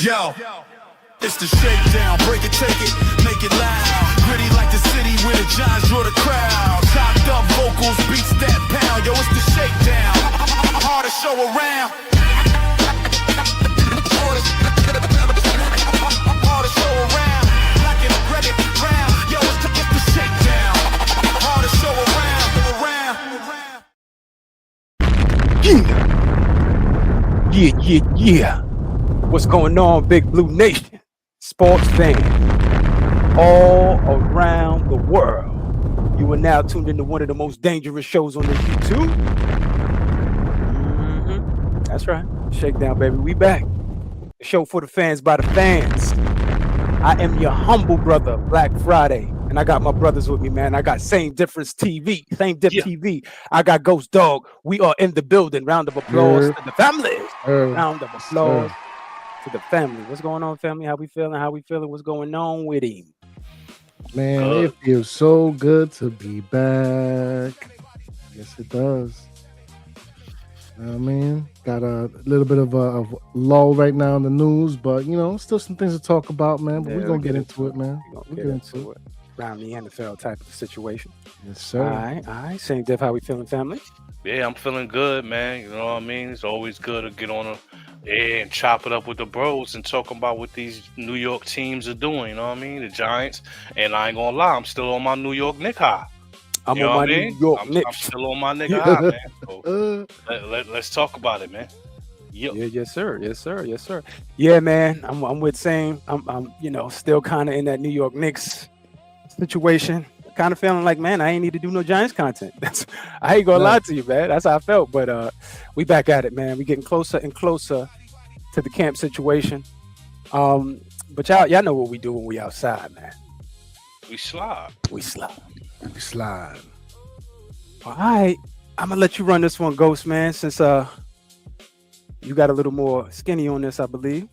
Yo, it's the shakedown. Break it, take it, make it loud. Gritty like the city where the Giants draw the crowd. Chopped up vocals, beats that pound. Yo, it's the shakedown. Hardest show around. Hardest show around. Black and red and brown. Yo, it's the shakedown. Hardest show around. Yeah. What's going on, Big Blue Nation? Sports fans all around the world. You are now tuned into one of the most dangerous shows on the YouTube. That's right. Shakedown, baby. We back. The show for the fans by the fans. I am your humble brother, Black Friday. And I got my brothers with me, man. I got Same Difference TV. TV. I got Ghost Dog. We are in the building. Round of applause to the family. Round of applause to the family. What's going on, family? How we feeling? What's going on with him? Man, it feels so good to be back. Yes, it does. I mean, got a little bit of a lull right now in the news, but still some things to talk about, man. But we're gonna get into it, man. We'll get into it. Around the NFL type of situation. Yes, sir. All right. Same Diff, how we feeling, family? Yeah, I'm feeling good, man. You know what I mean? It's always good to get on air and chop it up with the bros and talk about what these New York teams are doing. You know what I mean? The Giants. And I ain't gonna lie, I'm still on my New York Knicks high. I'm on my New York Knicks. I'm still on my nigga high, man. So let's talk about it, man. Yep. Yeah, yes, sir. Yeah, man. I'm with Same. I'm still kind of in that New York Knicks situation. Kind of feeling like, man, I ain't need to do no Giants content. I ain't gonna lie to you, man. That's how I felt. But we back at it, man. We getting closer and closer to the camp situation. But y'all know what we do when we outside, man. We slide. All right, I'm gonna let you run this one, Ghost, man. Since you got a little more skinny on this, I believe.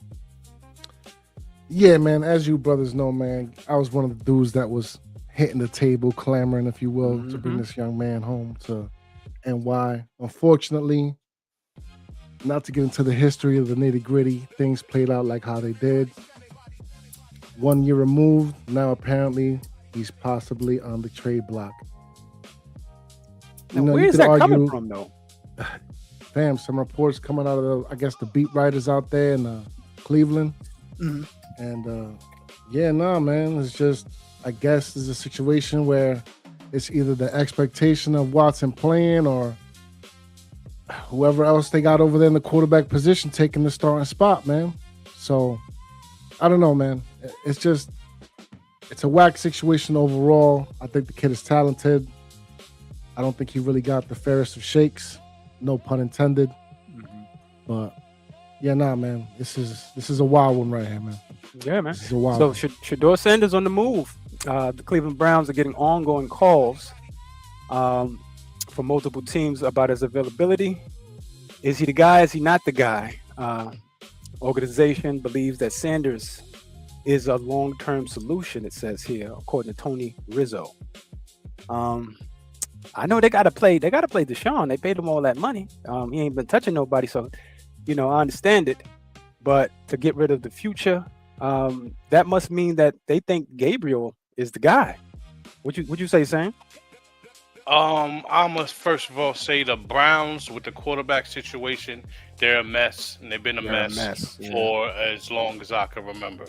Yeah, man. As you brothers know, man, I was one of the dudes that was hitting the table, clamoring, if you will, to bring this young man home to NY. Unfortunately, not to get into the history of the nitty-gritty, things played out like how they did. 1 year removed, now apparently he's possibly on the trade block. Now, where is that coming from, though? Fam, some reports coming out of, the beat writers out there in Cleveland. Mm-hmm. And, man, it's just, I guess there's a situation where it's either the expectation of Watson playing or whoever else they got over there in the quarterback position taking the starting spot, man. So, I don't know, man. It's a whack situation overall. I think the kid is talented. I don't think he really got the fairest of shakes. No pun intended. Mm-hmm. But, man. This is a wild one right here, man. Yeah, man. So, Shedeur Sanders on the move. The Cleveland Browns are getting ongoing calls from multiple teams about his availability. Is he the guy? Is he not the guy? Organization believes that Sanders is a long-term solution, it says here, according to Tony Rizzo. I know they got to play Deshaun. They paid him all that money. He ain't been touching nobody, so, I understand it. But to get rid of the future, that must mean that they think Gabriel is the guy. Would you say, Sam? I must first of all say the Browns with the quarterback situation, they're a mess, and they've been a mess for as long as I can remember.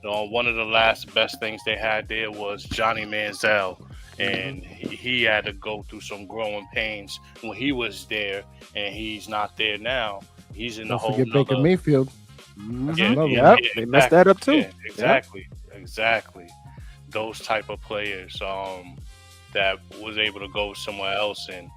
One of the last best things they had there was Johnny Manziel, and he had to go through some growing pains when he was there, and he's not there now. He's in the whole. Don't forget Baker Mayfield. They messed that up too. Yeah, exactly. Those type of players that was able to go somewhere else, and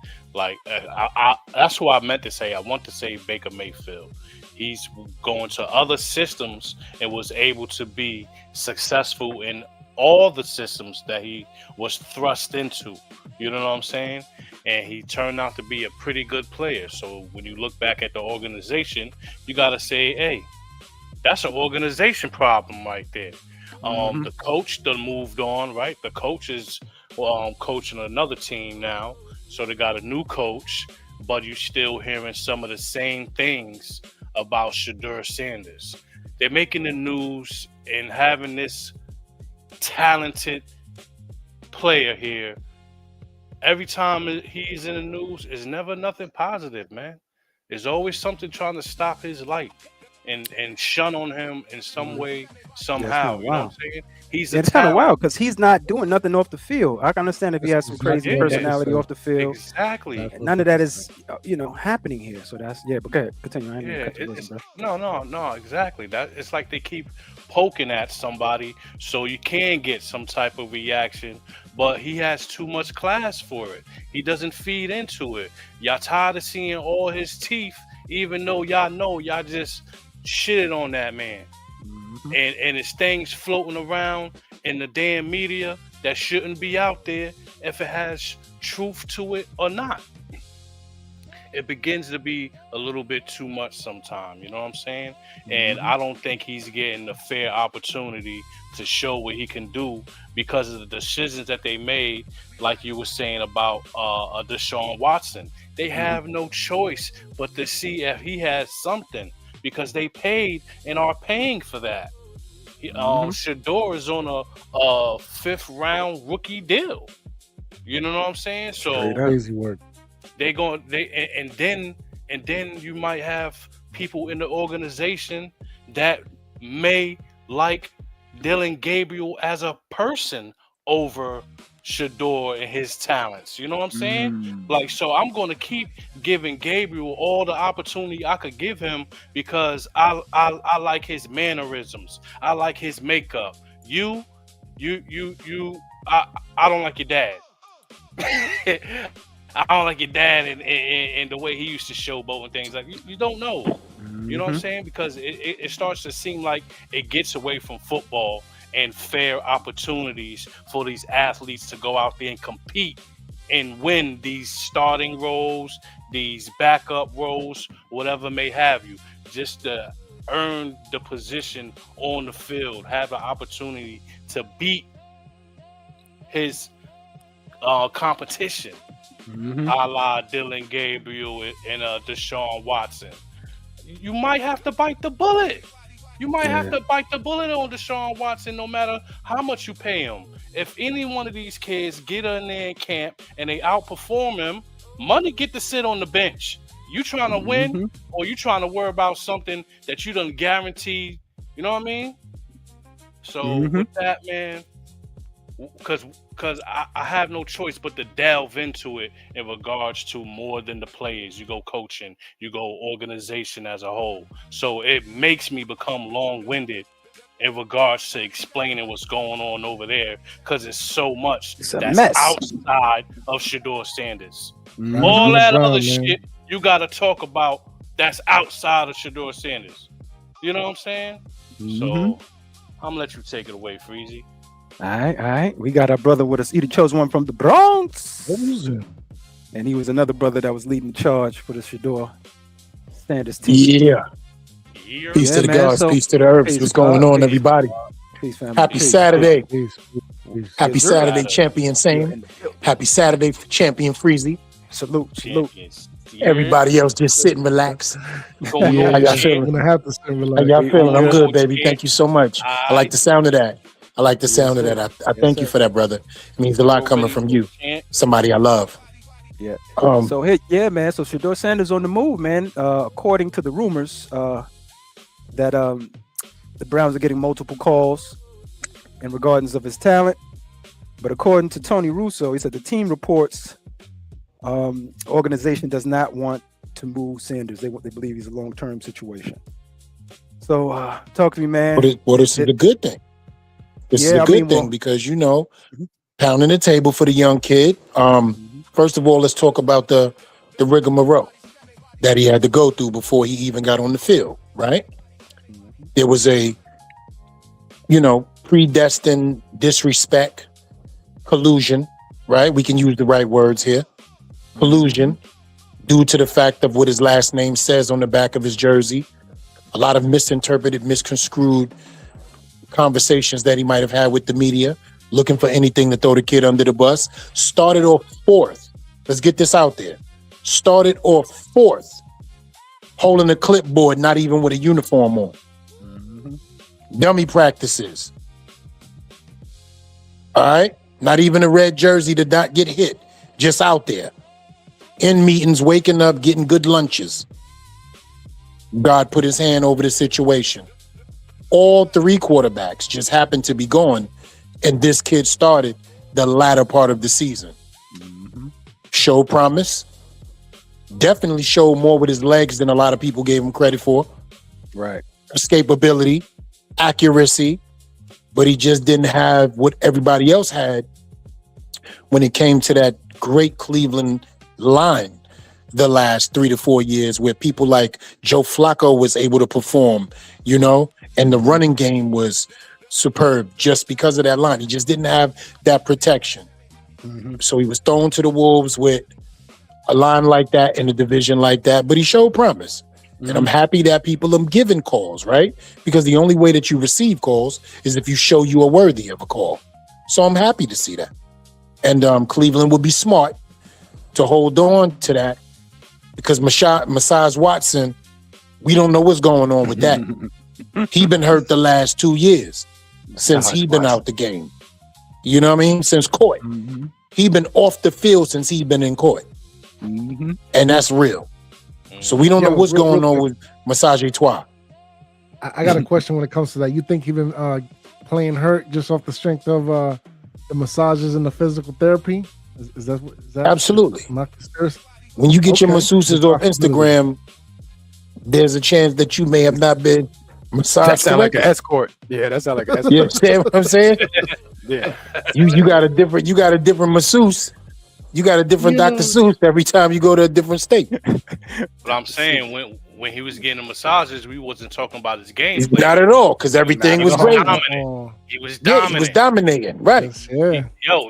that's what I meant to say. I want to say Baker Mayfield. He's going to other systems and was able to be successful in all the systems that he was thrust into. You know what I'm saying? And he turned out to be a pretty good player. So when you look back at the organization, you got to say, hey, that's an organization problem right there. The coach done moved on, right? The coach is coaching another team now. So they got a new coach, but you're still hearing some of the same things about Shedeur Sanders. They're making the news and having this talented player here. Every time he's in the news, it's never nothing positive, man. There's always something trying to stop his light and shun on him in some way, somehow. You know what I'm saying? He's a It's kind of talent. wild because he's not doing nothing off the field. I can understand if he has some crazy Yeah, personality yeah. off the field. Exactly. And none of that is, happening here. So that's but go ahead, continue. I ain't Yeah, gonna cut you loose, bro. no, exactly. That it's like they keep poking at somebody so you can get some type of reaction, but he has too much class for it. He doesn't feed into it. Y'all tired of seeing all his teeth, even though y'all know y'all just shitted on that man. And it's things floating around in the damn media that shouldn't be out there if it has truth to it or not. It begins to be a little bit too much sometimes, you know what I'm saying? And I don't think he's getting a fair opportunity to show what he can do because of the decisions that they made, like you were saying about Deshaun Watson. They have no choice but to see if he has something because they paid and are paying for that. Shedeur is on a 5th round rookie deal. You know what I'm saying? So Crazy work. and then you might have people in the organization that may like Dylan Gabriel as a person over Shedeur and his talents. You know what I'm saying? Like, so I'm going to keep giving Gabriel all the opportunity I could give him because I like his mannerisms. I like his makeup. I don't like your dad. I don't like your dad and the way he used to showboat and things like you don't know. You know what I'm saying? Because it starts to seem like it gets away from football and fair opportunities for these athletes to go out there and compete and win these starting roles, these backup roles, whatever may have you, just to earn the position on the field, have an opportunity to beat his competition, a la Dylan Gabriel and Deshaun Watson. You might have to bite the bullet. You might have to bite the bullet on Deshaun Watson no matter how much you pay him. If any one of these kids get in there in camp and they outperform him, money get to sit on the bench. You trying to win or you trying to worry about something that you done guaranteed, you know what I mean? So with that, man, because I have no choice but to delve into it in regards to more than the players. You go coaching, you go organization as a whole. So it makes me become long-winded in regards to explaining what's going on over there because it's so much that's mess. outside of Shedeur Sanders. All that other shit you got to talk about that's outside of Shedeur Sanders. You know what I'm saying? So I'm going to let you take it away, Freezy. All right. We got our brother with us. He chose one from the Bronx. And he was another brother that was leading the charge for the Shedeur Sanders team. Yeah. Peace to the gods, peace to the herbs. What's going on, everybody? Peace, family. Happy Saturday. Peace. Happy Saturday, Champion Sane. Happy Saturday, Champion Freezy. Salute. Everybody else just sit and relax. How y'all feeling? Gonna have to sit and How relax. y'all feeling? I'm good, baby. Thank you so much. I like the sound of that. I thank you for that, brother. It means a lot coming from you, somebody I love. Yeah. So So Shedeur Sanders on the move, man. According to the rumors, that the Browns are getting multiple calls in regards of his talent. But according to Tony Russo, he said the team reports organization does not want to move Sanders. They believe he's a long-term situation. So talk to me, man. What is the good thing? This is a good thing because, pounding the table for the young kid. First of all, let's talk about the rigmarole that he had to go through before he even got on the field, right? There was a, predestined disrespect, collusion, right? We can use the right words here. Collusion, due to the fact of what his last name says on the back of his jersey. A lot of misinterpreted, misconstrued conversations that he might have had with the media, looking for anything to throw the kid under the bus. Started off 4th. Let's get this out there. Started off 4th holding a clipboard, not even with a uniform on. Dummy practices. All right? Not even a red jersey to not get hit. Just out there. In meetings, waking up, getting good lunches. God put his hand over the situation. All 3 quarterbacks just happened to be gone, and this kid started the latter part of the season. Showed promise. Definitely showed more with his legs than a lot of people gave him credit for. Right. Escapability, accuracy, but he just didn't have what everybody else had when it came to that great Cleveland line the last 3 to 4 years, where people like Joe Flacco was able to perform, you know, and the running game was superb just because of that line. He just didn't have that protection. So he was thrown to the wolves with a line like that in a division like that, but he showed promise. And I'm happy that people are giving calls, right? Because the only way that you receive calls is if you show you are worthy of a call. So I'm happy to see that. And Cleveland would be smart to hold on to that, because Masai Watson, we don't know what's going on with that. He been hurt the last 2 years since he been out the game. You know what I mean? Since court. He been off the field since he been in court. And that's real. So we don't know what's going on with Masai Toi. I got a question when it comes to that. You think he been playing hurt just off the strength of the massages and the physical therapy? Is that Absolutely. serious? When you get your masseuses off Instagram, there's a chance that you may have not been massaged. That sound like an escort. Yeah, that sound like an escort. You understand what I'm saying? Yeah. You got a different masseuse. You got a different Dr. Seuss every time you go to a different state. But I'm saying when he was getting the massages, we wasn't talking about his game. Not at all, because everything was great. He was dominant. Yeah, he was dominating, right? Yeah.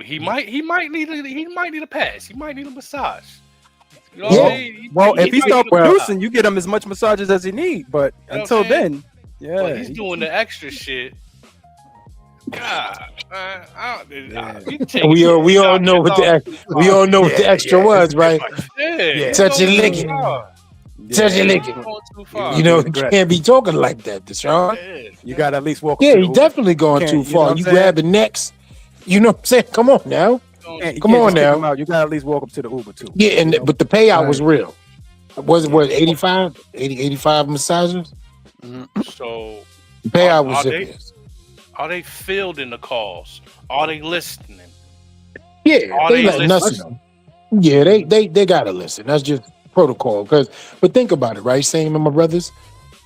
He might need a pass. He might need a massage. You know Yeah. what I mean? Well, if he start might need a producing, you get him as much massages as he need. But You know until what I'm saying? then, yeah, But he's doing the extra shit. God, We all know what the extra was, right? Yeah. Touch and lick it. Touch and lick it. You know, you can't be talking like that, Deshaun. you got to at least walk. Yeah, to the he Uber. definitely going Can't- too you know far. what I'm You saying? grabbing necks. You know what I'm saying? Come on now. You Come can't on just kick now. him out. You got to at least walk up to the Uber too. Yeah, and You know? but the payout was real. Was it what 85? 85 massages? So The payout Are was they- serious. are they fielding the calls? Are they listening? Yeah, Are they they letting us listening? know. Yeah, they gotta listen. That's just protocol. But think about it, right? Same with my brothers.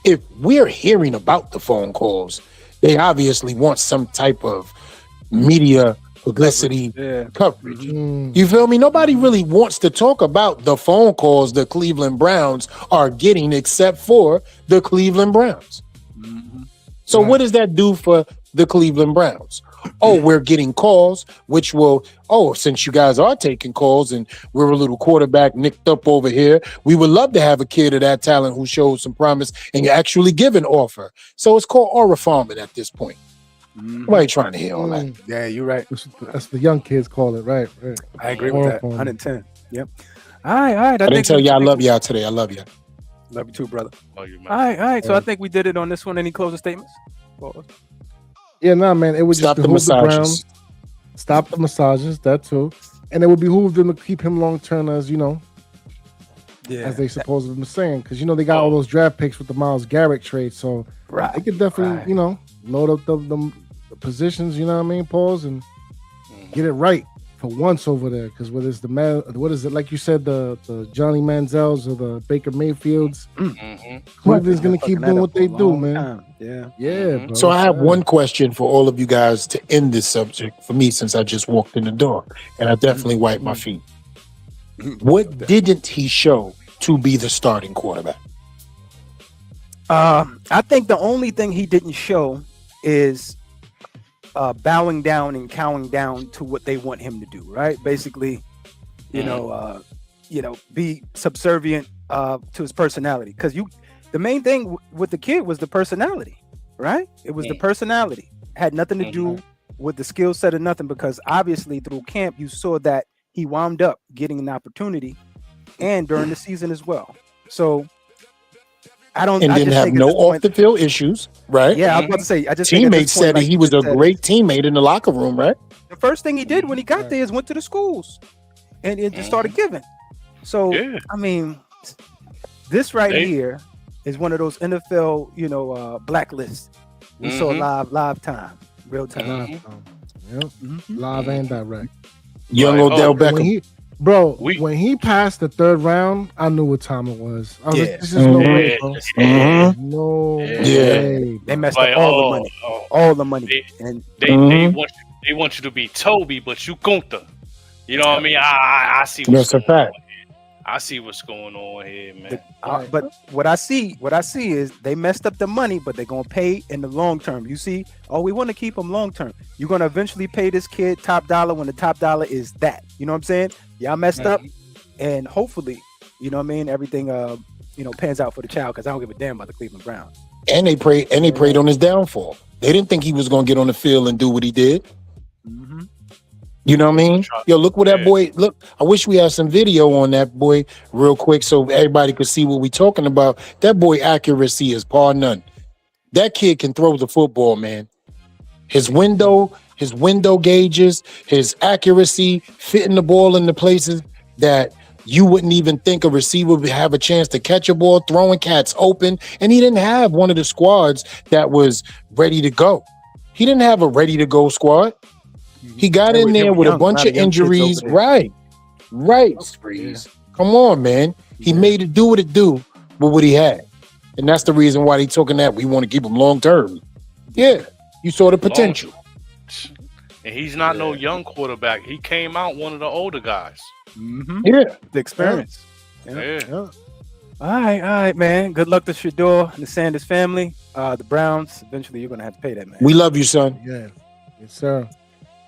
If we're hearing about the phone calls, they obviously want some type of media publicity Yeah. coverage. You feel me? Nobody really wants to talk about the phone calls the Cleveland Browns are getting, except for the Cleveland Browns. So what does that do for the Cleveland Browns? Oh, we're getting calls, which will, since you guys are taking calls and we're a little quarterback nicked up over here, we would love to have a kid of that talent who shows some promise and you actually give an offer. So it's called aura farming at this point. Nobody trying to hear all that. Yeah, you're right. That's the young kids call it, right? I agree with that. Horrible. 110. Yep. All right. I didn't tell y'all I love y'all today. I love y'all. Love you too, brother. Oh, you All right. So I think we did it on this one. Any closing statements? Pause. Yeah, nah, man. It would Stop just the behoove the massages. Browns. Stop the massages, that too. And it would behoove them to keep him long term as, Yeah. as they supposedly were saying. Because, they got all those draft picks with the Myles Garrett trade. So Right. they could definitely, load up the positions, you know what I mean, pause, and get it right for once over there. Because what is like you said, the Johnny Manziels or the Baker Mayfields, Cleveland's gonna keep doing what they do, man. Yeah, bro. So I have one question for all of you guys to end this subject for me, since I just walked in the door and I definitely wiped my feet. What didn't he show to be the starting quarterback? I think the only thing he didn't show is bowing down and cowing down to what they want him to do. Right? Basically, be subservient to his personality. Because the main thing with the kid was the personality. Right? It was the personality. Had nothing to do with the skill set or nothing. Because obviously through camp you saw that he wound up getting an opportunity, and during the season as well. So I don't. and I didn't just have think at no this off point, the field issues, right? yeah, I was about to say. I just think at Teammates this point, said that like he you was a just said, great teammate in the locker room, right? the first thing he did when he got Right. there is went to the schools, and it just started giving. So Yeah. I mean, this right They- here is one of those NFL, blacklists. We saw live time, real time. Yep. Mhm. Live and direct. Young Like, Odell oh, When Beckham. he, bro, We- when he passed the third round, I knew what time it was. I was Yeah. like, this is no way, bro. Mhm. No Yeah. way. They Bro. messed Like, up all the money, They- and They want you to be Toby, but you Gunther. You know what I mean? I see what's That's a going on. fact. I see what's going on here, man. Right. but what I see is they messed up the money, but they're gonna pay in the long term. You see, we want to keep them long term. You're gonna eventually pay this kid top dollar when the top dollar is that. You know what I'm saying? Y'all messed up, and hopefully, you know what I mean. Everything, pans out for the child because I don't give a damn about the Cleveland Browns. And they prayed on his downfall. They didn't think he was going to get on the field and do what he did. Mm-hmm. You know what I mean? Yo, look what that boy. Look, I wish we had some video on that boy real quick so everybody could see what we talking about. That boy accuracy is par none. That kid can throw the football, man. His window gauges, his accuracy, fitting the ball in the places that you wouldn't even think a receiver would have a chance to catch a ball, throwing cats open. And he didn't have one of the squads that was ready to go. He didn't have a ready to go squad. He got in there with a bunch of injuries. Right. Freeze. Come on, man. He made it do what it do with what he had. And that's the reason why they talking that we want to keep him long term. Yeah. You saw the potential. And he's not no young quarterback. He came out one of the older guys. Mm-hmm. Yeah. The experience. Yeah. Yeah. All right, man. Good luck to Shador and the Sanders family. The Browns. Eventually, you're gonna have to pay that, man. We love you, son. Yeah. Yes, sir.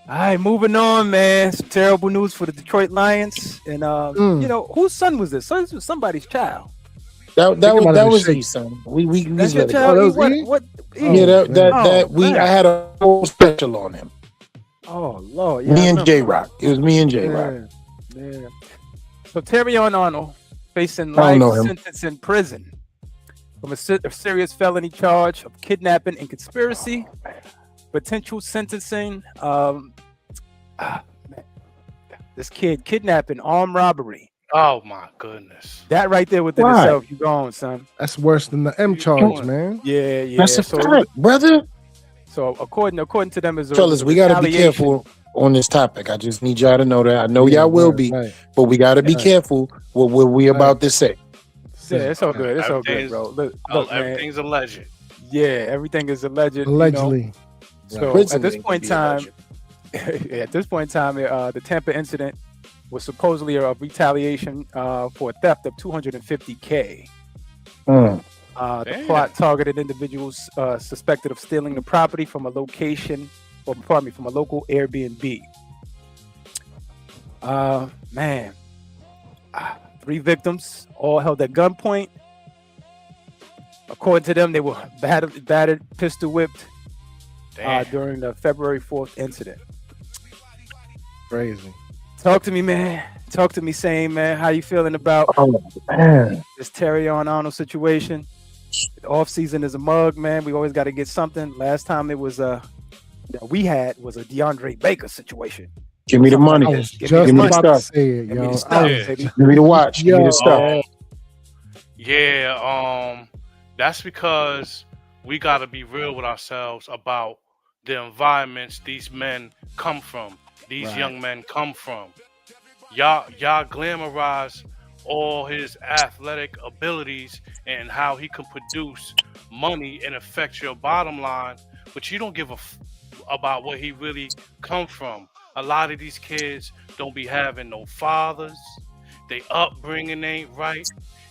All right, moving on, man. Some terrible news for the Detroit Lions. And whose son was this? So this was somebody's child. That about was it, his son. We That's your let it go. child. Oh, that was E? What? Yeah, I had a whole special on him. Oh Lord, yeah, Me I and remember. J Rock. It was me and J Rock. Yeah. So Terrion Arnold facing I don't life know him. sentence in prison from a serious felony charge of kidnapping and conspiracy. Potential sentencing. This kid kidnapping, armed robbery. Oh my goodness. That right there within Why? itself, you going, son. That's worse than the M charge, man. Yeah. That's a so, fact, brother. so according to them, is Fellas, we gotta be careful on this topic. I just need y'all to know that. I know y'all will be, Right. but we gotta be Right. careful what we about to say. Yeah, it's all good. It's all good, bro. Look, man. Everything's alleged. Yeah, everything is alleged. Allegedly. So Prison at this ain't point in gonna time, be alleged. the Tampa incident was supposedly a retaliation for a theft of $250K. The Damn. plot targeted individuals suspected of stealing the property from a location, from a local Airbnb. Man, 3 victims, all held at gunpoint. According to them, they were battered, pistol whipped Damn. during the February 4th incident. Crazy. Talk to me, man. Talk to me, same man. How you feeling about Oh man. this Terrion Arnold situation? The off season is a mug, man. We always got to get something. Last time it was that we had was a DeAndre Baker situation. Give me the money. I was Give me just the money. about to Stuff. say it, Give me yo. the I stuff, was- baby. Give me the watch. Give me the stuff. That's because we got to be real with ourselves about the environments these men come from. These young men come from. Y'all glamorize all his athletic abilities and how he can produce money and affect your bottom line, but you don't give about where he really come from. A lot of these kids don't be having no fathers. They upbringing ain't right.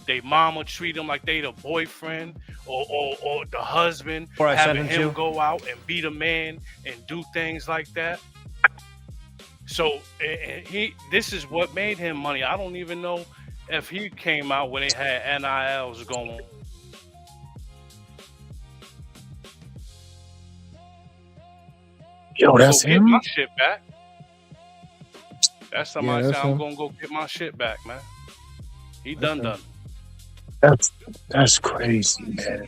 They mama treat them like they the boyfriend or the husband, having him go out and beat a man and do things like that. So this is what made him money. I don't even know if he came out when they had NILs going. Yo, that's Go get him. my shit back. That's somebody Yeah, that's said I'm him. gonna go get my shit back, man. He done. That's crazy, man.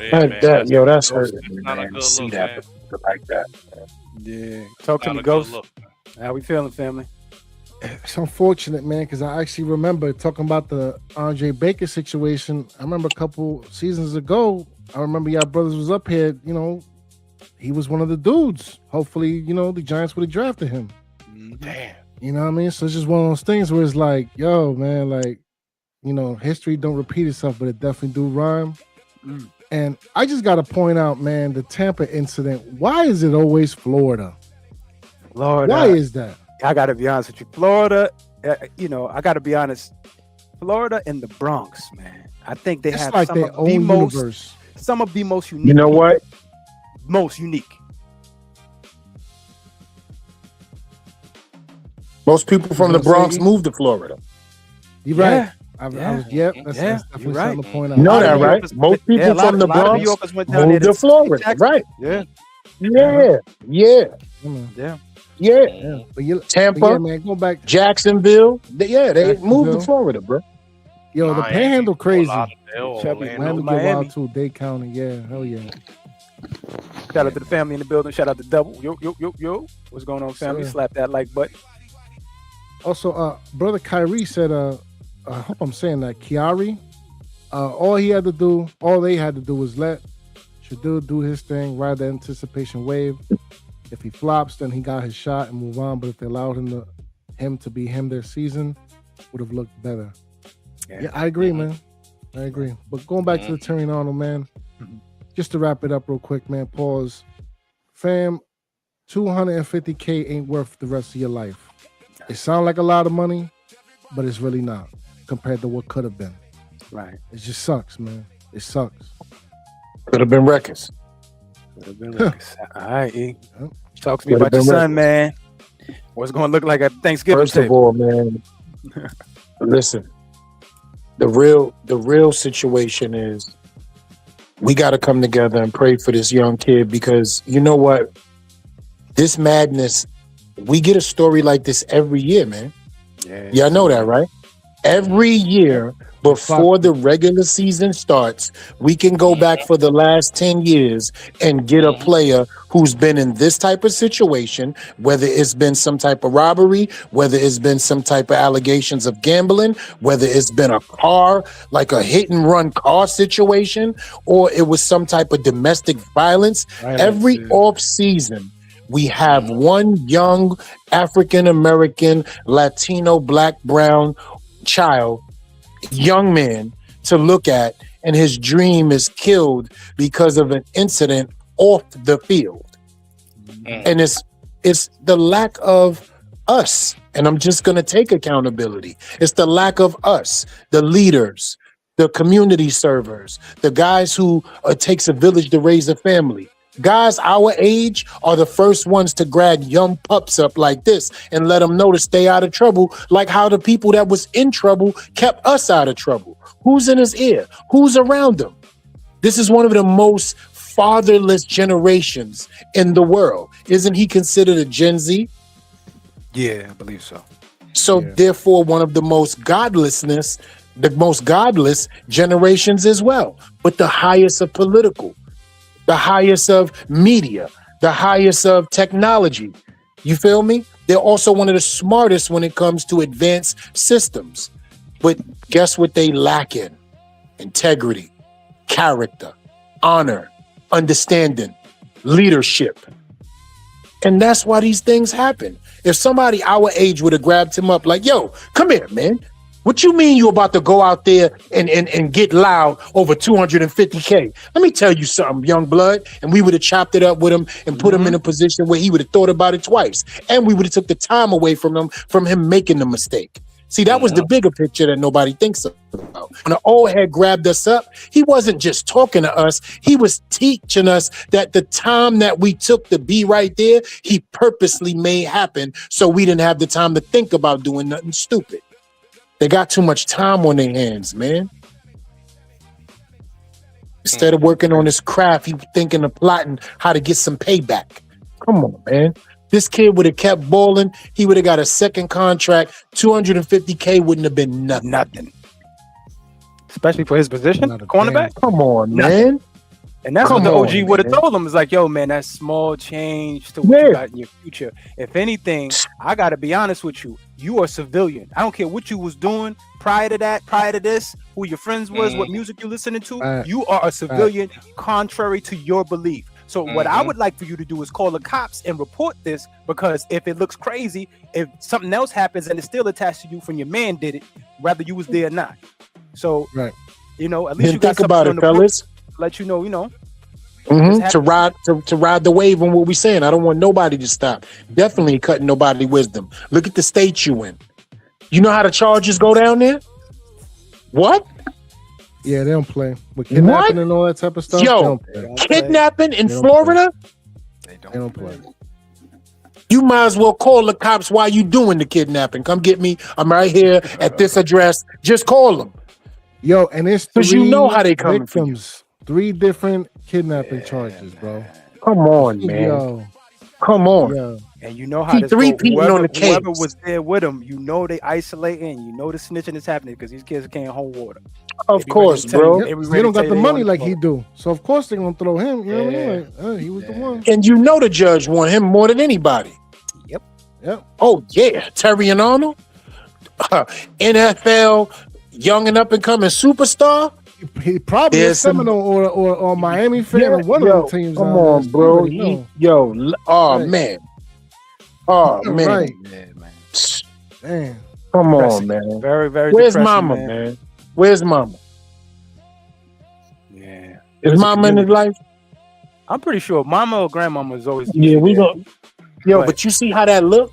Yeah, man. That's That's hurting me, not a man. To good see look, that man. like that. Yeah. Talk to Not me, a good Ghost. look. How we feeling, family? It's unfortunate, man, because I actually remember talking about the Andre Baker situation. I remember a couple seasons ago. I remember y'all brothers was up here. You know, he was one of the dudes. Hopefully, you know, the Giants would have drafted him. Damn. You know what I mean? So it's just one of those things where it's like, yo, man, like, you know, history don't repeat itself, but it definitely do rhyme. And I just got to point out, man, the Tampa incident. Why is it always Florida? Florida. Why is that? I got to be honest with you. Florida, you know, I got to be honest. Florida and the Bronx, man. I think they It's have like some their of own the most, universe. some of the most unique. You know what? Most unique. Most people from the gonna say Bronx he- moved to Florida. You're right. Yeah. I was, Yeah. that's Yeah, definitely you're right. something to point out. You know A lot that, of right? Yorkers- Most yeah, people a lot from of- the a lot of New Bronx Yorkers went down there moved to see Florida, Jackson. right? Yeah. Yeah, Yeah. Yeah. But you, Tampa, but yeah, man, go back. Jacksonville. They moved to Jacksonville. Florida, bro. Yo, the Miami, Panhandle Fort crazy. Lauderdale, Chubby, Orlando. Miami get Miami. wild too. Dade County, yeah, hell yeah. Shout out to the family in the building. Shout out to Double. Yo. What's going on, family? Sir. Slap that like button. Also, brother Kyrie said, I hope I'm saying that, Chiari, all they had to do was let Shadul do his thing, ride the anticipation wave. If he flops, then he got his shot and move on. But if they allowed him to be him this season, would have looked better. Yeah, I agree, man. I agree. But going back to the Terry Arnold, man, just to wrap it up real quick, man, pause. Fam, $250K ain't worth the rest of your life. It sounds like a lot of money, but it's really not compared to what could have been. Right. It just sucks, man. It sucks. Could have been records. All right, E. Yep. Talk to me Would've about your been son, man. What's going to look like at Thanksgiving First of table? all, man, listen. The real situation is we got to come together and pray for this young kid, because you know what? This madness, we get a story like this every year, man. Yeah, I know that, right? Every year before the regular season starts, we can go back for the last 10 years and get a player who's been in this type of situation, whether it's been some type of robbery, whether it's been some type of allegations of gambling, whether it's been a car, like a hit and run car situation, or it was some type of domestic violence. Every off season, we have one young African-American, Latino, Black, brown child, young man to look at, and his dream is killed because of an incident off the field. And it's the lack of us, and I'm just going to take accountability. It's the lack of us, the leaders, the community servers, the guys who it takes a village to raise a family. Guys our age are the first ones to grab young pups up like this and let them know to stay out of trouble, like how the people that was in trouble kept us out of trouble. Who's in his ear? Who's around him? This is one of the most fatherless generations in the world. Isn't he considered a Gen Z? Yeah, I believe so. So therefore, one of the most godless generations as well, but the highest of political, the highest of media, the highest of technology. You feel me? They're also one of the smartest when it comes to advanced systems. But guess what they lack in? Integrity, character, honor, understanding, leadership. And that's why these things happen. If somebody our age would have grabbed him up like, yo, come here, man. What you mean you about to go out there and get loud over 250K? Let me tell you something, young blood. And we would have chopped it up with him and put him in a position where he would have thought about it twice. And we would have took the time away from him making the mistake. See, that was the bigger picture that nobody thinks about. When the old head grabbed us up, he wasn't just talking to us. He was teaching us that the time that we took to be right there, he purposely made happen so we didn't have the time to think about doing nothing stupid. They got too much time on their hands, man. Instead of working on his craft, he was thinking of plotting how to get some payback. Come on, man. This kid would have kept balling. He would have got a second contract. 250K wouldn't have been nothing. especially for his position, Not a cornerback. Come on, Nothing. man. And that's Come what the on, OG would have man. told him. Is like, yo, man, that's small change to what Yeah. you got in your future. If anything, I got to be honest with you. You are a civilian. I don't care what you was doing prior to that, prior to this, who your friends was, what music you listening to. You are a civilian, contrary to your belief. So what I would like for you to do is call the cops and report this, because if it looks crazy, if something else happens and it's still attached to you from your man did it, whether you was there or not. So, you know, at least Then you got think something about on it, the books fellas. to let you know, To ride the wave on what we saying. I don't want nobody to stop. Definitely cutting nobody wisdom. Look at the state you in. You know how the charges go down there? What? Yeah, they don't play with kidnapping and all that type of stuff. Yo, kidnapping in Florida? They don't play. You might as well call the cops while you doing the kidnapping. Come get me. I'm right here at this address. Just call them. Yo, and it's because you know how they coming for you. victims. 3 different kidnapping charges, bro. Come on, man. Yo, Come on. yo. And you know how He this three-peating on the case. whoever was there with him, you know they isolating, you know the snitching is happening because these kids can't hold water. Of course, bro. They don't got the money like he do. So of course they're gonna throw him. You know what I mean? Like, he was the one. And you know the judge want him more than anybody. Yep. Oh, yeah. Terry and Arnold. NFL young and up and coming superstar. He probably a Seminole or Miami fan or one of the teams. Come on, bro. Oh, Right. man. Oh, man. Right. man. Damn. Come on, Depressing. man. Very, very Where's depressing, mama, man? Where's mama? Yeah. Is mama in his life? I'm pretty sure mama or grandmama is always Yeah, we there. go. Yo, but you see how that look?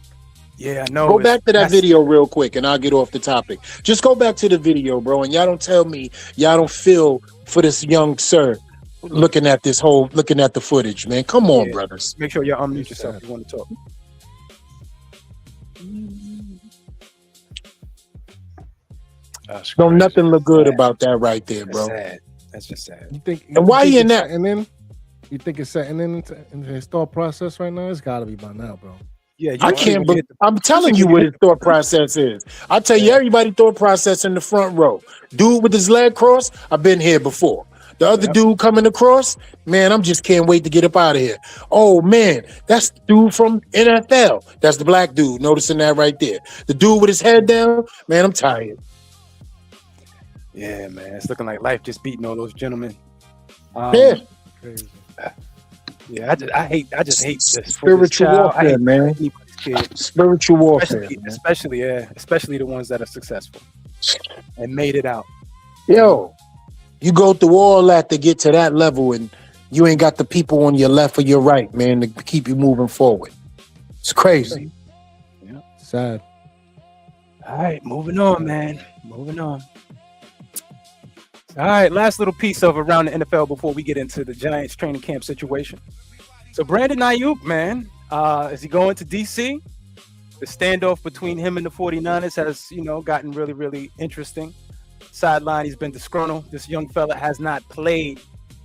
Yeah, no. Go back to that video real quick and I'll get off the topic. Just go back to the video, bro, and y'all don't tell me y'all don't feel for this young sir looking at the footage, man. Come on, brothers. Make sure you unmute yourself if you want to talk. Don't nothing look good about that right there, bro. Sad. That's just sad. You think? And why he in that? And then you think it's setting into his thought process right now? It's got to be by now, bro. Yeah, I can't. I'm telling you what his thought process is. I tell you, everybody thought process in the front row. Dude with his leg crossed, I've been here before. The other dude coming across, man, I'm just can't wait to get up out of here. Oh man, that's the dude from NFL. That's the black dude. Noticing that right there. The dude with his head down, man, I'm tired. Yeah, man, it's looking like life just beating all those gentlemen. Yeah. Crazy. Yeah, I just hate this Spiritual warfare, man. Spiritual warfare, especially the ones that are successful and made it out. Yo, you go through all that to get to that level, and you ain't got the people on your left or your right, man, to keep you moving forward. It's crazy. Yeah. Sad. All right, moving on, man. Moving on. All right, last little piece of around the NFL before we get into the Giants training camp situation. So Brandon Ayuk, man, is he going to DC? The standoff between him and the 49ers has, gotten really, really interesting. Sideline, he's been disgruntled. This young fella has not played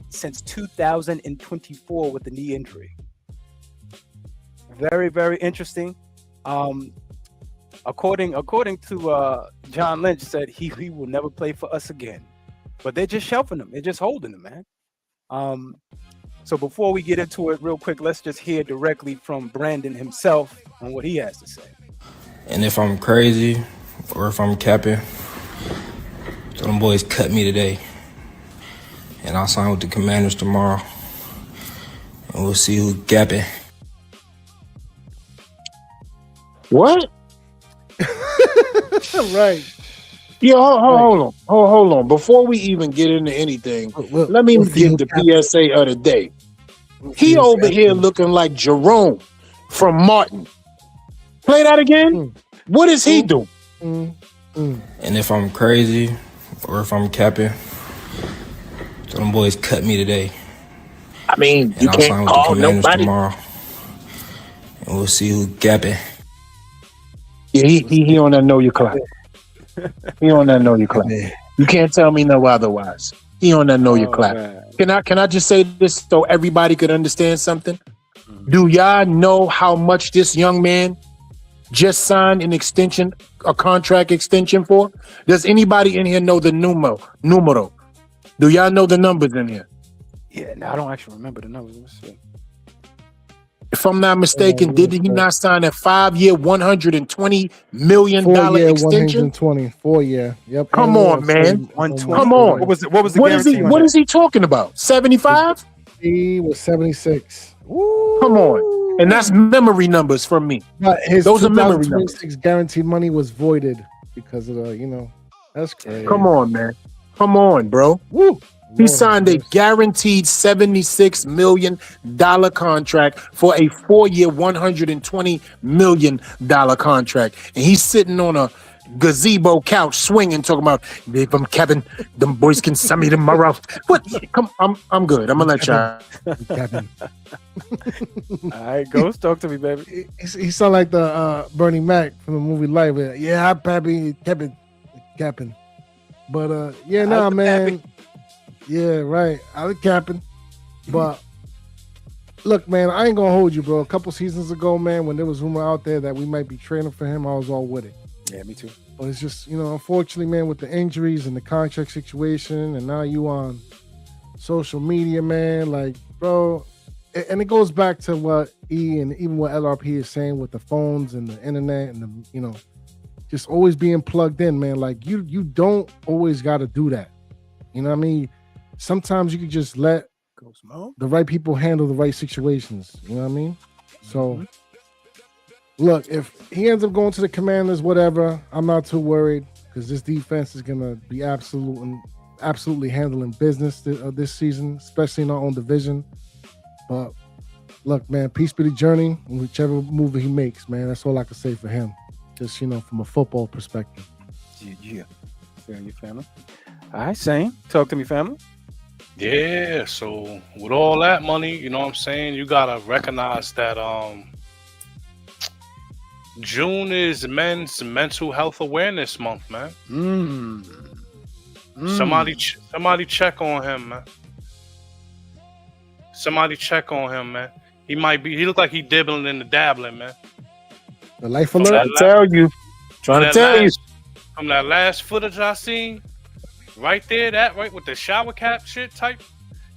since 2024 with the knee injury. Very, very interesting. According to John Lynch, said he will never play for us again. But they're just shelving him. They're just holding him, man. So before we get into it real quick, let's just hear directly from Brandon himself on what he has to say. And if I'm crazy or if I'm capping, so them boys cut me today. And I'll sign with the Commanders tomorrow. And we'll see who's gapping. What? Right. Yeah, hold on. Before we even get into anything, let me give the PSA of the day. He over here looking like Jerome from Martin. Play that again. What is he doing? And if I'm crazy or if I'm capping, so them boys cut me today. I mean, and you I'll can't sign with call the Commanders nobody tomorrow. And we'll see who's gapping. Yeah, he on that know your clock. He on that know your clock. You can't tell me no otherwise. He on that know your clock. Can I just say this so everybody could understand something? Do y'all know how much this young man just signed an extension, a contract extension for? Does anybody in here know the numero? Do y'all know the numbers in here? Yeah, no, I don't actually remember the numbers. Let's see. If I'm not mistaken, did he not sign a 5-year, $120 million extension? 120, 4 year. Yep. Come on, man. 120. Come on. What was the guarantee? What is he talking about? 75? He was 76. Come on. And that's memory numbers from me. But his Those are memory numbers. 2026 guaranteed money was voided because of the, that's crazy. Come on, man. Come on, bro. Woo. He signed a guaranteed $76 million contract for a 4-year, $120 million contract. And he's sitting on a gazebo couch swinging, talking about, if I'm Kevin, them boys can send me tomorrow. What? Come, I'm good. I'm going to let y'all. Kevin. All right, Ghost, talk to me, baby. He sound like the Bernie Mac from the movie Life. Yeah, I'm Pappy, Captain. But, yeah, nah, man. Yeah, right. I was capping. But look, man, I ain't gonna hold you, bro. A couple seasons ago, man, when there was rumor out there that we might be trading for him, I was all with it. Yeah, me too. But it's just, unfortunately, man, with the injuries and the contract situation, and now you on social media, man, like, bro, and it goes back to what E and even what LRP is saying with the phones and the internet and the, just always being plugged in, man. Like you don't always got to do that. You know what I mean? Sometimes you can just let the right people handle the right situations. You know what I mean? So, look, if he ends up going to the Commanders, whatever, I'm not too worried because this defense is going to be absolutely handling business this season, especially in our own division. But, look, man, peace be the journey and whichever move he makes, man. That's all I can say for him, just, from a football perspective. Yeah. Fair your family. All right, Shane, talk to me, family. Yeah, so with all that money, you know what I'm saying, you gotta recognize that June is Men's Mental Health Awareness Month, man. Somebody check on him, man. Somebody check on him, man. He look like he dibbling and the dabbling, man. The life alert. Trying to tell you. From that last footage I seen, right there, that right with the shower cap shit type.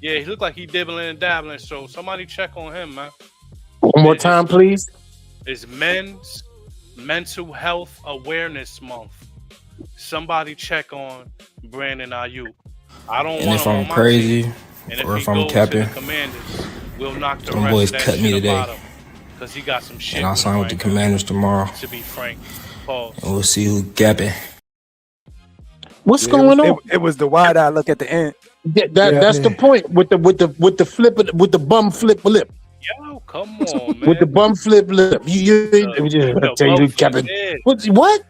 Yeah, he looked like he dibbling and dabbling. So somebody check on him, man. One more time, please. It's Men's Mental Health Awareness Month. Somebody check on Brandon Ayuk. I don't want And if I'm crazy or if I'm capping, Commanders, we'll knock the them rest boys of that cut me shit today. about him, cause he got some shit. And I'll sign with the Commanders tomorrow. To be frank, pause. And we'll see who gapping. What's going on? It was the wide eye look at the end. That's the point with the flip with the bum flip lip. Yo, come on, man. With the bum flip lip. You tell you, Kevin. What?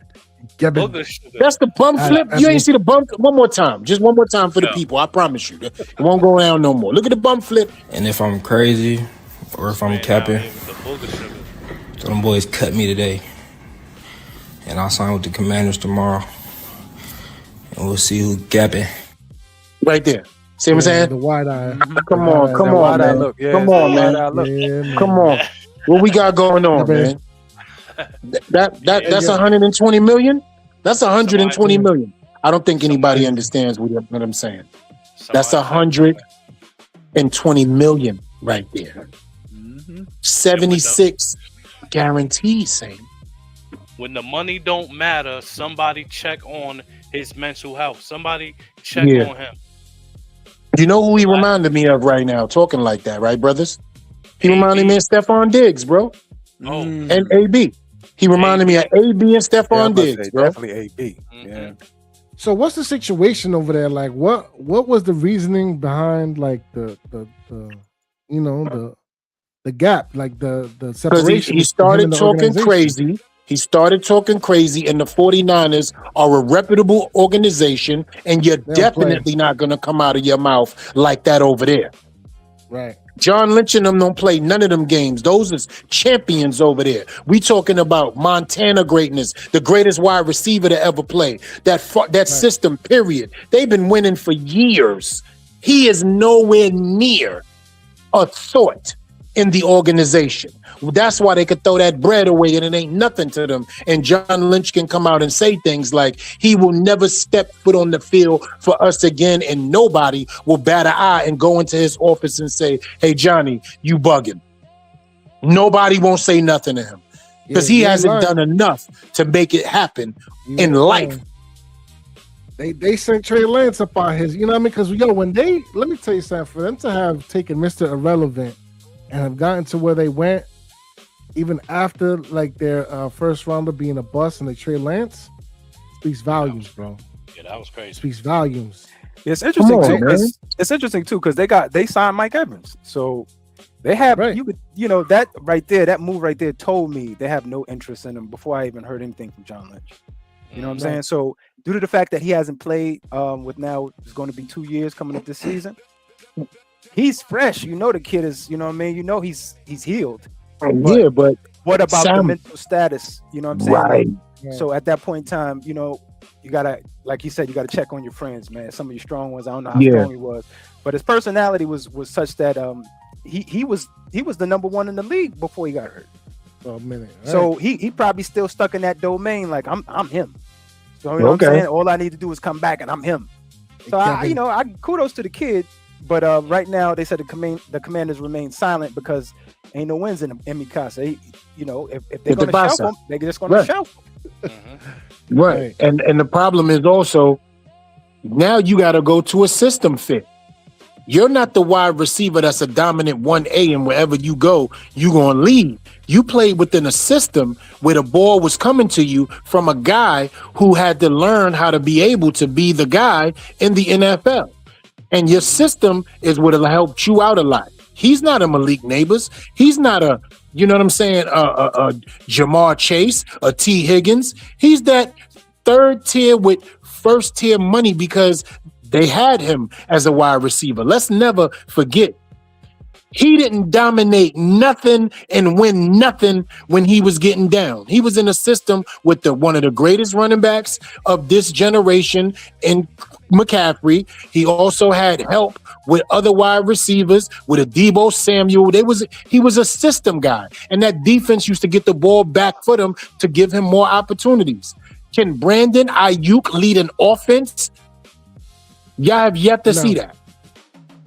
Kevin. That's the bum flip. You ain't see the bum. One more time. Just one more time for the people. I promise you. It won't go down no more. Look at the bum flip. And if I'm crazy or if I'm capping, so them boys cut me today. And I'll sign with the Commanders tomorrow. And we'll see who gapping. Right there. See what I'm saying? The wide eye. Come on, man. Look. Yeah, come on, man. Yeah, come on. What we got going on, man? That's 120 million. That's 120 million. I don't think anybody understands what I'm saying. That's 120 million right there. 76 guaranteed, Sam. When the money don't matter, somebody check on his mental health. Somebody check on him. You know who he reminded me of right now, talking like that, right, brothers? He reminded me of Stephon Diggs, bro. Oh. And AB. He reminded me of AB and Stephon Diggs, bro. Definitely AB. Yeah. So what's the situation over there? Like, what was the reasoning behind like the gap, like the separation? Because he started talking crazy. He started talking crazy, and the 49ers are a reputable organization, and you're definitely not going to come out of your mouth like that over there. Right. John Lynch and them don't play none of them games. Those is champions over there. We talking about Montana greatness, the greatest wide receiver to ever play. That system, period. They've been winning for years. He is nowhere near a thought in the organization. That's why they could throw that bread away and it ain't nothing to them. And John Lynch can come out and say things like, he will never step foot on the field for us again, and nobody will bat an eye and go into his office and say, hey, Johnny, you bugging. Nobody won't say nothing to him because he hasn't done enough to make it happen in life. They sent Trey Lance up on his, you know what I mean? Because, let me tell you something, for them to have taken Mr. Irrelevant and have gotten to where they went, even after like their first rounder being a bust and they trade Lance, speaks volumes, bro. Yeah, that was crazy. Speaks volumes. It's interesting too. It's interesting too because they signed Mike Evans, so they have that right there. That move right there told me they have no interest in him before I even heard anything from John Lynch. You know what I'm saying? So due to the fact that he hasn't played with now it's going to be 2 years coming up this season, he's fresh. The kid is. You know what I mean? He's healed. But what about the mental status? You know what I'm saying? Right. Like, so at that point in time, you gotta, like you said, you gotta check on your friends, man. Some of your strong ones, I don't know how strong he was, but his personality was such that he was the number one in the league before he got hurt. For a minute. So he probably still stuck in that domain, like I'm him. So you know what I'm saying? All I need to do is come back and I'm him. So I kudos to the kid, but right now they said the Commanders remain silent because ain't no wins in Mikasa. If they're gonna shelf him, they're just gonna shelf him. Right. And the problem is also now you got to go to a system fit. You're not the wide receiver that's a dominant 1A, and wherever you go, you're going to lead. You played within a system where the ball was coming to you from a guy who had to learn how to be able to be the guy in the NFL. And your system is what will help you out a lot. He's not a Malik Neighbors. He's not a, you know what I'm saying, a Jamar Chase, a T. Higgins. He's that third tier with first tier money because they had him as a wide receiver. Let's never forget, he didn't dominate nothing and win nothing when he was getting down. He was in a system with one of the greatest running backs of this generation in McCaffrey. He also had help with other wide receivers, with a Deebo Samuel. He was a system guy, and that defense used to get the ball back for them to give him more opportunities. Can Brandon Ayuk lead an offense? Y'all have yet to see that.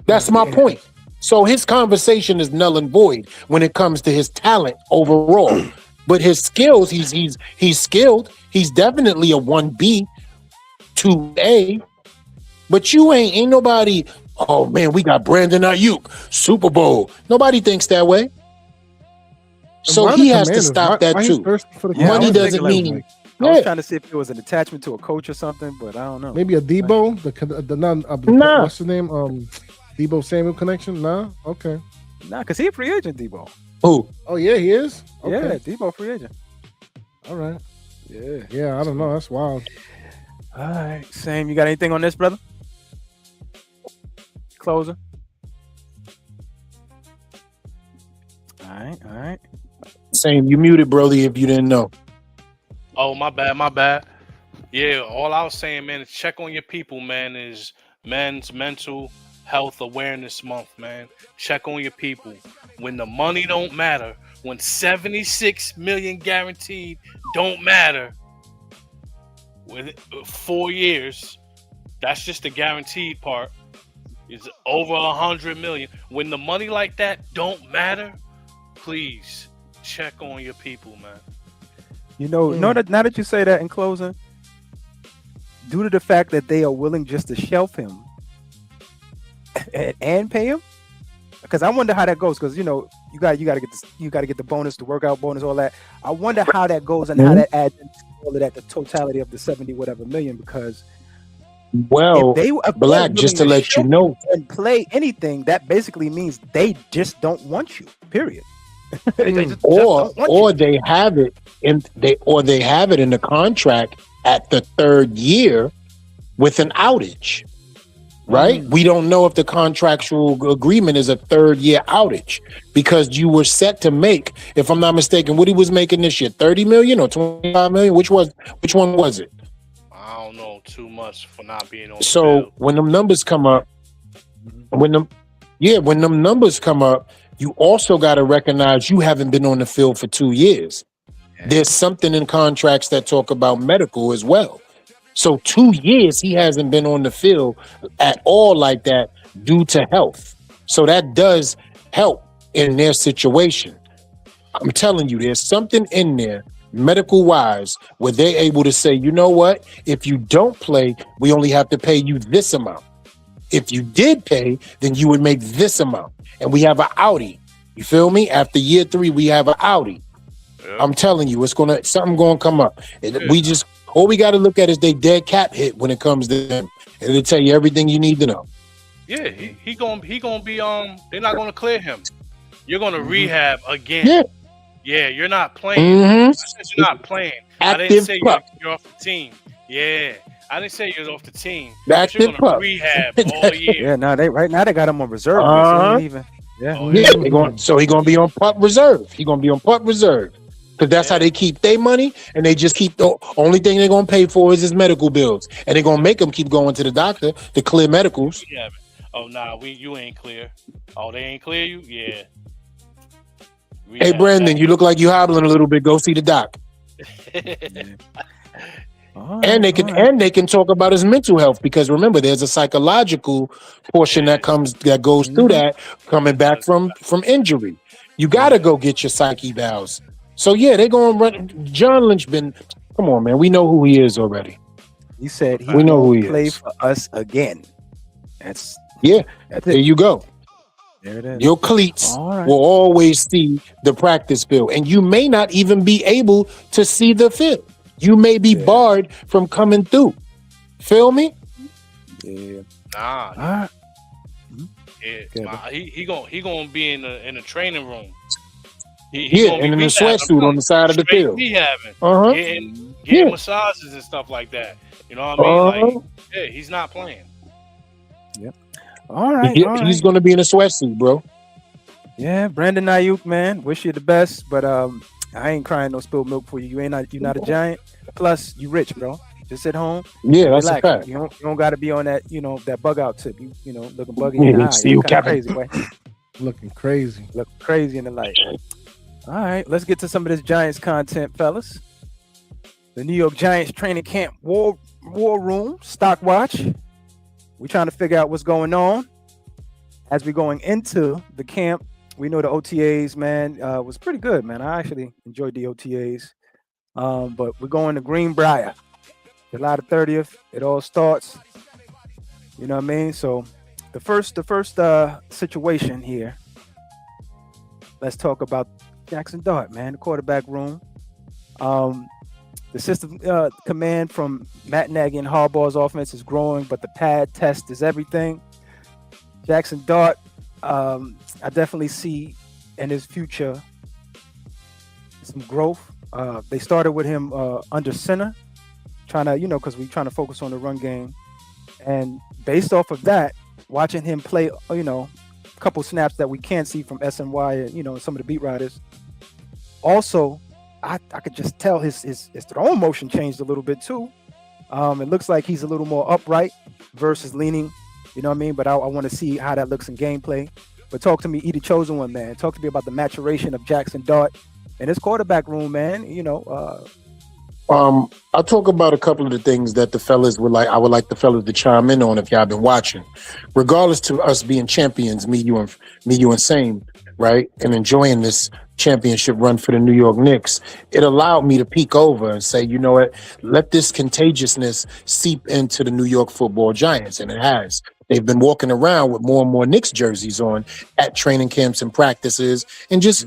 That's my point. So his conversation is null and void when it comes to his talent overall. But his skills, he's skilled. He's definitely a 1B, 2A. But you ain't nobody, oh man, we got Brandon Ayuk, Super Bowl. Nobody thinks that way. So he has to stop that too. Money doesn't mean... I was trying to see if it was an attachment to a coach or something, but I don't know. Maybe a Deebo, what's the name? Deebo Samuel connection? Nah, okay. Nah, because he a free agent, Deebo. Who? Oh yeah, he is. Okay. Yeah, Deebo free agent. All right. Yeah. I don't know. That's wild. All right, Sam, you got anything on this, brother? Closer. All right. Sam, you muted, Brody, if you didn't know. Oh, my bad. Yeah, all I was saying, man, is check on your people, man, is Men's Mental Health Awareness Month, man. Check on your people. When the money don't matter, when 76 million guaranteed don't matter, with 4 years, that's just the guaranteed part. It's over 100 million. When the money like that don't matter, please check on your people, man. Now that you say that in closing, due to the fact that they are willing just to shelf him and pay him, because I wonder how that goes. Because you got to get the bonus, the workout bonus, all that. I wonder how that goes and how that adds into all of that, the totality of the 70 whatever million. Because if Black, just to let you know, and play anything, that basically means they just don't want you. Period. Or they have it in the contract at the third year with an outage, right? We don't know if the contractual agreement is a third year outage because you were set to make, if I'm not mistaken, what he was making this year, 30 million or 25 million? Which one was it? I don't know too much for not being on. So when them numbers come up, you also got to recognize you haven't been on the field for 2 years. There's something in contracts that talk about medical as well. So 2 years he hasn't been on the field at all like that due to health. So that does help in their situation. I'm telling you, there's something in there medical wise where they're able to say, you know what? If you don't play, we only have to pay you this amount. If you did pay, then you would make this amount. And we have an outie. You feel me? After year 3, we have an outie. Yeah. I'm telling you, something gonna come up. We just all we got to look at is they dead cap hit when it comes to them, and it'll tell you everything you need to know. Yeah, he gonna be they're not gonna clear him. You're gonna rehab again. Yeah, you're not playing. I said you're not playing. I didn't say you're off the team. Yeah, I didn't say you're off the team. But you're gonna rehab all year. Yeah, no, right now they got him on reserve. So he ain't even, So he gonna be on pup reserve. He gonna be on pup reserve. Because that's how they keep their money, and they just keep the only thing they're gonna pay for is his medical bills, and they're gonna make him keep going to the doctor to clear medicals. Yeah. Oh nah, you ain't clear. Oh, they ain't clear you? Yeah. Hey Brandon, you look like you hobbling a little bit. Go see the doc. And they can talk about his mental health, because remember, there's a psychological portion that goes through that, coming back from injury. You gotta go get your psyche vows. So yeah, they're going to run. John Lynch come on, man. We know who he is already. He said we know who he play is. For us again. That's there you go. There it is. Your cleats will always see the practice field, and you may not even be able to see the field. You may be barred from coming through. Feel me? Yeah. Nah. Yeah. He gonna be in the training room. And in the sweatsuit on the side of the field. Getting massages and stuff like that. You know what I mean? Like, he's not playing. Yep. All right. He's going to be in a sweatsuit, bro. Yeah, Brandon Ayuk, man. Wish you the best, but I ain't crying no spilled milk for you. You're not a giant. Plus, you rich, bro. Just sit home. Yeah, that's a fact. You don't got to be on that, that bug out tip. You know, looking buggy in the eye. See you crazy, boy. Looking crazy. Look crazy in the light. All right, let's get to some of this Giants content, fellas. The New York Giants training camp war room stock watch. We're trying to figure out what's going on as we're going into the camp. We know the OTAs, man, was pretty good, man. I actually enjoyed the OTAs, but we're going to Greenbrier, July the 30th. It all starts. You know what I mean? So the first situation here. Let's talk about Jackson Dart, man, the quarterback room. The system command from Matt Nagy and Harbaugh's offense is growing, but the pad test is everything. Jackson Dart, I definitely see in his future some growth. They started with him under center, trying to, because we're trying to focus on the run game. And based off of that, watching him play, a couple snaps that we can't see from SNY and, some of the beat writers. Also, I could just tell his throwing motion changed a little bit too. It looks like he's a little more upright versus leaning, you know what I mean? But I want to see how that looks in gameplay. But talk to me, the chosen one, man. Talk to me about the maturation of Jackson Dart and his quarterback room, man. I'll talk about a couple of the things that the fellas would like. I would like the fellas to chime in on if y'all been watching. Regardless to us being champions, me, you, and Same, right, and enjoying this championship run for the New York Knicks, it allowed me to peek over and say, you know what, let this contagiousness seep into the New York Football Giants, and it has. They've been walking around with more and more Knicks jerseys on at training camps and practices, and just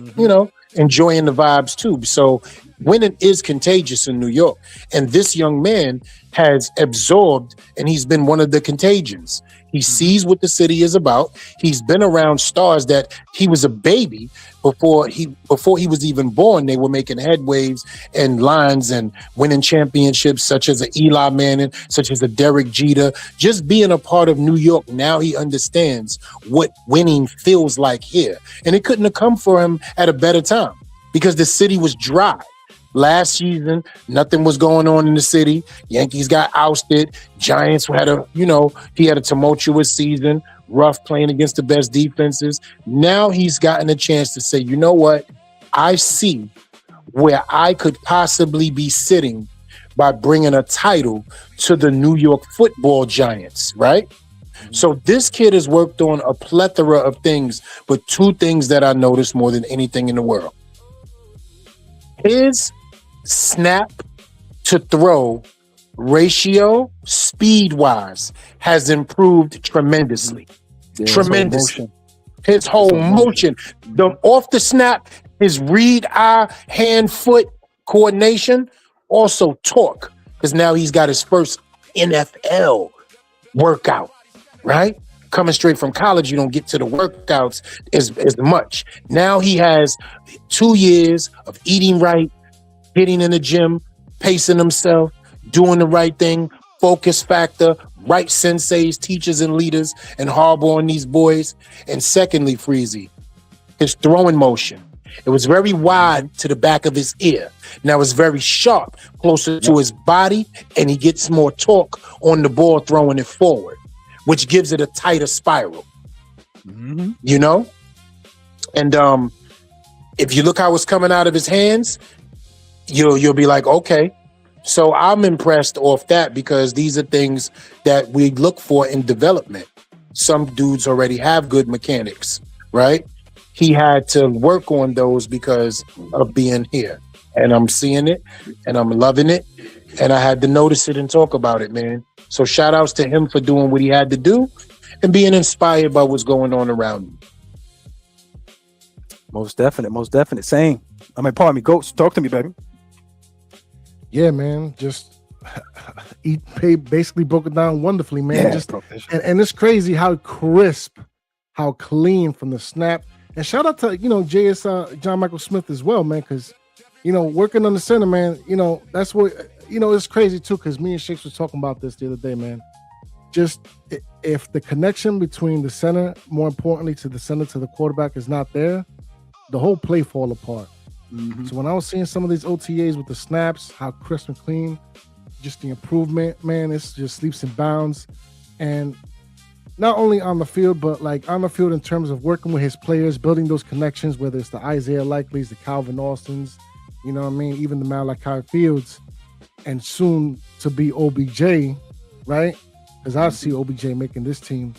enjoying the vibes too. So winning is contagious in New York, and this young man has absorbed, and he's been one of the contagions. He sees what the city is about. He's been around stars that he was a baby before he was even born. They were making headwaves and lines and winning championships, such as a Eli Manning, such as a Derek Jeter. Just being a part of New York, now he understands what winning feels like here. And it couldn't have come for him at a better time, because the city was dry. Last season, nothing was going on in the city. Yankees got ousted. Giants had he had a tumultuous season. rough, playing against the best defenses. Now he's gotten a chance to say, you know what? I see where I could possibly be sitting by bringing a title to the New York Football Giants, right? So this kid has worked on a plethora of things, but two things that I noticed more than anything in the world. His snap to throw ratio, speed-wise, has improved tremendously. Tremendously. His whole motion. Off the snap, his read, eye, hand, foot coordination, also torque, because now he's got his first NFL workout, right? Coming straight from college, you don't get to the workouts as much. Now he has 2 years of eating right, getting in the gym, pacing himself, doing the right thing, focus factor, right senseis, teachers, and leaders, and harboring these boys. And secondly, Freezy, his throwing motion. It was very wide to the back of his ear. Now it's very sharp, closer to his body, and he gets more torque on the ball throwing it forward, which gives it a tighter spiral. You know? And if you look how it's coming out of his hands, you'll be like, okay. So I'm impressed off that, because these are things that we look for in development. Some dudes already have good mechanics, right? He had to work on those because of being here. And I'm seeing it and I'm loving it. And I had to notice it and talk about it, man. So shout outs to him for doing what he had to do and being inspired by what's going on around him. Most definite. Same. I mean, pardon me, Goats, talk to me, baby. Yeah, man. Just basically broke it down wonderfully, man. Yeah, Just and it's crazy how crisp, how clean from the snap. And shout out to JS John Michael Smith as well, man, because working on the center, man. That's what it's crazy too, because me and Shakes was talking about this the other day, man. Just if the connection between the center, more importantly to the center to the quarterback, is not there, the whole play fall apart. So when I was seeing some of these OTAs with the snaps, how crisp and clean, just the improvement, man, it's just leaps and bounds. And not only on the field, but like on the field in terms of working with his players, building those connections, whether it's the Isaiah Likely's, the Calvin Austins, even the Malachi Fields, and soon to be OBJ, right? Because I see OBJ making this team.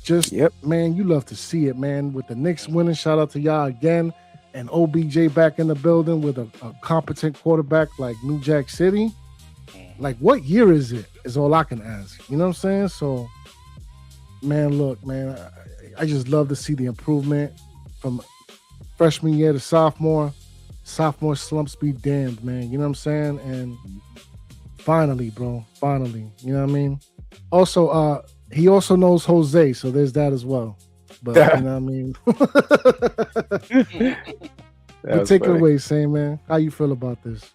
Just, man, you love to see it, man. With the Knicks winning, shout out to y'all again. And OBJ back in the building with a competent quarterback like New Jack City. Like, what year is it? Is all I can ask. You know what I'm saying? So, man, look, man, I just love to see the improvement from freshman year to sophomore. Sophomore slumps be damned, man. You know what I'm saying? And finally, bro, finally. You know what I mean? Also, he also knows Jose, so there's that as well. But you know what I mean? But take it away, Sam, man. How you feel about this?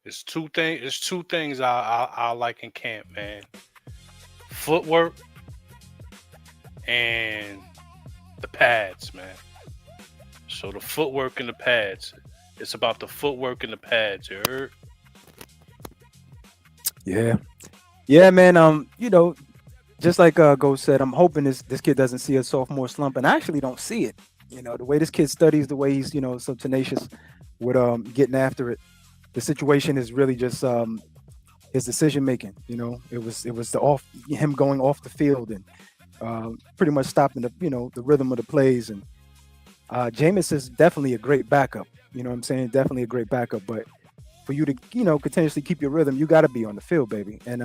It's two things I like in camp, man. Footwork and the pads, man. So the footwork and the pads. It's about the footwork and the pads, you heard? Yeah, man. Just like Ghost said, I'm hoping this kid doesn't see a sophomore slump, and I actually don't see it. The way this kid studies, the way he's so tenacious with getting after it. The situation is really just his decision making. It was him going off the field and pretty much stopping the rhythm of the plays. And Jameis is definitely a great backup. You know what I'm saying? Definitely a great backup, but for you to continuously keep your rhythm, you got to be on the field, baby. And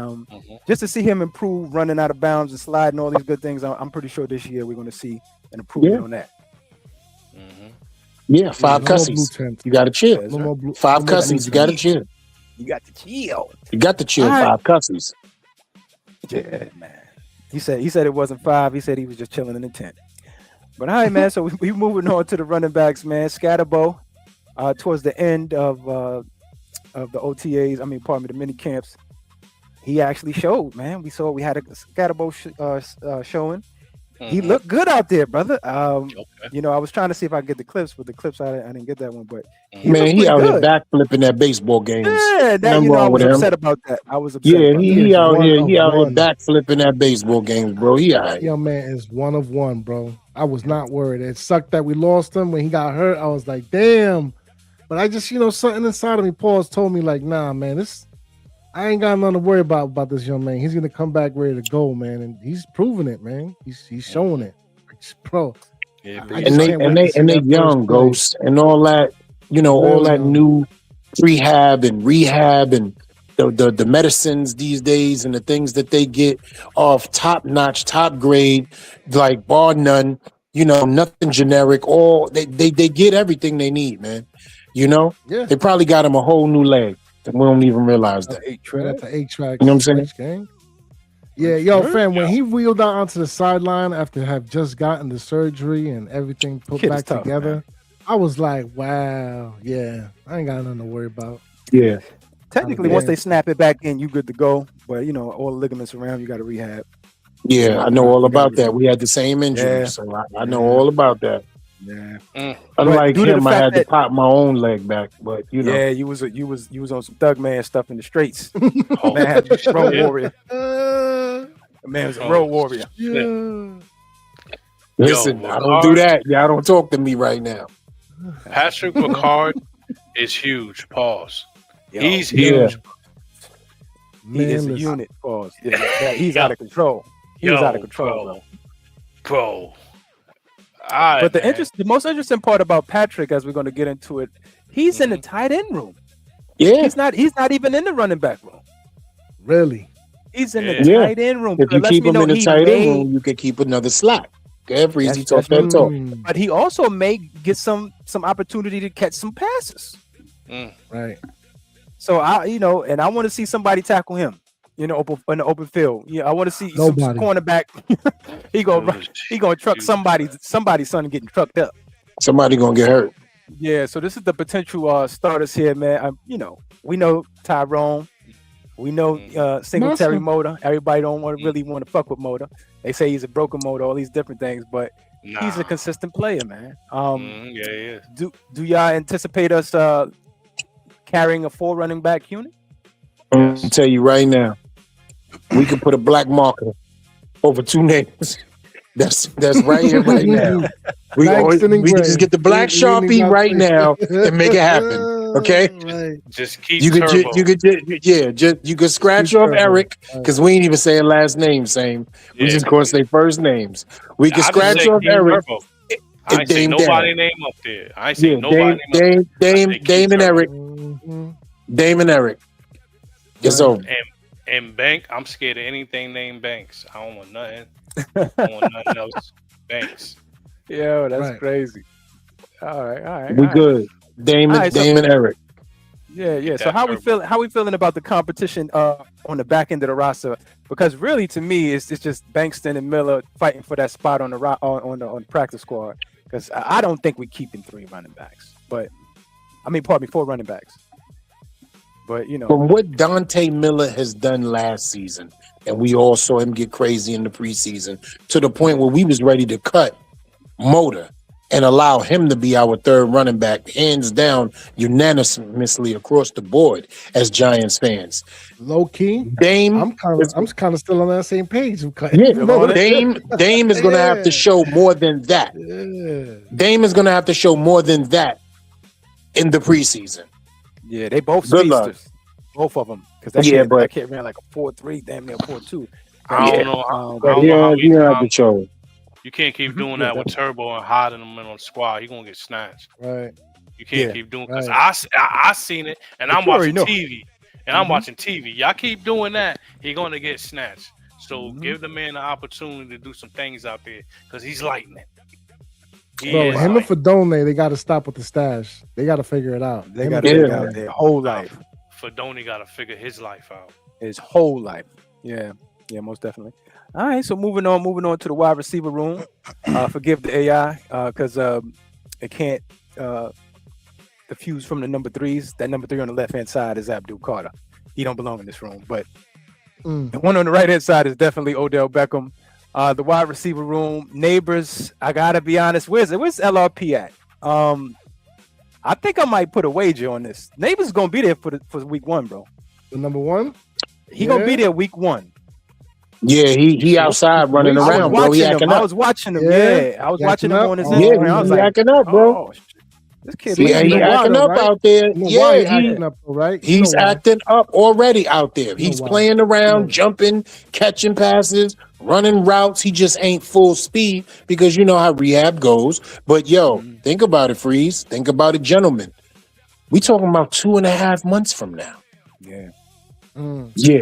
just to see him improve, running out of bounds and sliding, all these good things, I'm pretty sure this year we're going to see an improvement on that. Yeah, 5 cussies. You got to chill. Right. 5 cussies. You got to chill. You got to chill. You got to chill. Right. 5 cussies. Yeah, man. He said it wasn't 5. He said he was just chilling in the tent. But all right, man. So we moving on to the running backs, man. Scatterbo, towards the end of the OTAs, the mini camps, he actually showed, man. We had a Scatterbo showing. He looked good out there, brother. Okay. You know, I was trying to see if I could get the clips, but the clips I didn't get that one. But he Man, looked he pretty out here good. backflipping at baseball games. Yeah, that Nothing you know, I wrong with was him. upset about that. I was upset Yeah, about He that. he is out one here. of He out here one. backflipping at baseball games, bro. He all right. Young man is one of one, bro. I was not worried. It sucked that we lost him when he got hurt. I was like, damn. But I just, you know, something inside of me, Paul's told me, like, nah, man, I ain't got nothing to worry about this young man. He's gonna come back ready to go, man, and he's proving it, man. He's showing it, bro. Yeah, I And just they can't and wait they to see and they that first young play. ghosts and all that. You know, all Real that young. new prehab and rehab and the medicines these days and the things that they get off top notch, top grade, like bar none. You know, nothing generic. All they get everything they need, man. You know, Yeah, they probably got him a whole new leg, and we don't even realize that. The 8 right at track. the 8-track You know what I'm saying? switch, gang. Yeah, yo, Sure. fam, when he wheeled out onto the sideline after have just gotten the surgery and everything put Kid is back tough, together, man. I was like, wow, yeah, I ain't got nothing to worry about. Yeah, Technically, Yeah. once they snap it back in, you good to go. But you know, all the ligaments around, you got to rehab. yeah, I know all about that. We had the same injury, Yeah. so I know Yeah. all about that. Yeah. Mm. Unlike due to the him, I fact had to that- pop my own leg back, but you know. Yeah, you was on some thug man stuff in the streets. Oh, Man had a road shit. warrior. Uh, The man was a Oh, road warrior. yeah. Listen, Yo, I don't do that. Y'all don't talk to me right now. Patrick Ricard is huge. Pause. Yo, He's Yeah. huge. he is a listen. unit. Pause. Yeah, he's out of control. He was out of control, bro. Alright, But man. the most interesting part about Patrick, as we're going to get into it, he's in the tight end room. Yeah. He's not even in the running back room. Really? He's in Yeah. the tight end room. If So you it lets keep me him know in the he tight may- end room, you can keep another slot. Okay, Breezy, talk That's that talk. Mm, But he also may get some opportunity to catch some passes. right. So and I want to see somebody tackle him. You know, in the open field. Yeah, I want to see some Nobody. cornerback. he gonna truck somebody's son getting trucked up. Somebody gonna get hurt. Yeah, so this is the potential starters here, man. We know Tyrone. We know Singletary Massa. Motor. Everybody don't really want to fuck with Motor. They say he's a broken motor, all these different things, but Nah. he's a consistent player, man. Yeah, he is. Do y'all anticipate us carrying a 4 running back unit? I'm gonna tell you right now, we could put a black marker over 2 names. That's right here, right now. We Langston and can Gray. just get the black We ain't Sharpie even right got now to- and make it happen. Okay? Right. Just keep You could Turbo. you could scratch Keep off Turbo. Eric Right. because we ain't even saying last name. We Yeah. just gonna say first names. We can I just scratch say off keep Eric. Turbo. I ain't say Dame nobody down. name up there. I ain't say Yeah, nobody name up there. Dame, I say keep Dame and Turbo. Eric. Mhm. Dame and Eric. It's Right. over. And Bank, I'm scared of anything named Banks. I don't want nothing. I don't want nothing else. Banks. Yo, that's Right. crazy. All right. We good. Dame, All right, so- Dame and Eric. Yeah. Get So that how we Turbo. feeling about the competition on the back end of the roster? Because really, to me, it's just Bankston and Miller fighting for that spot on the practice squad. Because I don't think we're keeping 3 running backs, but pardon me, 4 running backs. But From what Dante Miller has done last season, and we all saw him get crazy in the preseason, to the point where we was ready to cut Motor and allow him to be our 3rd running back, hands down, unanimously across the board as Giants fans. Low key. Dame, I'm kind of still on that same page. yeah, Dame is going to have to Yeah. show more than that. Yeah. Dame is going to have to show more than that in the preseason. yeah, they both Good luck. speedsters, both of them. Because that kid ran like a 4.3, damn near 4.2. I don't Yeah. know. But I don't know how you have to show it. you can't keep doing Yeah, that with Turbo and hiding him in on the squad. He gonna get snatched. Right. You can't Yeah. keep doing because Right. I seen it and I'm you already watching know. TV and I'm watching TV. Y'all keep doing that, he gonna get snatched. So give the man the opportunity to do some things out there because he's lightning. He Bro, is him and lightning. Fedone, they got to stop with the stash. They got to figure it out. They Him got and to Yeah. figure out their whole life. Fedoni got to figure his life out. His whole life. Yeah, most definitely. All right, so moving on to the wide receiver room. Forgive the AI because it can't diffuse from the number 3s. That number 3 on the left hand side is Abdul Carter. He don't belong in this room. But Mm. the one on the right hand side is definitely Odell Beckham. The wide receiver room, neighbors. I gotta be honest. Where's LRP at? I think I might put a wager on this. Neighbors gonna be there for week 1, bro. The number one. He gonna be there week 1. Yeah, he outside running We I was around, bro. He watching him. acting I up. was watching him. Yeah. Yeah, I was He watching acting him up? on his Oh, Yeah, Instagram. I was he like, acting up, bro. oh, this kid See, might Yeah, be he you know nice. why, acting though, up right? out there. You know Yeah, why he acting up, though, right? You he's know why. acting up already out there. You know He's why. playing around, Yeah. jumping, catching passes, running routes. He just ain't full speed because you know how rehab goes. But yo, Mhm. think about it, Freeze. Think about it, gentlemen. We talking about 2.5 months from now. Yeah, Mm. Yeah,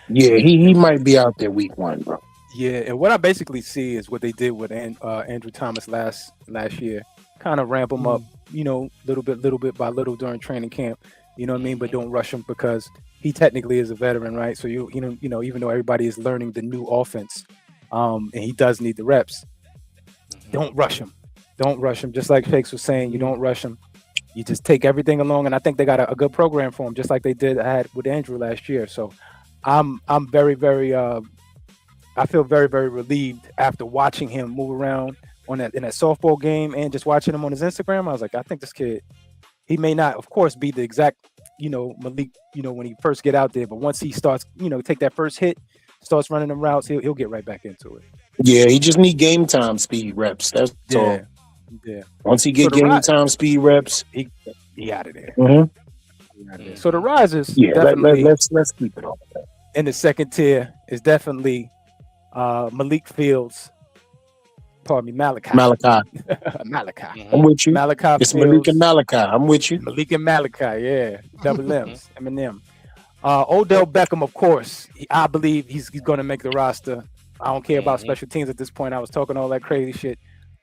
yeah. yeah. He might be out there week 1, bro. Yeah, and what I basically see is what they did with Andrew Thomas last year, kind of ramp him up, little bit by little during training camp. You know what I mean? But don't rush him because he technically is a veteran, right? So even though everybody is learning the new offense, and he does need the reps, don't rush him. Don't rush him. Just like Shakes was saying, you don't rush him. You just take everything along, and I think they got a good program for him, just like they had with Andrew last year. So I'm very very I feel very, very relieved after watching him move around in that softball game and just watching him on his Instagram. I was like, I think this kid, he may not, of course, be the exact, Malik, when he first get out there, but once he starts, take that first hit, starts running them routes, he'll get right back into it. Yeah, he just need game time speed reps. That's all. Yeah. Once he get So game time speed reps, he out of there. mhm. He outta there. So the risers Yeah, definitely let's keep it on. in the second tier is definitely Malik Fields. Pardon me, Malachi. Malachi, Malachi. I'm with you. Malachi It's Malik Fields. and Malachi. I'm with you. Malik and Malachi, yeah, double M's, Eminem. Odell Beckham, of course. I believe he's going to make the roster. I don't care about special teams at this point. I was talking all that crazy shit.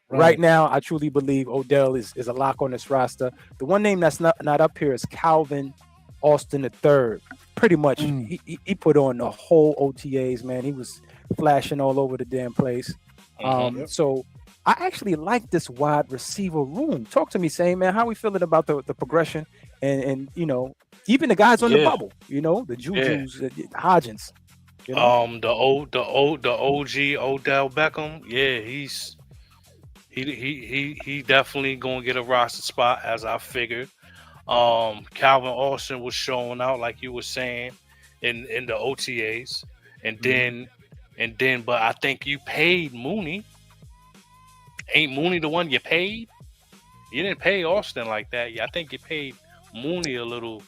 Right now, I truly believe Odell is a lock on this roster. The one name that's not up here is Calvin Austin III. Pretty much, he put on the whole OTAs, man. He was flashing all over the damn place. So I actually like this wide receiver room. Talk to me, Same man. How we feeling about the progression and even the guys on the bubble, the Jujus, the Hodgins. The OG Odell Beckham, yeah, he definitely gonna get a roster spot as I figured. Calvin Austin was showing out like you were saying in the OTAs, and then but I think you paid Mooney. Ain't Mooney the one you paid? You didn't pay Austin like that. Yeah, I think you paid Mooney a little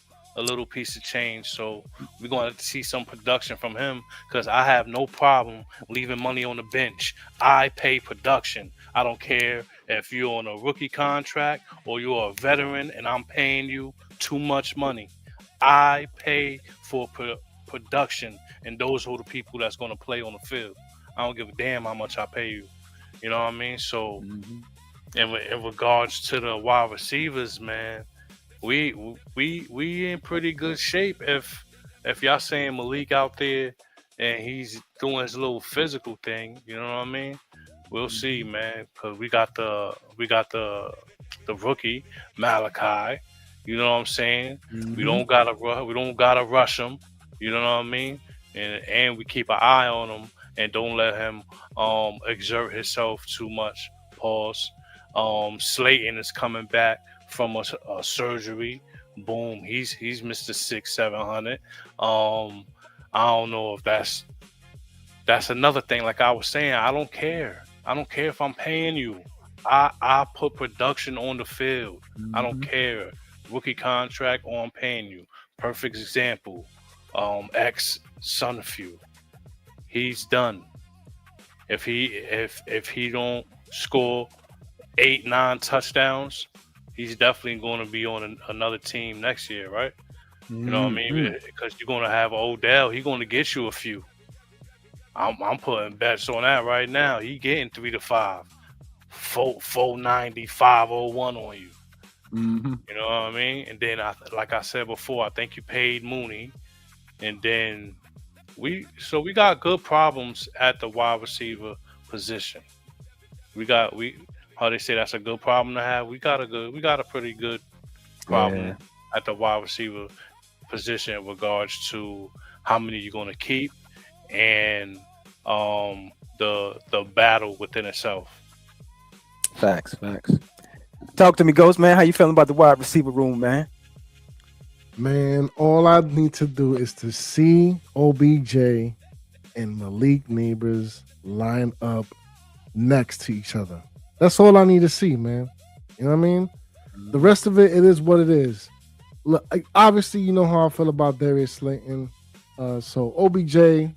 piece of change. So we're going to see some production from him because I have no problem leaving money on the bench. I pay production. I don't care if you're on a rookie contract or you're a veteran and I'm paying you too much money. I pay for production, and those are the people that's going to play on the field. I don't give a damn how much I pay you. You know what I mean? So in regards to the wide receivers, man, we in pretty good shape if y'all saying Malik out there and he's doing his little physical thing, you know what I mean? We'll see, man, because we got the rookie Malachi. You know what I'm saying? We don't gotta rush him. You know what I mean? And we keep an eye on him and don't let him exert himself too much. Pause. Slayton is coming back from a surgery. Boom, he's Mr. 600-700. I don't know if that's another thing. Like I was saying, I don't care. I don't care if I'm paying you. I put production on the field. I don't care. Rookie contract or I'm paying you. Perfect example. Ex Sunfew. He's done. If he don't score 8-9 touchdowns, he's definitely going to be on another team next year, right? You know what I mean? Because you're going to have Odell. He's going to get you a few. I'm putting bets on that right now. He getting 3 to 5, 490, 501 on you. You know what I mean? And then, like I said before, I think you paid Mooney, and then we got good problems at the wide receiver position. How they say that's a good problem to have. We got a pretty good problem at the wide receiver position in regards to how many you're going to keep and the battle within itself. Facts. Talk to me, Ghost, man. How you feeling about the wide receiver room, man? Man, all I need to do is to see OBJ and Malik Neighbors line up next to each other. That's all I need to see, man. You know what I mean? The rest of it is what it is. Look, obviously, you know how I feel about Darius Slayton. So OBJ,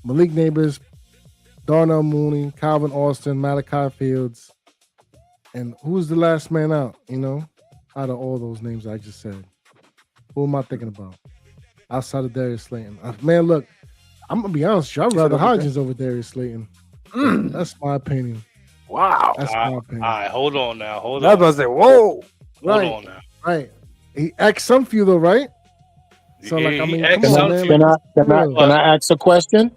Malik Neighbors, Darnell Mooney, Calvin Austin, Malachi Fields, and who's the last man out, you know, out of all those names I just said? Who am I thinking about? Outside of Darius Slayton. Man, look, I'm going to be honest with you. I'd rather Hodgins over Darius Slayton. That's my opinion. Wow. That's my opinion. All right, hold on now. I was about to say, whoa. Hold on now. Right. He X some few though, right? So like, I mean, come on, man. Can I ask a question?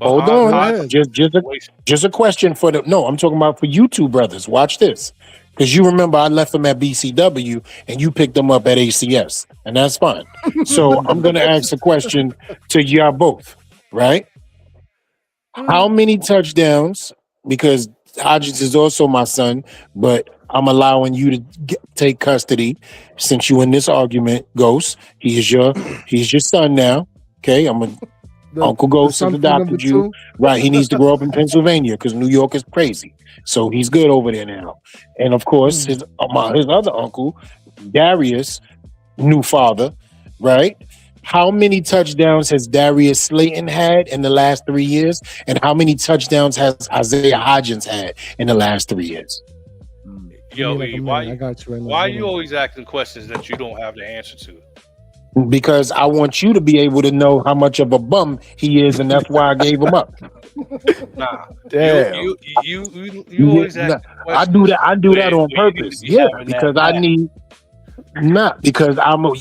Hold on. Just a question for the. No, I'm talking about for you two brothers. Watch this, because you remember I left them at BCW and you picked them up at ACS, and that's fine. So I'm going to ask a question to y'all both. Right? How many touchdowns? Because Hodgins is also my son, but I'm allowing you to take custody since you in this argument, Ghost. He's your son now. Okay, Uncle Ghost has adopted you. Right, he needs to grow up in Pennsylvania because New York is crazy. So he's good over there now. And of course, his other uncle, Darius, new father, right? How many touchdowns has Darius Slayton had in the last 3 years? And how many touchdowns has Isaiah Hodgins had in the last 3 years? Yo, why are you now. always asking questions that you don't have the answer to? Because I want you to be able to know how much of a bum he is, and that's why I gave him up. Nah, damn. You always ask. I do that on purpose. Yeah, because I need because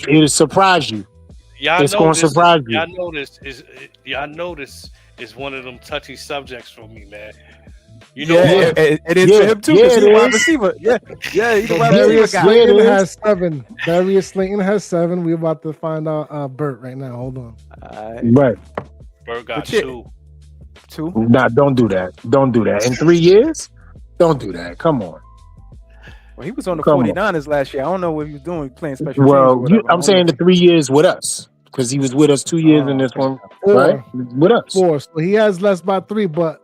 it'll surprise you. It's going to surprise you. Y'all know this is one of them touchy subjects for me, man. You know what? It is for him too, because he's a wide receiver. Yeah, he's a wide receiver guy. Slayton has 7. Darius Slayton has 7. We're about to find out Bert right now. Hold on. Right. Bert got 2. Nah, don't do that. Don't do that. In 3 years? Don't do that. Come on. Well, he was on the 49ers last year. I don't know what he was doing, playing special teams. I'm saying the 3 years with us, because he was with us 2 years in this one, 4, right? With us. 4. So he has less by 3, but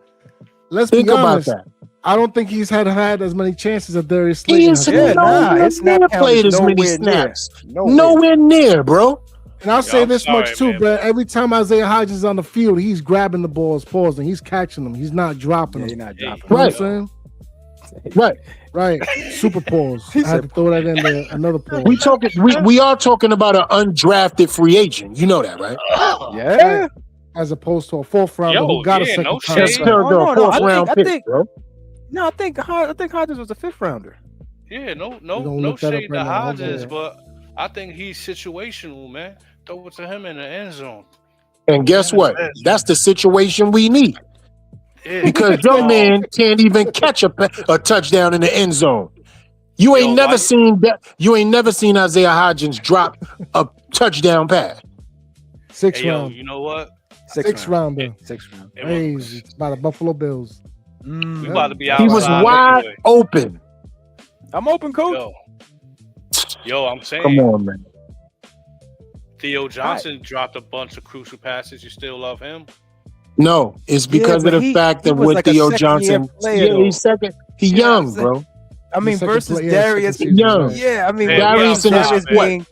let's think be honest. About that. I don't think he's had as many chances as Darius Slayton. He's not played as many snaps. Nowhere near, bro. And I'll say this much too, bro. Every time Isaiah Hodgins is on the field, he's grabbing the balls, pausing, he's catching them. He's not dropping them. He's not dropping them. Right. You know what I'm saying? Right. Super pause. I had to throw that in there. Another pause. We are talking about an undrafted free agent. You know that, right? Yeah. As opposed to a 4th rounder who got a second round pick, bro. No, I think Hodgins was a 5th rounder. Yeah, no shade to Hodgins, but I think he's situational, man. Throw it to him in the end zone. And guess what? That's the situation we need. Yeah. Because your man can't even catch a touchdown in the end zone. You ain't never seen Isaiah Hodgins drop a touchdown pass. 6th round. You know what? 6th rounder. 6th round. Crazy. By the Buffalo Bills. We about to be out. He was wide open. I'm open, coach. Yo, I'm saying. Come on, man. Theo Johnson dropped a bunch of crucial passes. You still love him? No, it's because of the fact that with Theo Johnson, he's second. He's young, bro. I mean, versus Darius, young. Yeah, I mean, Darius in his fifth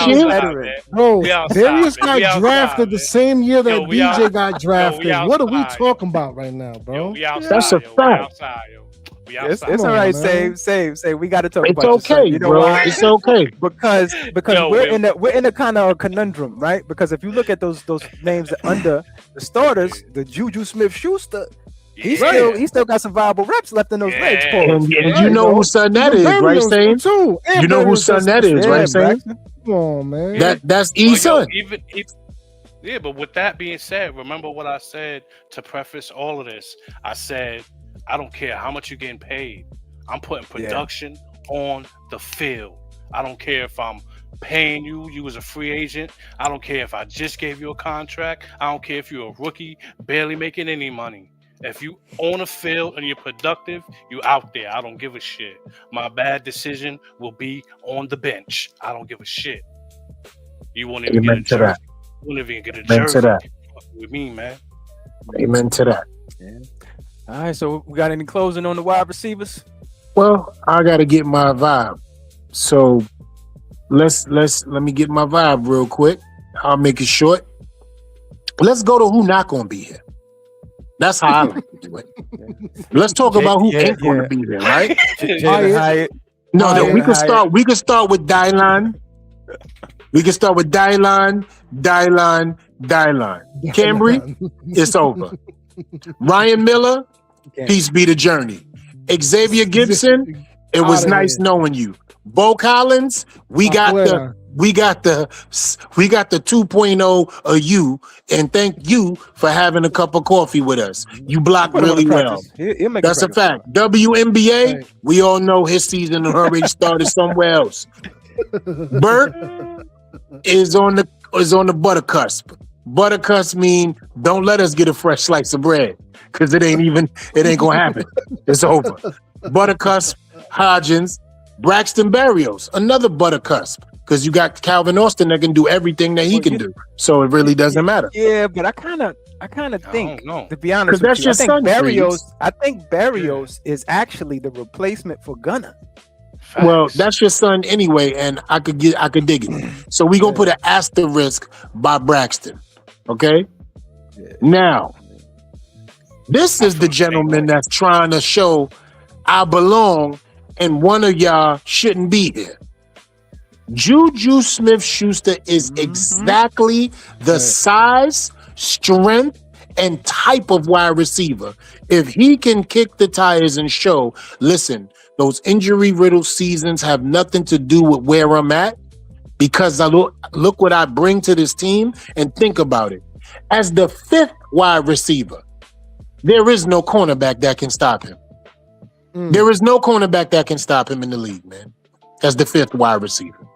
year. Bro, Darius got drafted the same year that DJ got drafted. What are we talking about right now, bro? That's a fact. It's all right. Save. We got to talk about it's okay, bro. It's okay because we're in a kind of conundrum, right? Because if you look at those names under the starters, the Juju Smith-Schuster. He still got some viable reps left in those legs, Paul. And you know whose son that is, right, Sam? You know whose son that is, right, Sam? Come on, man. That's E's son. Yeah, but with that being said, remember what I said to preface all of this. I said, I don't care how much you're getting paid. I'm putting production on the field. I don't care if I'm paying you. You was a free agent. I don't care if I just gave you a contract. I don't care if you're a rookie, barely making any money. If you own a field and you're productive, you out there. I don't give a shit. My bad decision will be on the bench. I don't give a shit. You won't even Amen get a to jersey. that. You won't even get a Amen to jersey. that. With me, man. Amen to that. All right, so we got any closing on the wide receivers? Well, I gotta get my vibe. So let me get my vibe real quick. I'll make it short. Let's go to who not gonna be here. That's how I like to do it. Let's talk about who ain't gonna be there, right? Jalen Hyatt. No, we can Hyatt. start. We can start with Dylan. We can start with Dylan. Cambry, it's over. Ryan Miller, peace be the journey. Xavier Gibson, it was nice knowing you. Bo Collins, we got the 2.0 of you, and thank you for having a cup of coffee with us. You blocked really well. That's a fact. WNBA, we all know his season already started somewhere else. Bert is on the buttercusp. Buttercusp mean don't let us get a fresh slice of bread, because it ain't gonna happen. It's over. Buttercusp, Hodgins, Braxton Berrios, another buttercusp, because you got Calvin Austin that can do everything that he can do. So it really doesn't matter. Yeah, but I kind of think, to be honest that's with you, I think son, Berrios is actually the replacement for Gunner. Well, that's your son anyway, and I could dig it. So we gonna put an asterisk by Braxton. Okay? Now, this is the gentleman that's trying to show I belong and one of y'all shouldn't be here. Juju Smith-Schuster is exactly the size, strength, and type of wide receiver. If he can kick the tires and show, listen, those injury-riddled seasons have nothing to do with where I'm at, because I look what I bring to this team, and think about it. As the fifth wide receiver, there is no cornerback that can stop him. There is no cornerback that can stop him in the league, man. As the fifth wide receiver.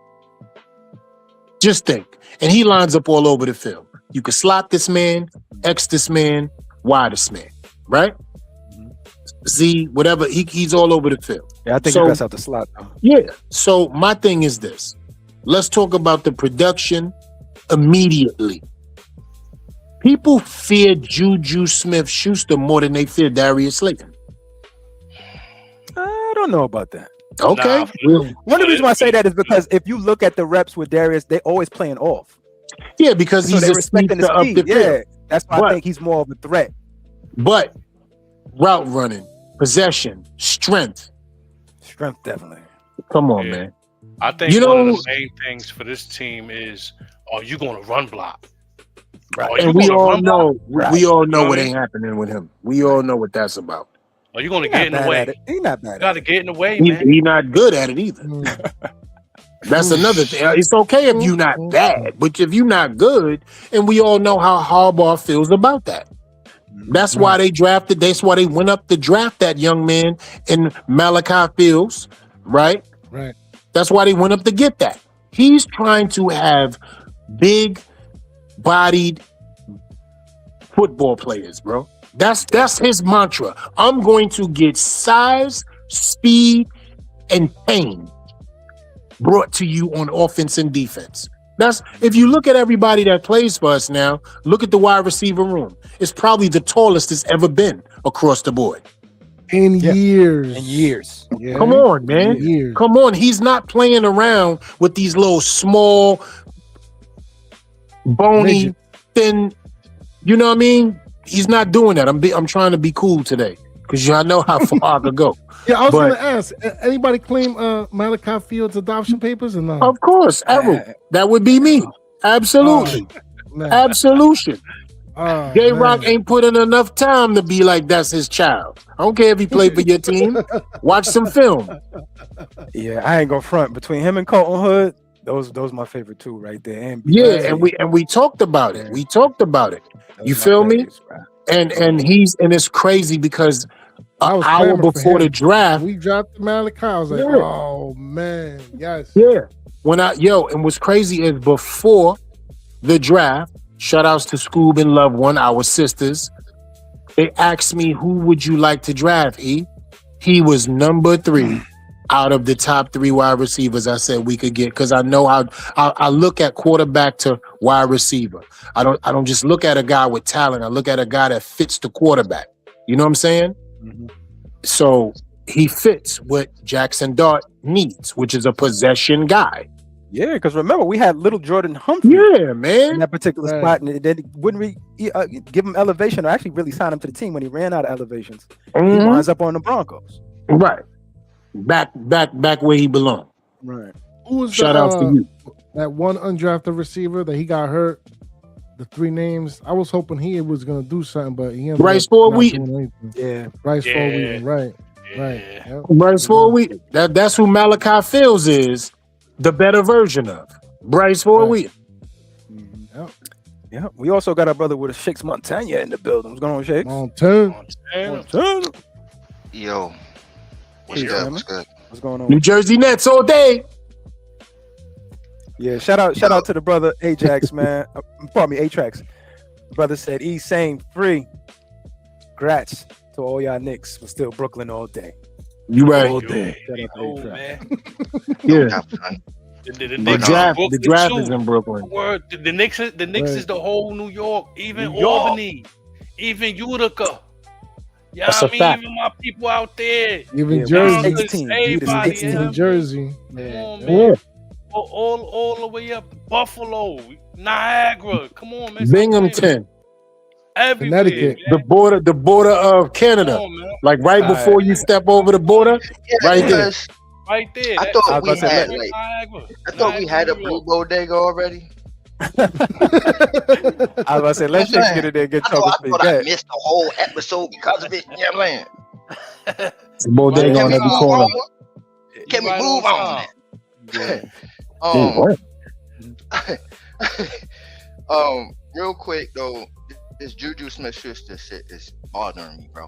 Just think. And he lines up all over the field. You can slot this man, X this man, Y this man, right? Z, whatever. He's all over the field. Yeah, I think he best out the slot, though. Yeah. So my thing is this. Let's talk about the production immediately. People fear Juju Smith-Schuster more than they fear Darius Slayton. I don't know about that. Okay. One of the reasons why I say that is because if you look at the reps with Darius, they always playing off. Yeah, because he's respecting the speed. Yeah, that's why I think he's more of a threat. But route running, possession, strength, definitely. Come on, man. I think one of the main things for this team is, are you going to run block? Right. And we all know what ain't happening with him. We all know what that's about. Are you going to get in the way? He's not bad. You got to get in the way, man. He's not good at it either. That's another thing. It's okay if you're not bad, but if you're not good, and we all know how Harbaugh feels about that. That's why they drafted. That's why they went up to draft that young man in Malachi Fields, right? Right. That's why they went up to get that. He's trying to have big-bodied football players, bro. That's his mantra. I'm going to get size, speed, and pain brought to you on offense and defense. That's if you look at everybody that plays for us now, look at the wide receiver room. It's probably the tallest it's ever been across the board. In years. Yeah. Come on, man. Come on. He's not playing around with these little small, bony, thin, you know what I mean? He's not doing that. I'm trying to be cool today because I know how far I could go. Yeah, I was going to ask, anybody claim Malachi Fields adoption papers or not? Of course, Errol. That would be me. Absolutely. Absolution. J-Rock ain't put in enough time to be like that's his child. I don't care if he played for your team. Watch some film. Yeah, I ain't gonna front. Between him and Colton Hood, those my favorite two right there. And we talked about it. We talked about it. You feel me? And it's crazy because an hour before the draft, we dropped Malachi. I was like, oh man, yes. Yeah. And what's crazy is before the draft, shout outs to Scoob and Loved One, our sisters. They asked me, who would you like to draft, E? He was number 3 out of the top 3 wide receivers I said we could get, because I know how I look at quarterback to wide receiver. I don't just look at a guy with talent. I look at a guy that fits the quarterback. You know what I'm saying? Mhm. So he fits what Jackson Dart needs, which is a possession guy. Yeah, because remember we had little Jordan Humphrey Yeah, in man. that particular Right. spot, and then wouldn't we give him elevation or actually really sign him to the team when he ran out of elevations? He Mhm. winds up on the Broncos. Right. Back where he belonged. Right. Who was Shout out to you. that one undrafted receiver that he got hurt? The 3 names. I was hoping he was gonna do something, but he ended Bryce up Ford not Wheaton. doing anything. Yeah. Bryce Yeah. Ford Wheaton, right. Yeah. Yep. Bryce Ford Wheaton. That's who Malachi Fields is, the better version of. Bryce Ford Right. Wheaton. Yep. Yeah. We also got our brother with a Shakes Montana in the building. What's going on, Shakes? Montana. Montana. Yo, what's Hey, good? man. What's good? What's going on? New Jersey Nets all day. Yeah, shout out to the brother Ajax, man. Pardon me, Atrax. Brother said he's saying free. Congrats to all y'all Knicks. We're still Brooklyn all day. You right. All day. Shout out to Oh, Atrax. man. Yeah. Cap, son. The The draft is in Brooklyn. Word, the Knicks Right. is the whole New York, even New York. Albany, even Utica. Yeah, That's I a mean, fact. even my people out there. Even Yeah, Jersey. Shakes team. We the Everybody, Shakes yeah. Even team. Jersey. Come Yeah. on, Yeah. man. All the way up to Buffalo, Niagara. Come on, man. Binghamton, Everywhere, Connecticut. man. the border of Canada. Come on, man. Like right All before you step over the border, Yeah, right there. because Right there. I That- thought I we was about to had say, like Niagara. I thought we had a New blue York. bodega already. I was about to say, let Shakes get in there and get I chocolate thought free. I Go ahead. missed the whole episode because of it. You know what I'm saying? It's a bodega Can on we every move corner. on? Can we Right move on? time. Real quick though, this Juju Smith-Schuster shit is bothering me, bro.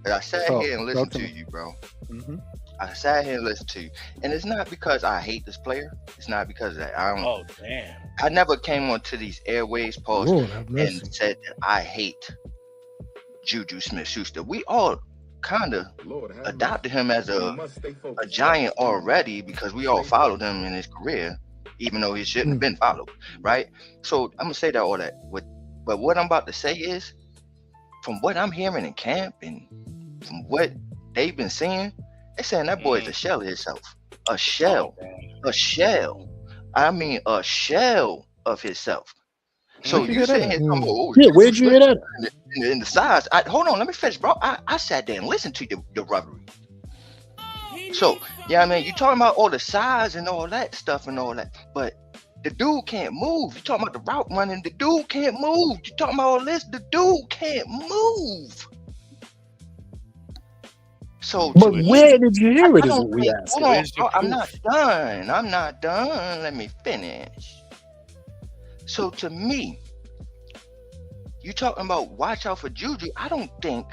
And I sat Talk- here and listened talk to to you, bro. Mhm. I sat here and listened to you, and it's not because I hate this player. It's not because of that. Oh, damn. I never came onto these airways, pause, Lord have mercy. and said that I hate Juju Smith-Schuster. We all kind of adopted him as a giant already because we all followed him in his career, even though he shouldn't have been followed, right? So I'm gonna say that all that. But what I'm about to say is, from what I'm hearing in camp and from what they've been saying, they're saying that boy is a shell of himself. A shell. A shell. I mean, a shell of himself. So Where'd you you hear that sitting at? here talking about, oh, Yeah, where'd you hear that? in the size. Hold on, let me finish, bro. I sat there and listened to the rubbery. So, yeah, I mean, you talking about all the size and all that stuff and all that, but the dude can't move. You talking about the route running, the dude can't move. You talking about all this, the dude can't move. So, But to where me, did you hear it? I Is don't what we think- asked. hold on, Where's the bro, I'm proof? not done. I'm not done. Let me finish. So to me, you talking about watch out for Juju. I don't think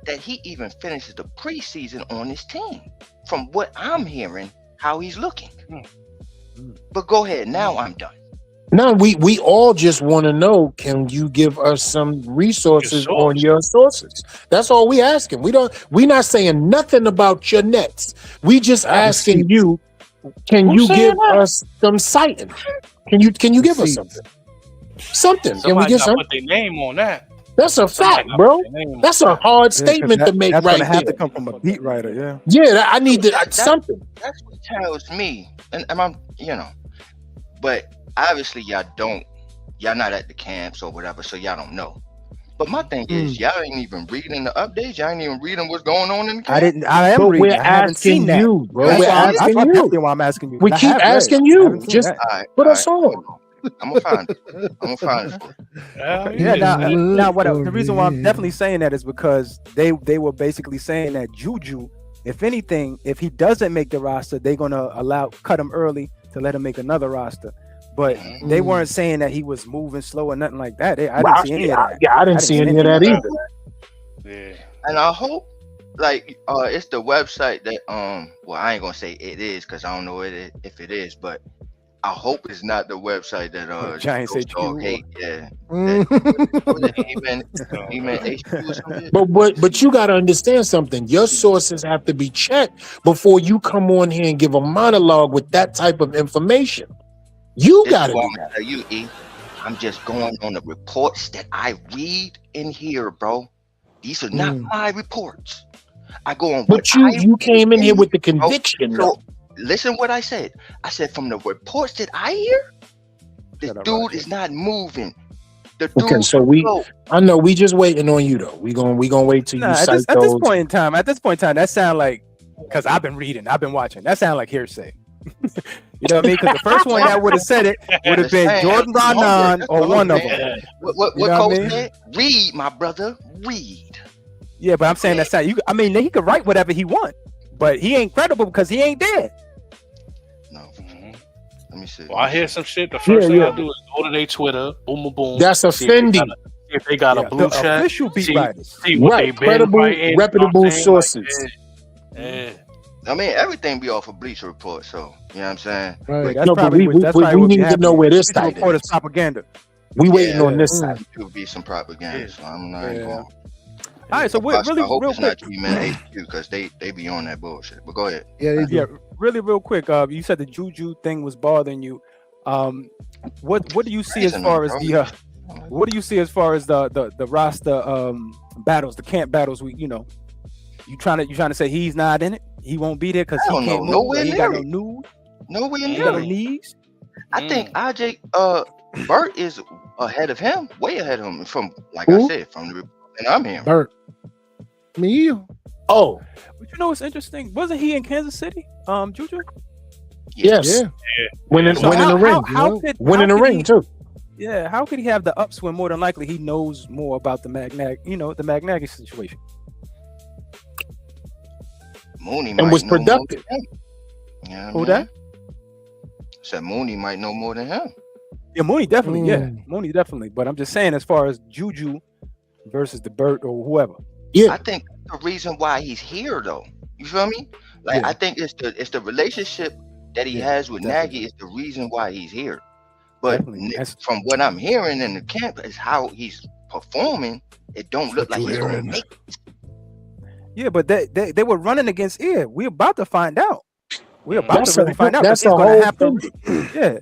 that he even finishes the preseason on his team. From what I'm hearing, how he's looking. But go ahead. Now I'm done. No, we all just want to know, can you give us some resources Your on your sources? That's all we asking. We're not saying nothing about your nets. We just asking you, can Who's you saying give that? us some sighting? Can you give us something? Something. Can we Somebody get got some? put their name on that. That's a Somebody fact, gotta bro. put their name on That's a that. hard Yeah, 'cause statement to make that's right gonna have there. to come from a beat writer, yeah. Yeah, I need to, That's something. what tells me. And I'm, but obviously y'all not at the camps or whatever, so y'all don't know. But my thing is, y'all ain't even reading the updates. Y'all ain't even reading what's going on in the camp. I am But reading. we're I haven't seen asking that. you, bro. That's We're why asking that's you. definitely why I'm asking you. We I keep have read. asking I you. haven't seen Just that. All right, put all us right, on. hold on. I'm gonna find it. I'm gonna find it for you. Hell Yeah, yeah. now what the reason why I'm definitely saying that is because they were basically saying that Juju, if anything, if he doesn't make the roster, they're gonna cut him early to let him make another roster. But they weren't saying that he was moving slow or nothing like that. I didn't see any of that. Yeah, I didn't see any of that either. Yeah. And I hope, like, it's the website that well, I ain't gonna say it is because I don't know if it is, but I hope it's not the website that Giants Ghost HQ. Dog hate. Yeah. Mm. What was it? He meant HQ or something. But you got to understand something. Your sources have to be checked before you come on here and give a monologue with that type of information. You This got is to why do I'm gonna that. tell you, E. I'm just going on the reports that I read in here, bro. These are not my reports. I go on what But you came in here with the bro. conviction, So though. listen what I said. I said from the reports that I hear, this Shut up, dude Roger. is not moving. The Okay, dude so I know we just waiting on you though. We gonna wait till you Nah, at cite this those. point in time, that sound like, because I've been reading, I've been watching. That sound like hearsay. You know what I mean? Because the first one that would have said it would have been Jordan Ronan or one of them. What You know what I Cole mean? said? Read, my brother. Read. Yeah, but I'm saying that sound. I mean, he could write whatever he want, but he ain't credible because he ain't dead. No. Let me see. Well, I hear some shit. The first thing I do is go to their Twitter. Boom, boom, boom. That's offending. If they got a blue the check, official beat writers. see what Right, they been credible, writing, reputable you know what I'm saying? Like, sources. yeah. I mean, everything be off a Bleacher Report, so you know what I'm saying. Right. That's No, but probably we what need to know where this Bleacher side Report is is. propaganda. We waiting on this It side. could be some propaganda, so I'm not Yeah. going. All right, so I hope real it's quick. not G-Man HQ because they be on that bullshit. But go ahead. Yeah, they do. Yeah, really real quick. You said the Juju thing was bothering you. What do you see as far as the what do you see as far as the roster battles, the camp battles? You trying to say he's not in it? He won't be there because he can't move. Nowhere He near got no it. news. Nowhere He near got no it. knees. I think IJ Bert is ahead of him, way ahead of him from I Who? said, from the and I'm here. Bert. Me? Oh, But you know what's interesting? Wasn't he in Kansas City? Juju. yes. Yeah. Winning So the ring. Winning the ring too. Yeah, how could he have the upswing? More than likely, he knows more about the Magnaghy situation. Mooney And might was know more productive. than him. You know what I Who mean? that? Said Mooney might know more than him. Yeah, Mooney definitely. Yeah, Mm. Mooney definitely. But I'm just saying, as far as Juju versus the Burt or whoever. Yeah. I think the reason why he's here though. You feel me? Like Yeah. I think it's the relationship that he has with definitely. Nagy is the reason why he's here. But Definitely. That's- from what I'm hearing in the camp is how he's performing. It don't look like he's gonna make it. Yeah, but they were running against Ear. We're about to find out. We're about That's to really find out. that's He's the gonna whole have to. thing. Yeah.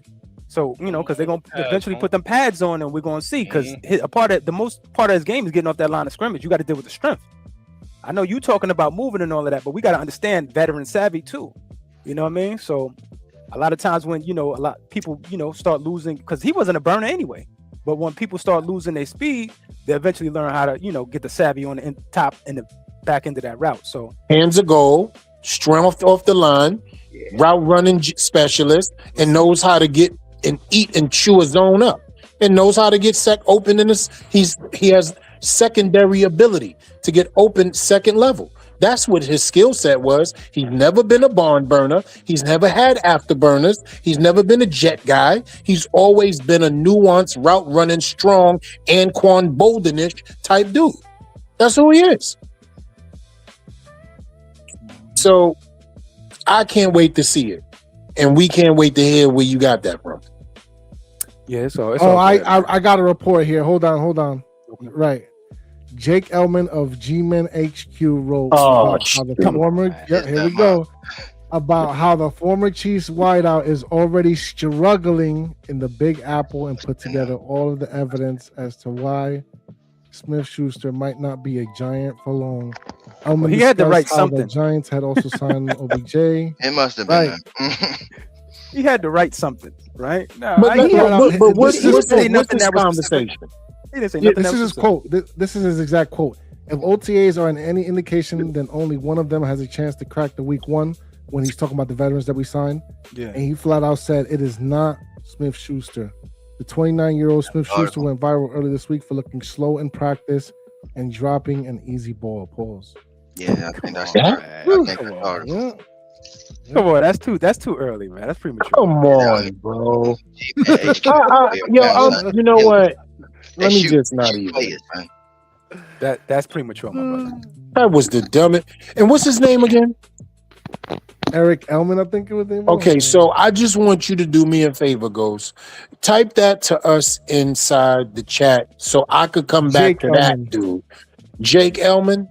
So because they're gonna eventually put them pads on, and we're gonna see. Because the most part of his game is getting off that line of scrimmage. You got to deal with the strength. I know you talking about moving and all of that, but we got to understand veteran savvy too. You know what I mean? So a lot of times when a lot of people start losing, because he wasn't a burner anyway. But when people start losing their speed, they eventually learn how to get the savvy on the top and the back end of that route. So Hands of goal, strength off the line, route running specialist, and knows how to get and eat and chew a zone up, and knows how to get open in this. He has secondary ability to get open second level. That's what his skill set was. He's never been a barn burner. He's never had afterburners. He's never been a jet guy. He's always been a nuanced route running, strong, Anquan Boldenish type dude. That's who he is. So I can't wait to see it, and we can't wait to hear where you got that from. yeah, so it's Oh, all good. I got a report here. Hold on. Right. Jake Elman of G-Men HQ wrote Oh, about how the shoot. former here we go. About how the former Chiefs wideout is already struggling in the Big Apple and put together all of the evidence as to why Smith-Schuster might not be a Giant for long. Elman he had to write discussed how the something. Giants had also signed OBJ. It must have been Right. He had to write something, right? No, But he what's didn't say this nothing that was conversation? He didn't say Yeah, nothing. this that is was his quote. This is his exact quote. If OTAs are in any indication, then only one of them has a chance to crack the week one when he's talking about the veterans that we signed. Yeah. And he flat out said it is not Smith-Schuster. The 29-year-old Smith-Schuster went viral early this week for looking slow in practice and dropping an easy ball. Pause. Yeah, I think that's Yeah. Yeah. Come on, that's too early, man. That's premature. Come on, bro. You know what? Let me just not even. That's premature, my brother. That was the dumbest. And what's his name again? Eric Elman, I think it was name. Okay, so I just want you to do me a favor, Ghost. Type that to us inside the chat so I could come back Jake to Elman. that dude. Jake Elman.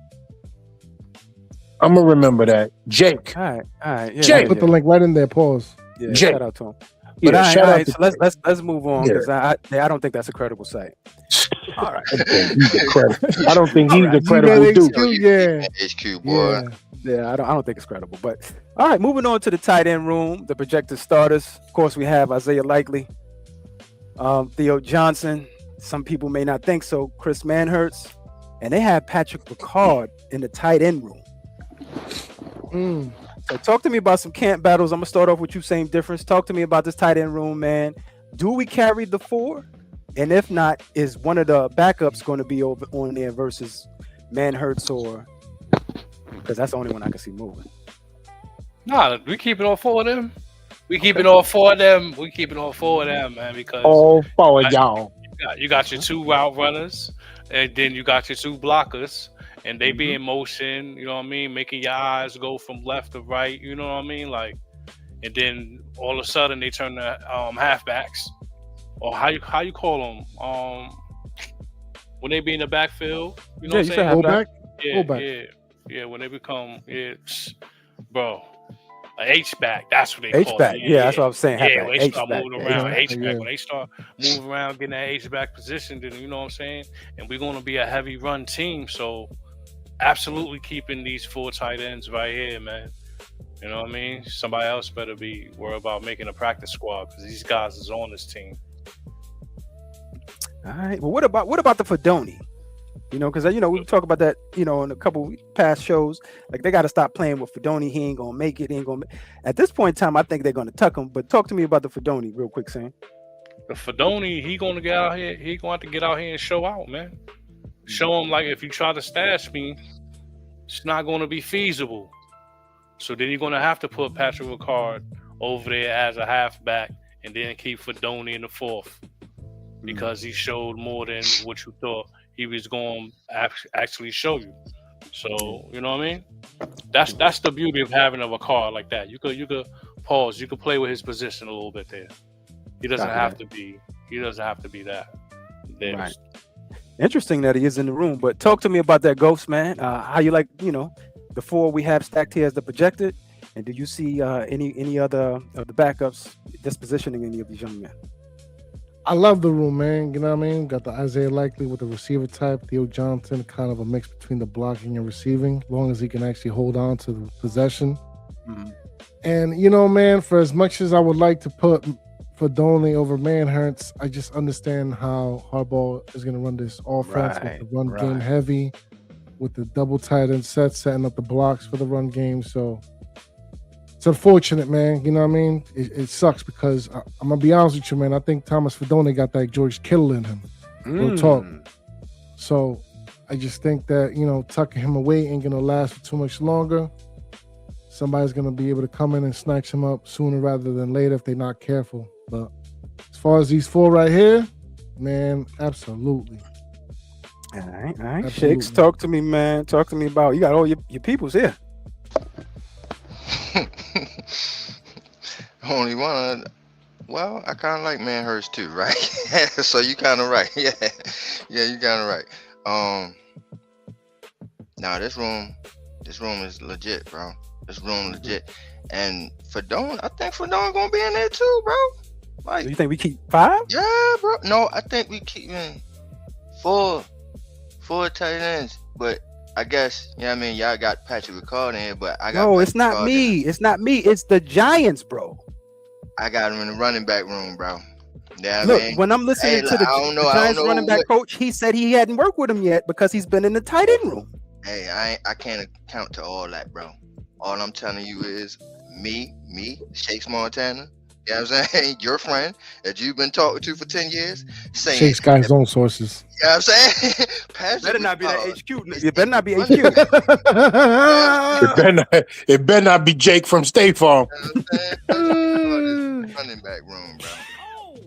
I'm gonna remember that. Jake. All right. Yeah, Jake. Put the link right in there. Pause. yeah. Jake. Shout out to him. But Yeah, shout all out right, to so let's move on Yeah. because I don't think that's a credible site. All right. I don't think he's a You credible got dude. HQ? Yeah. HQ boy. Yeah. Yeah, I don't think it's credible. But all right, moving on to the tight end room, the projected starters. Of course, we have Isaiah Likely, Theo Johnson. Some people may not think so. Chris Manhertz, and they have Patrick Ricard in the tight end room. So talk to me about some camp battles. I'm gonna start off with you. Same difference. Talk to me about this tight end room, man. Do we carry the 4? And if not, is one of the backups going to be over on there versus Manhertz or? Because that's the only one I can see moving. Nah, we keeping all 4 of them. We keeping all 4 of them. We keeping all 4 of them, man. Because All 4 of y'all. you got your 2 route runners, and then you got your 2 blockers, and they be in motion. You know what I mean, making your eyes go from left to right. You know what I mean, like, and then all of a sudden they turn to halfbacks, or how you call them? When they be in the backfield. You know what I'm saying? Fullback. Yeah, Fullback. yeah. When they become, bro, a H-back. That's what they call H-back. it. Yeah, that's what I was saying. Yeah, when they start H-back. moving around, H-back, H-back. yeah. When they start moving around, getting that H-back position, then you know what I'm saying? And we're going to be a heavy run team. So absolutely keeping these 4 tight ends right here, man. You know what I mean? Somebody else better be worried about making a practice squad because these guys is on this team. All right. Well, what about the Fedoni? You know, because we talk about that. You know, in a couple past shows, like they got to stop playing with Fedoni. He ain't gonna make it. He ain't gonna. At this point in time, I think they're gonna tuck him. But talk to me about the Fedoni real quick, Sam. The Fedoni, he gonna get out here. He gonna have to get out here and show out, man. Show him like if you try to stash me, it's not gonna be feasible. So then you're gonna have to put Patrick Ricard over there as a halfback, and then keep Fedoni in the 4th because he showed more than what you thought he was going to actually show you. So you know what I mean? That's the beauty of having a Ricard like that. You could pause. You could play with his position a little bit there. He doesn't have to be. He doesn't have to be that. Right. Interesting that he is in the room. But talk to me about that Ghost, man. How you like? The 4 we have stacked here as the projected, and do you see any other of the backups dispositioning any of these young men? I love the room, man. You know what I mean? Got the Isaiah Likely with the receiver type, Theo Johnson, kind of a mix between the blocking and receiving, as long as he can actually hold on to the possession. And man, for as much as I would like to put Fedoni over Manhertz, I just understand how Harbaugh is going to run this offense with the run game heavy, with the double tight end set, setting up the blocks for the run game. So it's unfortunate, man. You know what I mean? It sucks because I'm going to be honest with you, man. I think Thomas Fedoni got that George Kittle in him. Real talk. So I just think that, tucking him away ain't going to last for too much longer. Somebody's going to be able to come in and snatch him up sooner rather than later if they're not careful. But as far as these 4 right here, man, absolutely. All right. Shakes, talk to me, man. Talk to me about, you got all your peoples here. Only one. Well, I kind of like Manhertz too, right? So you kind of right. Yeah, you kind of right. Now this room is legit, bro. This room legit, and Fedoni, I think Fedoni gonna be in there too, bro. Like, So you think we keep 5? yeah, bro. No, I think we keeping 4 tight ends, but I guess, I mean, y'all got Patrick Ricard in here, but I got No, Patrick it's not Ricard me. It's not me. It's the Giants, bro. I got him in the running back room, bro. Yeah, Look, I mean, when I'm listening to the Giants running back coach, he said he hadn't worked with him yet because he's been in the tight end room. Hey, I can't account to all that, bro. All I'm telling you is me, Shakes Montana. You know what I'm saying? Your friend that you've been talking to for 10 years. Saying, Shake's got his own sources. You know what I'm saying? Better not be that HQ. It better not be HQ. It better not be Jake from State Farm. You know running back room, bro.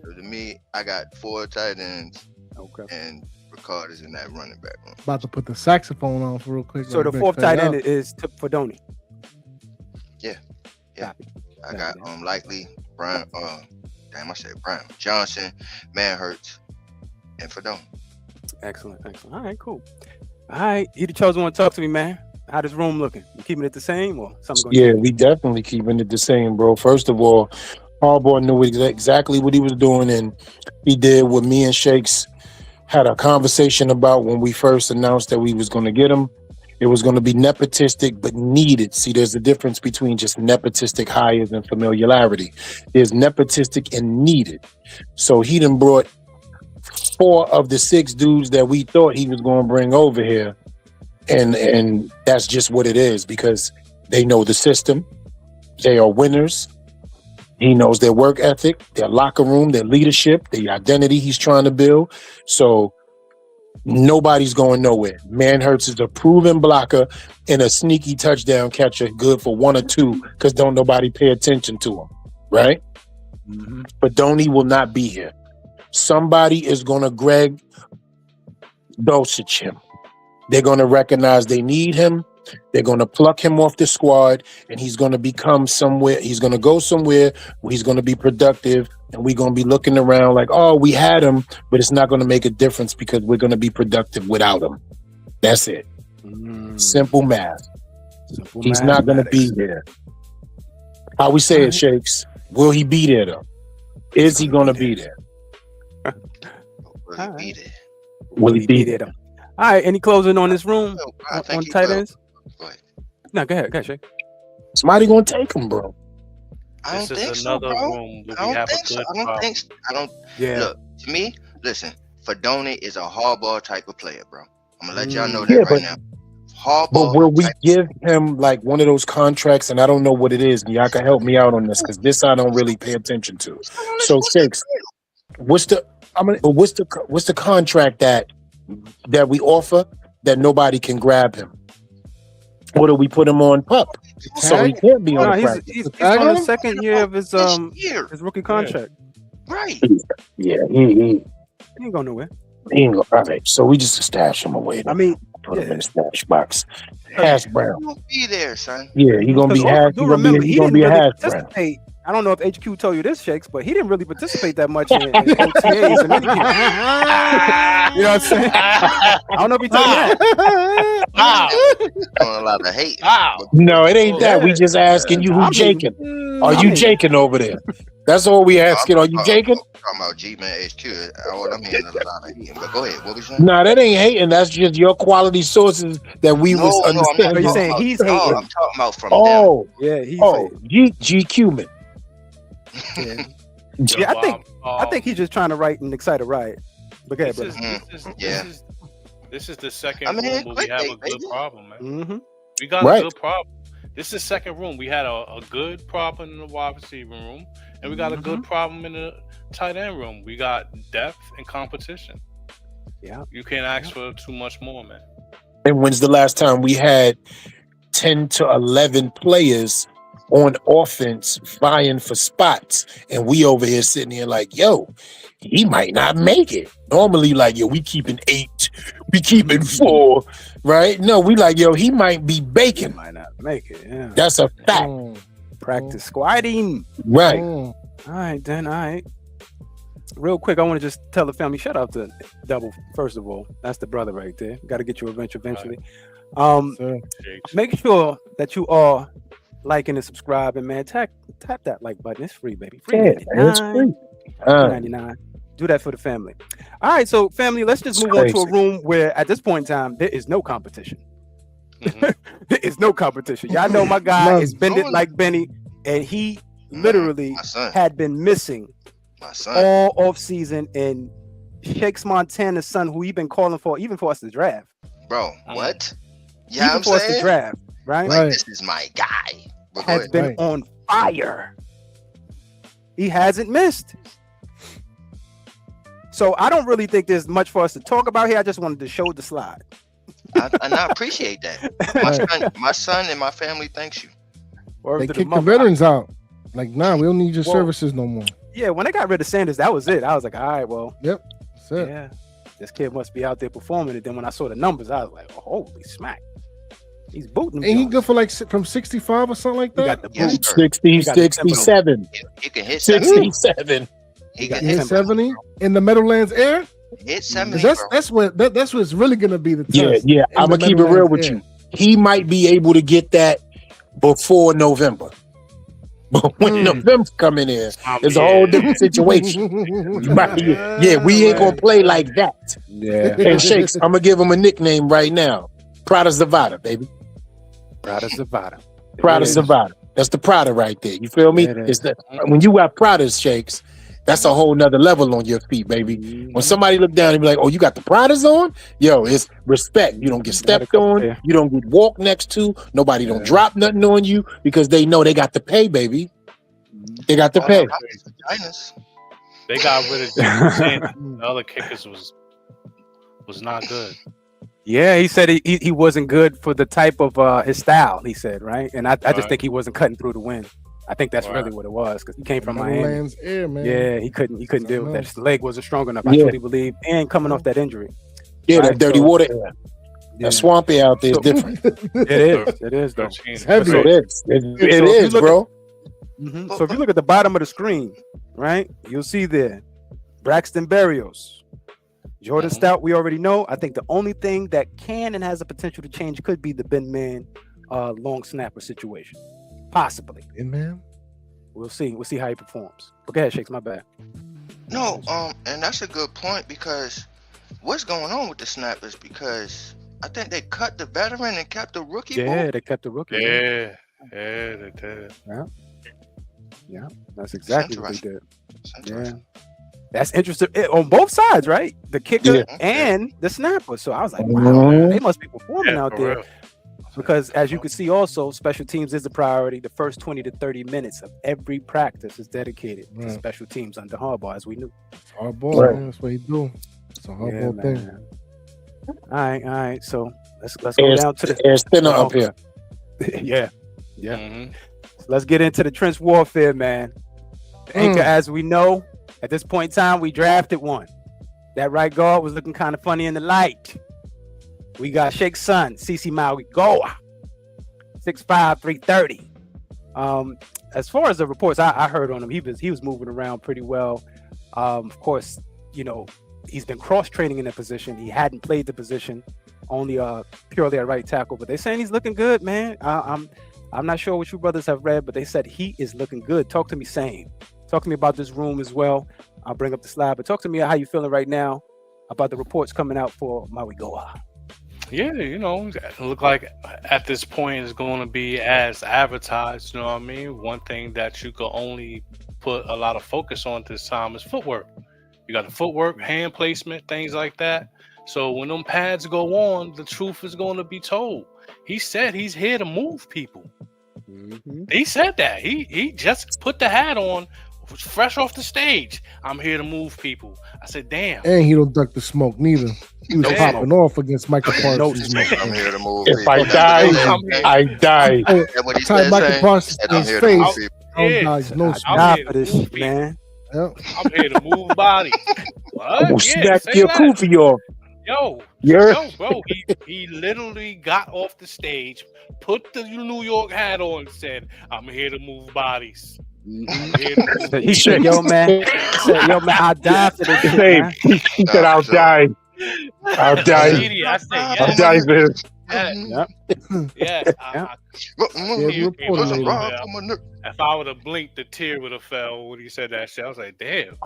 So to me, I got 4 tight ends. Okay. And Ricard is in that running back room. About to put the saxophone on for real quick. So the 4th tight end is Fedoni. Yeah. Copy. I Copy got that. Likely, Brian. Damn, I said Brian Johnson, Man Hurts, and Fedon. Excellent. All right, cool. All right, you the chosen one. Talk to me, man. How this room looking? You keeping it the same or something going to Yeah, change? we definitely keeping it the same, bro. First of all, Harbaugh knew exactly what he was doing, and he did what me and Shakes had a conversation about when we first announced that we was going to get him. It was going to be nepotistic, but needed. See, there's a difference between just nepotistic hires and familiarity. There's nepotistic and needed. So he done brought 4 of the 6 dudes that we thought he was going to bring over here. And that's just what it is, because they know the system. They are winners. He knows their work ethic, their locker room, their leadership, the identity he's trying to build. So nobody's going nowhere. Manhurts is a proven blocker and a sneaky touchdown catcher, good for 1 or 2, because don't nobody pay attention to him, right? Mm-hmm. But Donnie will not be here. Somebody is going to Greg Dosich him. They're going to recognize they need him. They're going to pluck him off the squad, and he's going to become somewhere. He's going to go somewhere where he's going to be productive, and we're going to be looking around like, oh, we had him, but it's not going to make a difference because we're going to be productive without him. That's it. Simple math. Simple He's not going to be there. How we say it, Shakes? Will he be there, though? Is he going to be there? Will he be there? Will he be there? Though? All right, any closing on this room I on think he tight will. ends? Go ahead. No, go ahead, Shake. Somebody going to take him, bro. I don't This think is so, another bro. room where I we don't have a think so. good I don't problem. think so. I don't. Yeah. Look, to me, listen, Fedoni is a hardball type of player, bro. I'm gonna let y'all know that Yeah, right now. But Hardball. will we give him like one of those contracts? And I don't know what it is. And y'all can help me out on this, because this I don't really pay attention to. So Shakes, what's the contract that we offer that nobody can grab him? Or do we put him on pup? So he can't be on No, the he's practice. he's on the second year of his rookie contract. Right. Yeah, he He ain't going nowhere. ain't gonna. All right, so we just stash him away. I mean, put him in the stash box. Hash brown. He won't be there, son. Yeah, he gonna be also hash. do He gonna remember, be. he He gonna didn't be a really hash brown. participate. I don't know if HQ told you this, Shakes, but he didn't really participate that much in OTAs and anything. You know what I'm saying? I don't know if he told you that. Wow. Don't allow the hate. Wow. No, it ain't that. We just asking you who I mean, jaking. Are you jaking over there? That's all we asking. Are you jaking? I'm talking about G-Man HQ. All I'm hearing is a lot of hating. But go ahead. What was you saying? Nah, that ain't hating. That's just your quality sources that we was I'm not understanding. You're talking saying about he's y'all. hating. I'm talking about from Oh, Yeah, he's GQ man. yeah. Yeah, I think he's just trying to write an excited riot. But go ahead, This brother. is, Yeah. this is the second I mean, room where we have a clickbait, good baby. problem, man. Mm-hmm. We got Right. a good problem. This is the second room. We had a good problem in the wide receiver room, and we got a good problem in the tight end room. We got depth and competition. Yeah. You can't ask for too much more, man. And when's the last time we had 10 to 11 players on offense vying for spots, and we over here sitting here like, yo, he might not make it. Normally, like, yo, we keeping 8, we keeping 4, right? No, we like, yo, he might be He baking. might not make it. Yeah. That's a fact, Practice squatting. right? All right, then. All right. Real quick, I want to just tell the family, shout out to Double, first of all. That's the brother right there. Got to get you revenge eventually. Make sure that you are liking and subscribing, man. Tap that like button. It's free, baby. Free. Yeah, it's free. $2.99. Do that for the family. All right, so family, let's just move on to a room where at this point in time there is no competition. There is no competition. Y'all know my guy is bended like Benny, and he literally had been missing all off season, and Shakes Montana's son, who he been calling for, even for us to draft. Bro, what? Yeah, even I'm for us to saying? draft, right? Like, this is my guy. But go Has ahead. been on fire. He hasn't missed. So I don't really think there's much for us to talk about here. I just wanted to show the slide. And I appreciate that. My son and my family thanks you. They kicked the veterans out. Like, nah, we don't need your services no more. Yeah, when they got rid of Sanders, that was it. I was like, all right, well. Yep. That's it. Yeah. This kid must be out there performing it. Then when I saw the numbers, I was like, oh, holy smack. He's booting him. Ain't he Jones. good for like from 65 or something like He that? got the Yes, boot. sir. 60, He got the 67. He can hit 70. 67. He can He Hit hit 70 in the Meadowlands air? Hit 'Cause 70, that's bro. that's what that's what's really gonna be the test. Yeah. in I'm the gonna keep it real Meadowlands with air. you. He might be able to get that before November. But when November coming in, it's a whole different situation. We ain't gonna play like that. Yeah. And Shakes, I'm gonna give him a nickname right now. Prada Zavada, baby. Prada Zavada. Prada It is. Zavada. That's the Prada right there. You feel me? It is. It's the when you got Prada Shakes, that's a whole nother level on your feet, baby. When somebody look down and be like, "Oh, you got the Pradas on?" Yo, it's respect. You don't get stepped on. there. You don't get walked next to. Nobody don't drop nothing on you because they know they got to pay, baby. They got to pay. Vaginas. They got rid of the other kickers was not good. Yeah, he said he wasn't good for the type of his style. He said, right, and I just Right. think he wasn't cutting through the wind. I think that's Right. really what it was because he came from Miami. Meadowlands air, man. Yeah, he couldn't deal with know. that. His leg wasn't strong enough. I Yeah. truly believe, and coming off that injury. Yeah, Right, that dirty so- water air. Yeah. That swamp air out there is So- different. It is though. 13. It's heavy. So it is. It So if you is, look bro. So if you look at the bottom of the screen, right, you'll see there Braxton Berrios, Jordan Stout. We already know. I think the only thing that can and has the potential to change could be the Ben Man long snapper situation, possibly. And man, We'll see. We'll see how he performs. But go ahead, Shakes. My bad. No, and that's a good point because what's going on with the snappers? Because I think they cut the veteran and kept the rookie. Yeah, they kept the rookie. Yeah, they did. Yeah, that's exactly what they did. Yeah, Interesting. that's interesting on both sides, right? The kicker Yeah. and the snapper. So I was like, wow, they must be performing Yeah, out for there. real. Because as you can see also, special teams is a priority. The first 20 to 30 minutes of every practice is dedicated to Right. special teams under Harbaugh, as we knew. hard ball, Right. man. That's what he do. It's a hard Yeah, ball thing. man. All right. So let's go Air's, down to the air's thinner up here. yeah. Mhm. Let's get into the trench warfare, man. Anchor, as we know, at this point in time, we drafted one. That right guard was looking kind of funny in the light. We got Shake's son, CeCe Maui Goa, 6'5", 330. As far as the reports I heard on him, he was moving around pretty well. Of course, he's been cross training in the position. He hadn't played the position, only purely at right tackle. But they're saying he's looking good, man. I'm not sure what you brothers have read, but they said he is looking good. Talk to me, same. Talk to me about this room as well. I'll bring up the slide, but talk to me how you feeling right now about the reports coming out for Maui Goa. Yeah, it look like at this point it's going to be as advertised. You know what I mean? One thing that you could only put a lot of focus on this time is footwork. You got the footwork, hand placement, things like that. So when them pads go on, the truth is going to be told. He said he's here to move people. He said that. He just put the hat on, was fresh off the stage. I'm here to move people. I said, damn. And he don't duck the smoke neither. He was No popping off against Michael Parsons. I'm here to move. If people. I die, I die. That's what he Tied said, Michael saying. Parsons Said, in I'm his here to move face. people. Oh, guys, no I'm smoke. Nah, here for to this move shit, people. man. Yep. I'm here to move bodies. What? Oh, Yeah, smack say your that. kufi off. Yo, Yeah. bro, he literally got off the stage, put the New York hat on, and said, "I'm here to move bodies." I'm here to move He said, "Yo, man, I'll die for this shit, Same. man." He said, "I'll die. I'll die. I said, I'll yes, die for this." Yep. yes. If I would have blinked, the tear would have fell when he said that shit. I was like, damn.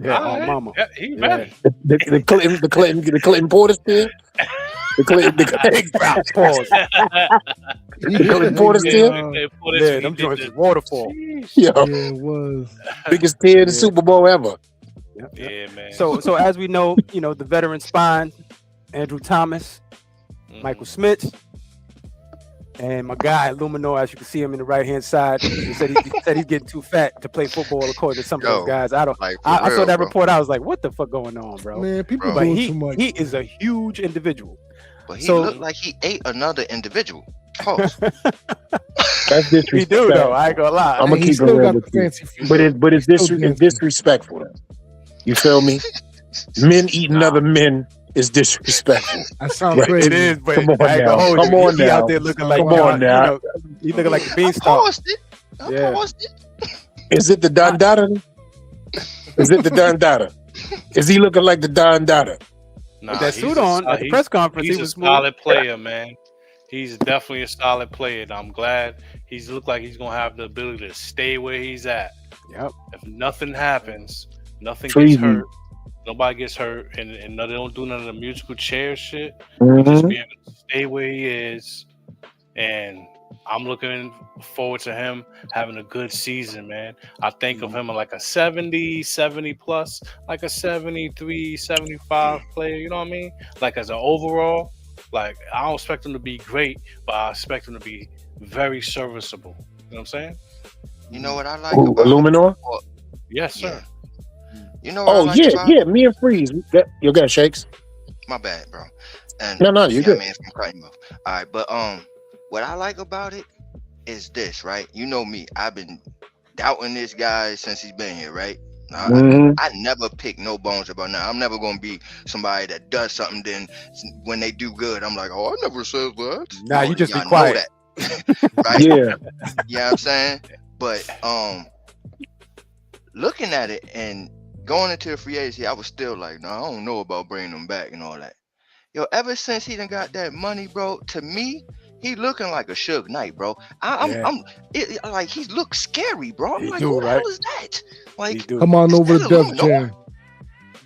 Yeah, All oh, right. mama. Yeah, he Yeah. ready. The Clinton Porter still. The Pause. Clinton Porter still. Yeah, them joints is waterfall. Yo, Yeah, it was. biggest tear in the Super Bowl ever. Yeah, man. So as we know, the veteran spine, Andrew Thomas, Michael Smith, and my guy Luminor, as you can see him in the right hand side. He said he's getting too fat to play football according to some of those guys. I saw that report. I was like, what the fuck going on, bro? Man, people But doing too much. he is a huge individual. But he So- looked like he ate another individual. Pause. That's He disrespectful. do though. I ain't gonna lie. I'm gonna He keep it still real got with the you. fancy feet. But it's Still gangster. disrespectful. You feel me? Men eating other men is disrespectful. That sounds Right. crazy. It is, but Come on I ain't now. gonna hold Come you. on He now. out there looking like Come on John, now. you know, he looking like the I beanstalk. paused it. I Yeah. paused it. Is it the Don Dada? Is it the Don Dada? Is he looking like the Don Dada? Nah, With that he's suit a on sol- at the he's- press conference, He's he a was smooth. solid player, man. He's definitely a solid player. And I'm glad he's looked like he's gonna have the ability to stay where he's at. Yep. If nothing happens, nothing Treason. gets hurt, nobody gets hurt, and they don't do none of the musical chair shit. He just be able to stay where he is, and I'm looking forward to him having a good season, man. I think of him like a 70 plus, like a 73, 75 player, you know what I mean? Like as an overall, like I don't expect him to be great, but I expect him to be very serviceable. You know what I'm saying? You know what I like Who, about Illuminor? Yes, sir. You know what I Oh like yeah, about yeah. Me and Freeze. You got Shakes? My bad, bro. And No, you're good. I mean, if I'm cutting you off. All right, but what I like about it is this, right? You know me, I've been doubting this guy since he's been here, right? I never pick no bones about now. I'm never gonna be somebody that does something. Then when they do good, I'm like, oh, I never said that. Nah, you just be y'all quiet. know that, right? Yeah. You know what I'm saying? But looking at it and going into the free agency, I was still like, no, I don't know about bringing him back and all that. Yo, ever since he done got that money, bro, to me, he looking like a Suge Knight, bro. Like he looks scary, bro. I'm He like, do, who the right? hell is that? Like, He do. Come on It's over to still Dev Illuminor.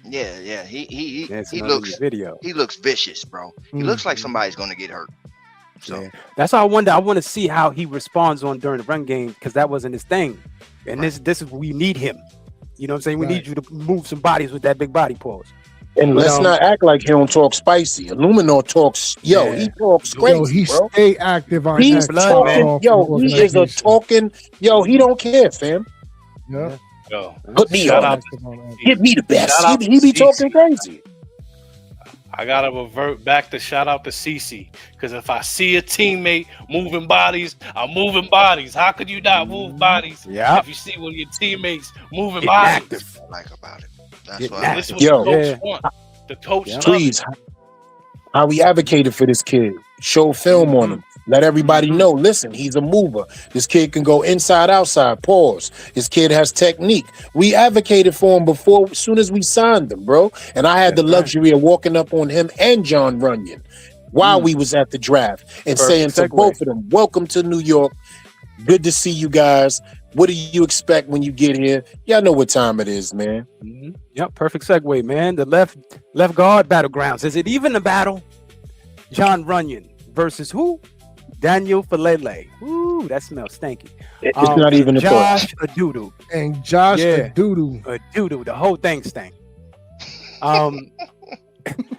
Chair. yeah, he Dancing on looks your video. he looks vicious, bro. He looks like Mhm. somebody's gonna get hurt. So Yeah. That's how I wonder. I want to see how he responds on during the run game because that wasn't his thing. And this is we need him. You know what I'm saying? We need you to move some bodies with that big body pause. And But, let's not act like he don't talk spicy. Illuminor talks, he talks crazy, Yo, he bro. stay active on He's that blood, talk man. off talking, the he is a organization. talking, he don't care, fam. Yeah. Yo, Put me shout on. out Active on that. Give me the best. Shout out He be to talking CeCe. crazy. I gotta revert back to shout out to CeCe, because if I see a teammate moving bodies, I'm moving bodies. How could you not move bodies Yeah. if you see one of your teammates moving Getting bodies? active. I like about it. That's Getting what I This like. is what Yo. the coach Yeah. want. The coach Yeah. love Please, it. how we advocated for this kid. Show film on him. Let everybody know. Listen, he's a mover. This kid can go inside, outside. Pause. This kid has technique. We advocated for him before, as soon as we signed him, bro. And I had That's the luxury of walking up on him and John Runyon while we was at the draft and Perfect saying to segue. both of them, "Welcome to New York. Good to see you guys. What do you expect when you get here? Y'all know what time it is, man." Yep, perfect segue, man. The left guard battlegrounds. Is it even a battle? John Runyon versus who? Daniel Falele. Ooh, that smells stanky. It's not even a thought. Josh Adudu. And Josh Yeah. the doodoo. Adudu. The whole thing stank.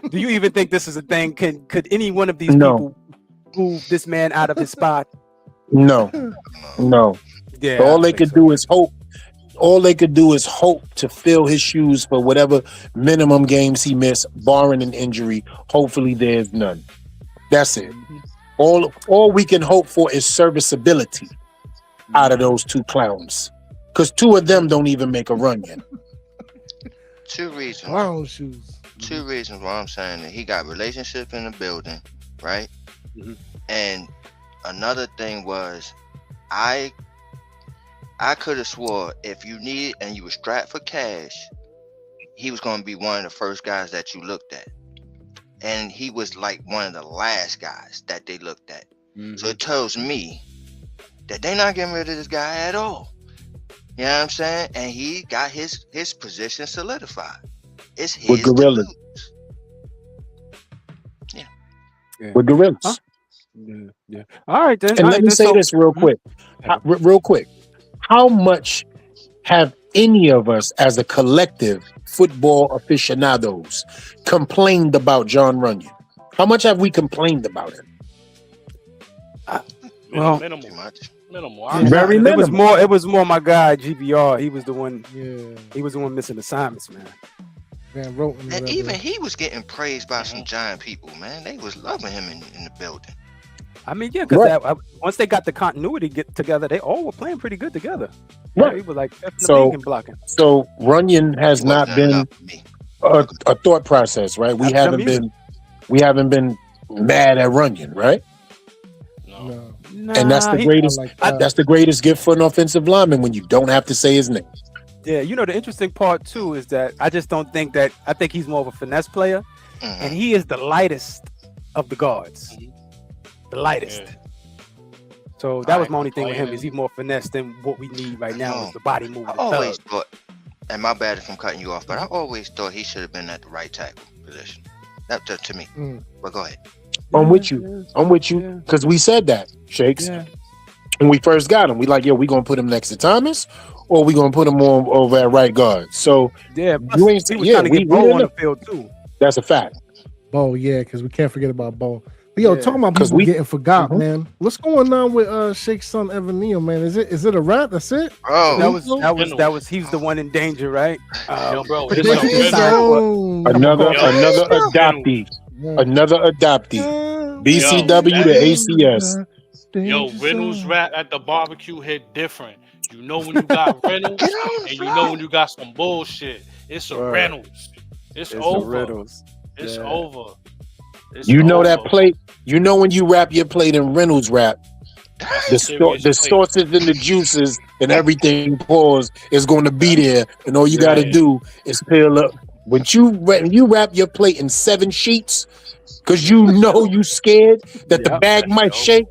Do you even think this is a thing? Could any one of these No. people move this man out of his spot? No. Yeah. All I they think could so. do is hope. All they could do is hope to fill his shoes for whatever minimum games he missed, barring an injury. Hopefully, there's none. That's it. All we can hope for is serviceability out of those two clowns, because two of them don't even make a run yet. Two reasons. Clown shoes. Two reasons why I'm saying that he got relationship in the building, right? And another thing was, I could have swore if you need and you were strapped for cash, he was going to be one of the first guys that you looked at, and he was like one of the last guys that they looked at. So it tells me that they're not getting rid of this guy at all. You know what I'm saying? And he got his position solidified. It's his With to gorillas. lose. With gorillas. Huh? Yeah. All right then. And All let right, me then. say So- this real quick. Real quick. How much have any of us as a collective football aficionados complained about John Runyon? How much have we complained about him? Well, Too minimal. much. Minimal. Yeah, Very it was minimal. more my guy GBR. He was the one missing assignments, man. Van Roten. And whatever. even he was getting praised by some giant people, man. They was loving him in the building. I mean, yeah, because Right. once they got the continuity get together, they all were playing pretty good together. Right. He was like fifth in the So- league in blocking. So Runyon has He not wasn't been. enough for me. a thought process, right? We That's them haven't been mad at Runyon, right? No. No. And that's the greatest. like that. That's the greatest gift for an offensive lineman when you don't have to say his name. Yeah, you know the interesting part too is that I just don't think that I think he's more of a finesse player, and he is the lightest of the guards, the lightest. Yeah. So that was my only thing with him is he's more finesse than what we need right now is the body movement. I always thought, and my bad if I'm cutting you off, but I always thought he should have been at the right tackle position. That to me. But go ahead. I'm with you. I'm with you because we said that, Shakes. Yeah. When we first got him, we like, yo, we gonna put him next to Thomas, or we gonna put him on over at right guard. So Yeah, you ain't he was yeah, trying to we get Bo on know. the field too. That's a fact. Bo, yeah, because we can't forget about Bo. But yo, Yeah. talking about 'Cause people we- getting forgot, man. What's going on with Shake's son Evan Neal, man? Is it a wrap? That's it? Bro, That was he's the one in danger, right? Yo, bro, pretty his much son his Reynolds- side, Another Yo, adoptee. Another adoptee. BCW to ACS. Yo, Reynolds rap at the barbecue hit different. You know when you got Reynolds, and you know when you got some bullshit. It's a Right. Reynolds. It's It's over. Reynolds. It's Yeah. over. It's You know over. that plate. You know when you wrap your plate in Reynolds wrap, the Serious plate. sauces and the juices and everything pours is going to be there, and all you got to Yeah. do is peel up. When you wrap your plate in 7 sheets, because you know you scared that the Yep. bag might shake.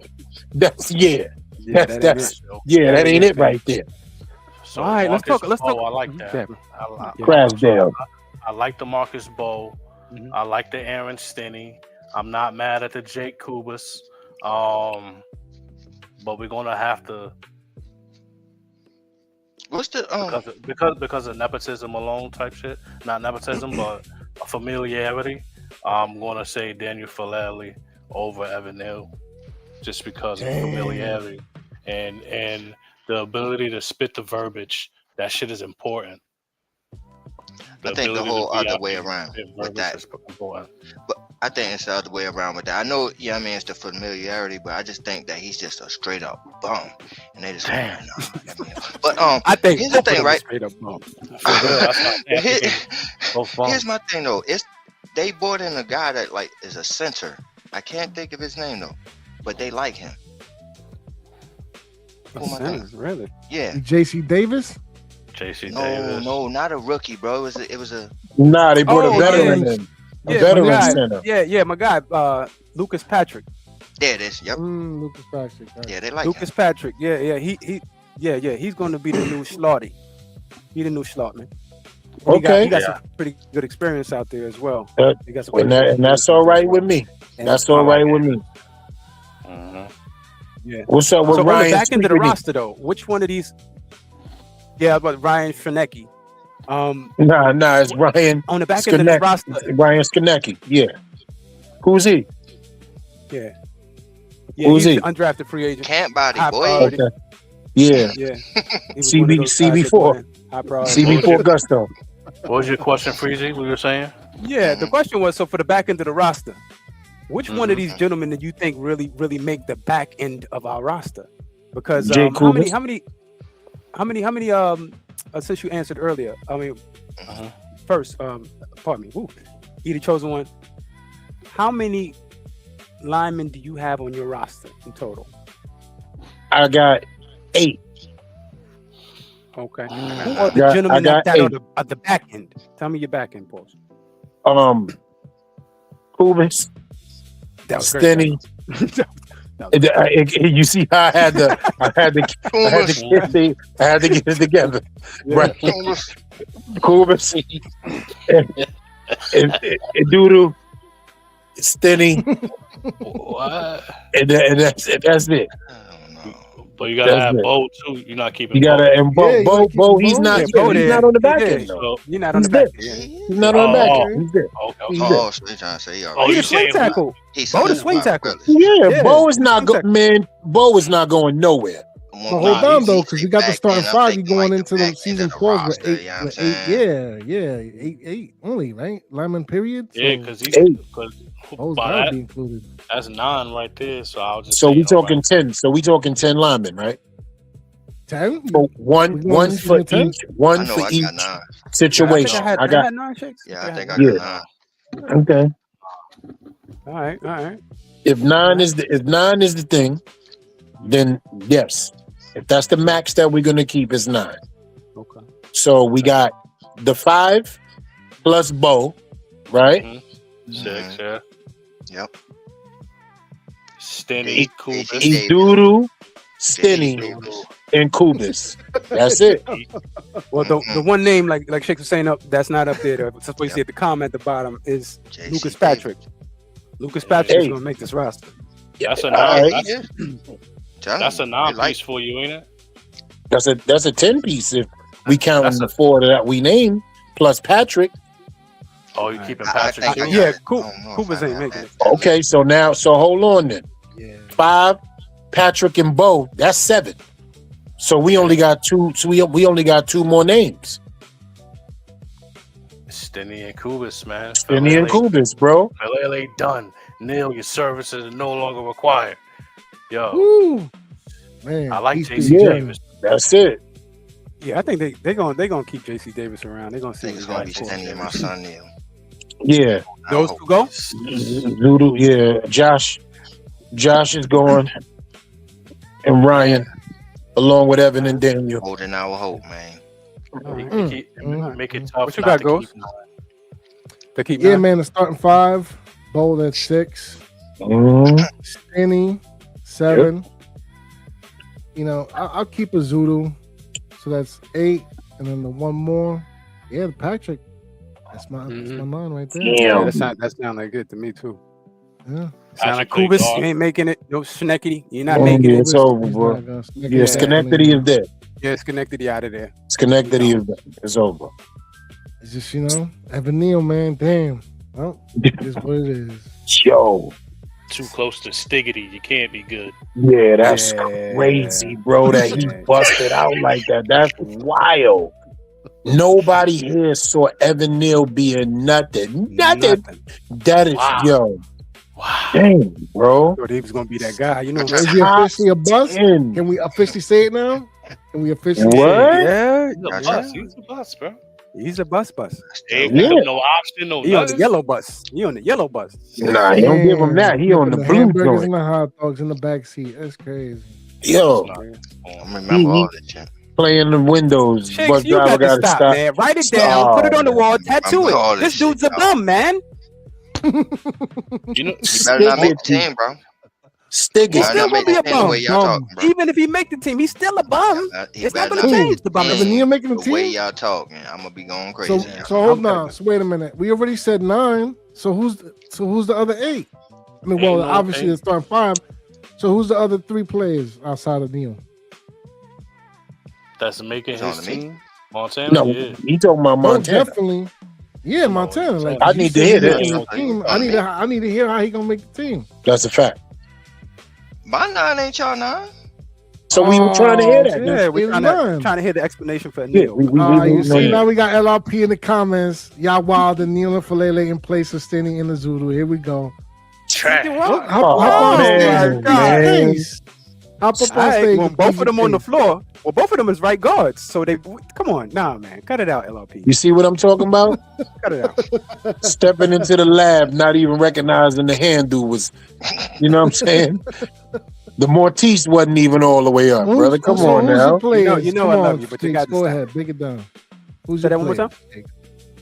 That's Yeah, that ain't that's it. that ain't it right there. So All right, let's Marcus talk. Bow, I like that. Yeah. Crasdale. I like the Marcus Bow. Mhm. I like the Aaron Stinney. I'm not mad at the Jake Kubas. But we're gonna have to what's the because of nepotism alone type shit. Not nepotism, but a familiarity. I'm gonna say Daniel Falele over Evan Neal, just because of familiarity and the ability to spit the verbiage. That shit is important. I think the ability whole to be other out way there around spit with verbiage that. is important. But I think it's the other way around with that. I know, yeah, I mean, it's the familiarity, but I just think that he's just a straight up bum, and they just. Damn. But I think here's the both of thing, them right? straight up bum. Here's my thing though. They brought in a guy that like is a center. I can't think of his name though, but they like him. Who am I thinking? Really? Yeah. JC Davis? JC Davis. No, not a rookie, bro. It was a Nah, they brought Oh, a veteran yeah. in. A Yeah, veteran my guy. center. Yeah, my guy, Lucas Patrick. there it is. Yep. Lucas Patrick. Right. Yeah, they like Lucas him. Patrick. Yeah. He's going to be the new Slaughty. He the new Slot, man. He got some pretty good experience out there as well. He got some And that's all right with me. And That's all right with me. Mhm. Yeah. What's up with So on the Ryan? back end of the Sneaky? roster, though, which one of these? Yeah, but Ryan Finecki. Nah, it's Ryan. On the back end of the roster, Ryan Skonecki. Yeah. Who's he? yeah, Who's he's he? an undrafted free agent. Camp body, High boy. priority. Okay. Yeah. Yeah, he was one of those guys that CB4. go in. High priority. CB4 Gusto. What was your question, Freezy? What you were saying? Yeah, the question was, so for the back end of the roster, which one of these gentlemen that you think really make the back end of our roster? Because Jay how many since you answered earlier, I mean, first, pardon me, you the chosen one. How many linemen do you have on your roster in total? I got 8. Okay. Who are the gentlemen that are at the back end? Tell me your back end, Paul. Kubis, That was Stenny. great. You see how I had to get it together. Right. Kubis, and Doodoo, Stenny, What? and that's it. But you gotta That's have it. Bo too. You're not keeping. You gotta and Bo. Yeah, you gotta keep Bo, he's Bo. not. Yeah, Bo he's there. not on the back Yeah. end though. You're not on the He's back there. end. Yeah. He's not on the back Oh. end. He's there. Okay. He's Oh, there. so you're trying to say, all Oh, right. you He's a swing saying tackle. He's Bo the something swing about tackle. brothers. Yeah, Yeah. Bo is not Swing man. Bo is not going nowhere. But hold on though, because you got the starting five. You going into the back season end of the 12 roster, with you know what I'm eight. saying? Eight only, right? Lineman period. So Yeah, because he's 8. Bo's gotta be included. that's 9 right there. So I'll just. So say, we all talking right. 10. So we talking 10 linemen, right? 10. So one We going for to 10? each. One I know for I each. got 9. situation. I I got had 9 shakes. Yeah, I think I Yeah. got 9. okay. All right. If 9 is the thing, then yes. If that's the max that we're gonna keep, is 9. Okay. So we got the 5 plus Bo, right? Mm-hmm. 6, yeah. Yep. Stinny, Kubis. Davis. Doodoo, Stinny, Davis. and Kubis. That's it. Well, the one name like Shakes was saying that's not up there. That's what you see at the comment at the bottom is JC Lucas Davis. Patrick. Lucas Patrick is Hey. gonna make this roster. That's a All non. right. That's a non-piece for you, ain't it? That's a 10 piece if we count That's the a- 4 that we named plus Patrick. Oh, you keeping I Patrick think too? I got Yeah, it. Coop- I don't know if Coopers I ain't got making that. it. Okay, so hold on then. Yeah. 5, Patrick and Bo, that's 7. So we only got 2. So we only got 2 more names. Stinny and Kubis, man. Stinny and Kubis, bro. LA done. Neil, your services are no longer required. Yo, Woo. Man, I like peace be JC Yeah. Davis. That's it. Yeah, I think they're gonna keep JC Davis around. They're gonna I see think it's what gonna be he's like Stenny and my son Neil. Yeah. Those two go. Voodoo, yeah. Josh is going, and Ryan, along with Evan and Daniel. Holding our hope, man. Make it tough. What you not got, to Ghost? keep- They keep Yeah, 9. man, the starting 5, Bold at 6, Mhm. Stenny 7. You know, I'll keep a Zulu, so that's 8, and then the one more. Yeah, Patrick. That's my 9 right there. Yeah, Damn. that sound like good to me too. Yeah. Sound like Patrick Kubis, played you ain't making it. No Schneckedy, you're not Oh, making yeah, it. it's over, He's bro. not gonna- Yeah, Schenectady is dead. Yeah, Schenectady out of there. Schenectady is dead. It's over. It's just, Evan Neal, man. Damn. Well, it is what it is. Yo, Too close to Stiggity. You can't be good. yeah, that's Yeah. crazy, bro. That he busted out like that. That's wild. Nobody here saw Evan Neal being nothing. Nothing. That is Wow. yo. Wow. Dang, bro. Thought he was gonna be that guy. You know, Is he officially a bust? In. Can we officially say it now? Can we officially What? yeah, He's a Gotcha. bus. He's a bus, bro. he's a bus. Ain't Yeah. got no option, no He on the nothing. yellow bus. He on the yellow bus. Nah, he don't give him that. He on the blue hamburgers joint. and the hot dogs in the back seat. That's crazy. Yo, I remember all that shit. playing the windows. Shakes, Bus you driver got to gotta stop, man. Write it down, put it on the wall, tattoo I'm all it. This this dude's shit, a bum, man. You know, You better not make the team, bro. Stick He's it. Better still not make gonna be the a team the bum. way y'all talking, bro. Even if he make the team, he's still a bum. He It's not better gonna not change the bum. make Evan Neal making the the way team? y'all talking. I'm gonna be going So, crazy. so hold on. So wait a minute. We already said 9. So who's the other 8? I mean, well, Ain't no obviously 8. it's starting 5. So who's the other 3 players outside of Neal? that's making It's his on me. team. Montana, No, yeah. he talking about Oh, Montana. definitely. Yeah, Come on, Montana. Like I he need to said hear he's this. making the team. I need to hear how he gonna make the team. That's a fact. My 9 ain't y'all 9. So we were trying to hear that. Yeah, Yeah, we're it's trying to hear the explanation for Yeah, Neil. You see, yeah. now we got LRP in the comments. Y'all wild and Neil and Falele in place of Stenny in the Zulu. Here we go. Trash. Hop Oh, on man, stage. man. Hop up on All right, stage. well, and both do of them your on the thing. floor. Well, both of them is right guards. So they come on, nah, man, cut it out, LRP. You see what I'm talking about? Cut it out. Stepping into the lab, not even recognizing the handle was, you know what I'm saying? The Mortice wasn't even all the way up, brother. Come So on who's now. the players? You know Come I love on, you, but you Shakes, got to go stop. ahead, break it down. Who's Say your that one more players, time? Shakes?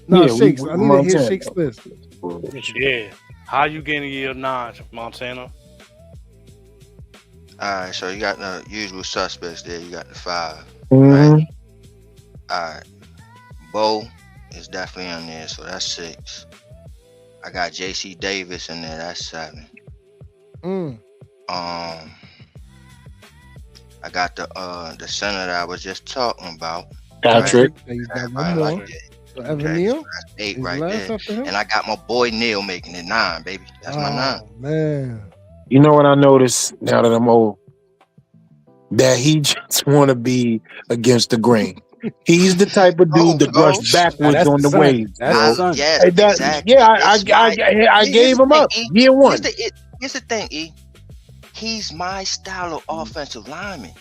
No, Yeah, Shakes. we I need to hear Montana. Shakes list. Yeah. How you getting your 9, Montana? Alright, so you got the usual suspects there. You got the 5. Mhm. Alright. Bo is definitely on there, so that's 6. I got JC Davis in there, that's 7. Mm. I got the center that I was just talking about. Patrick. There you got Everybody one more. like that. So Evan Okay, Neal. so that's 8 He's right last there. after him? And I got my boy Neil making it 9, baby. That's my 9. Oh, man. You know what I noticed now that I'm old? That he just want to be against the grain. He's the type of dude that brushed backwards that's on the the son. wave. That's bro. the son. Yes, Hey, that- exactly. Yeah, It's my- I gave him up. E. Year one. Here's the thing, E. He's my style of offensive lineman.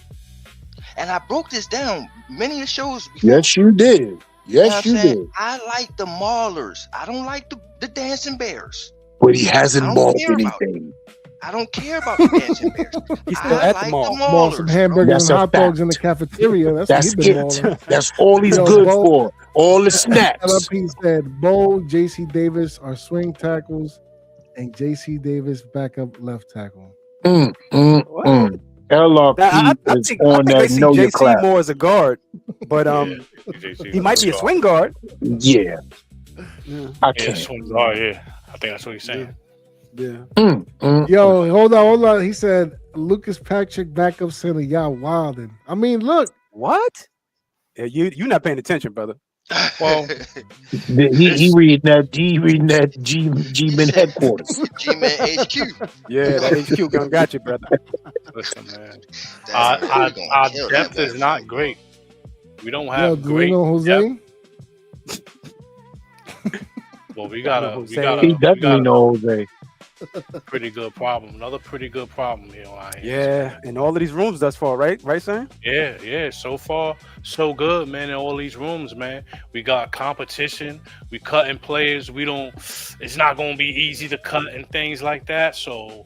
And I broke this down many shows before. Yes, you did. Yes, you what I'm saying? did. I like the Maulers. I don't like the Dancing Bears. But he I hasn't don't mauled care about it. anything. I don't care about the Dancing Bears. He's still I at the like mall. the Maul some Maulers, hamburgers That's and a hot dogs in the fact. cafeteria. That's what That's he been it. mauling. That's all he's Yo, good Bo, for. All the snacks. LLP said Bo, J.C. Davis are swing tackles, and J.C. Davis backup left tackle. What? LRP I is think on they that see know your JC class. more as a guard, but JC he might be a swing guard. Yeah, Yeah. I Yeah, can't. swings are. Yeah, I think that's what he's saying. Yeah. Yo, hold on. He said Lucas Patrick backup center. Y'all wildin'. I mean, look. What? Yeah, you not paying attention, brother. Well, He reading that. He reading that G-Men headquarters. G-Man HQ. Yeah, that HQ gun got you, brother. listen, man. That's Our gonna kill that depth is motherfucker. not great. We don't Yo, have do we great know Jose? depth. Well, we got Jose. He definitely knows Jose. pretty good problem. Another pretty good problem here on our hands. Yeah, in all of these rooms thus far, right? Right, son? Yeah. So far, so good, man. In all these rooms, man, we got competition. We cutting players. We don't. It's not gonna be easy to cut and things like that. So,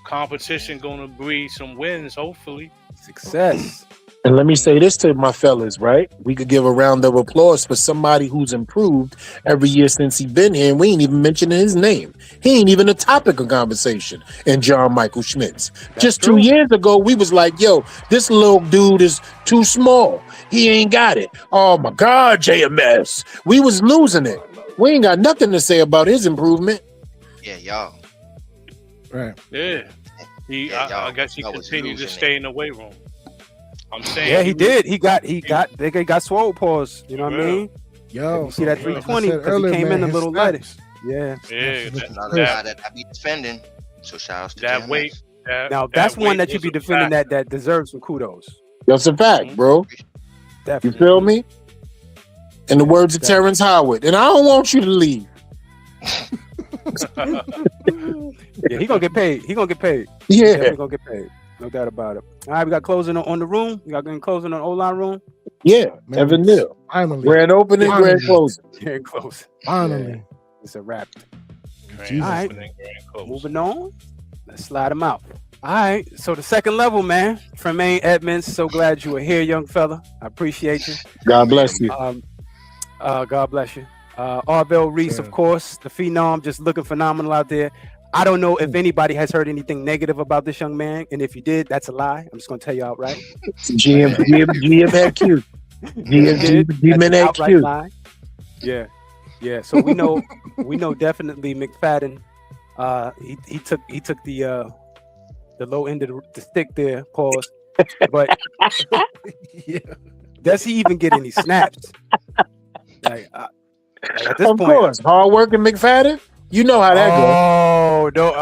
competition gonna breed some wins. Hopefully. Success. And let me say this to my fellas, right? We could give a round of applause for somebody who's improved every year since he's been here. And we ain't even mentioning his name. He ain't even a topic of conversation. And John Michael Schmitz. Just true. 2 years ago, we was like, yo, this little dude is too small. He ain't got it. Oh my God, JMS. We was losing it. We ain't got nothing to say about his improvement. Yeah, y'all. Right. Yeah. I guess he y'all was continued to losing stay in the weight room. I'm saying. Yeah, he did. He got swole paws. You know what I mean? Yo, You see that like I 320 said because he earlier, came man, in a his little snaps. lighter. Yeah. Yeah, Another guy that I be defending. So shout outs to that JMS. weight. Now that's one that you was be a defending fact. that deserves some kudos. That's a fact, bro. You Definitely. feel me? In the words of Terrence Howard, and I don't want you to leave. Yeah, he gonna get paid. Yeah. Definitely gonna get paid. No doubt about it. All right, we got closing on the room. We got closing on the O-line room. Yeah, Man, Evan Neal. Finally. Grand opening, grand closing. Very close. Finally. Yeah, it's a wrap. Grand All right. opening, grand close. Moving on. Let's slide him out. All right. So the second level, man. Tremaine Edmonds. So glad you were here, young fella. I appreciate you. God bless you. God bless you. Arvell Reese, of course, the phenom, just looking phenomenal out there. I don't know if anybody has heard anything negative about this young man, and if you did, that's a lie. I'm just gonna tell you outright. GMHQ. Outright lie. Yeah. So we know definitely McFadden. He took the low end of the stick there. Pause. But does he even get any snaps? Like at this Of point, course, hard working McFadden. You know how that goes. You know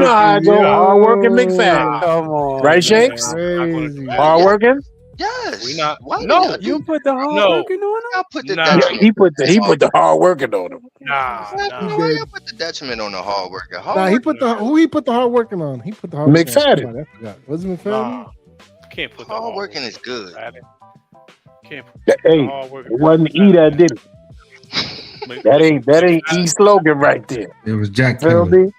how it go. Hard working McFadden. Come on, Right, Shakes? Crazy. Hard working. Yes. We not. Why No, not? You put the hard No. working on him? Y'all put the Nah. Yeah, detriment. he put the hard working on him. Nah. Why y'all put the detriment on the hard worker? Nah, he put the hard working on. He put the hard working McFadden. on. I forgot. Was it McFadden? Nah. Can't put the Hard working is good. Can't put Hey, the hard working. it wasn't E that did it. That ain't E slogan right there. It was Jack Feel Kelly. me?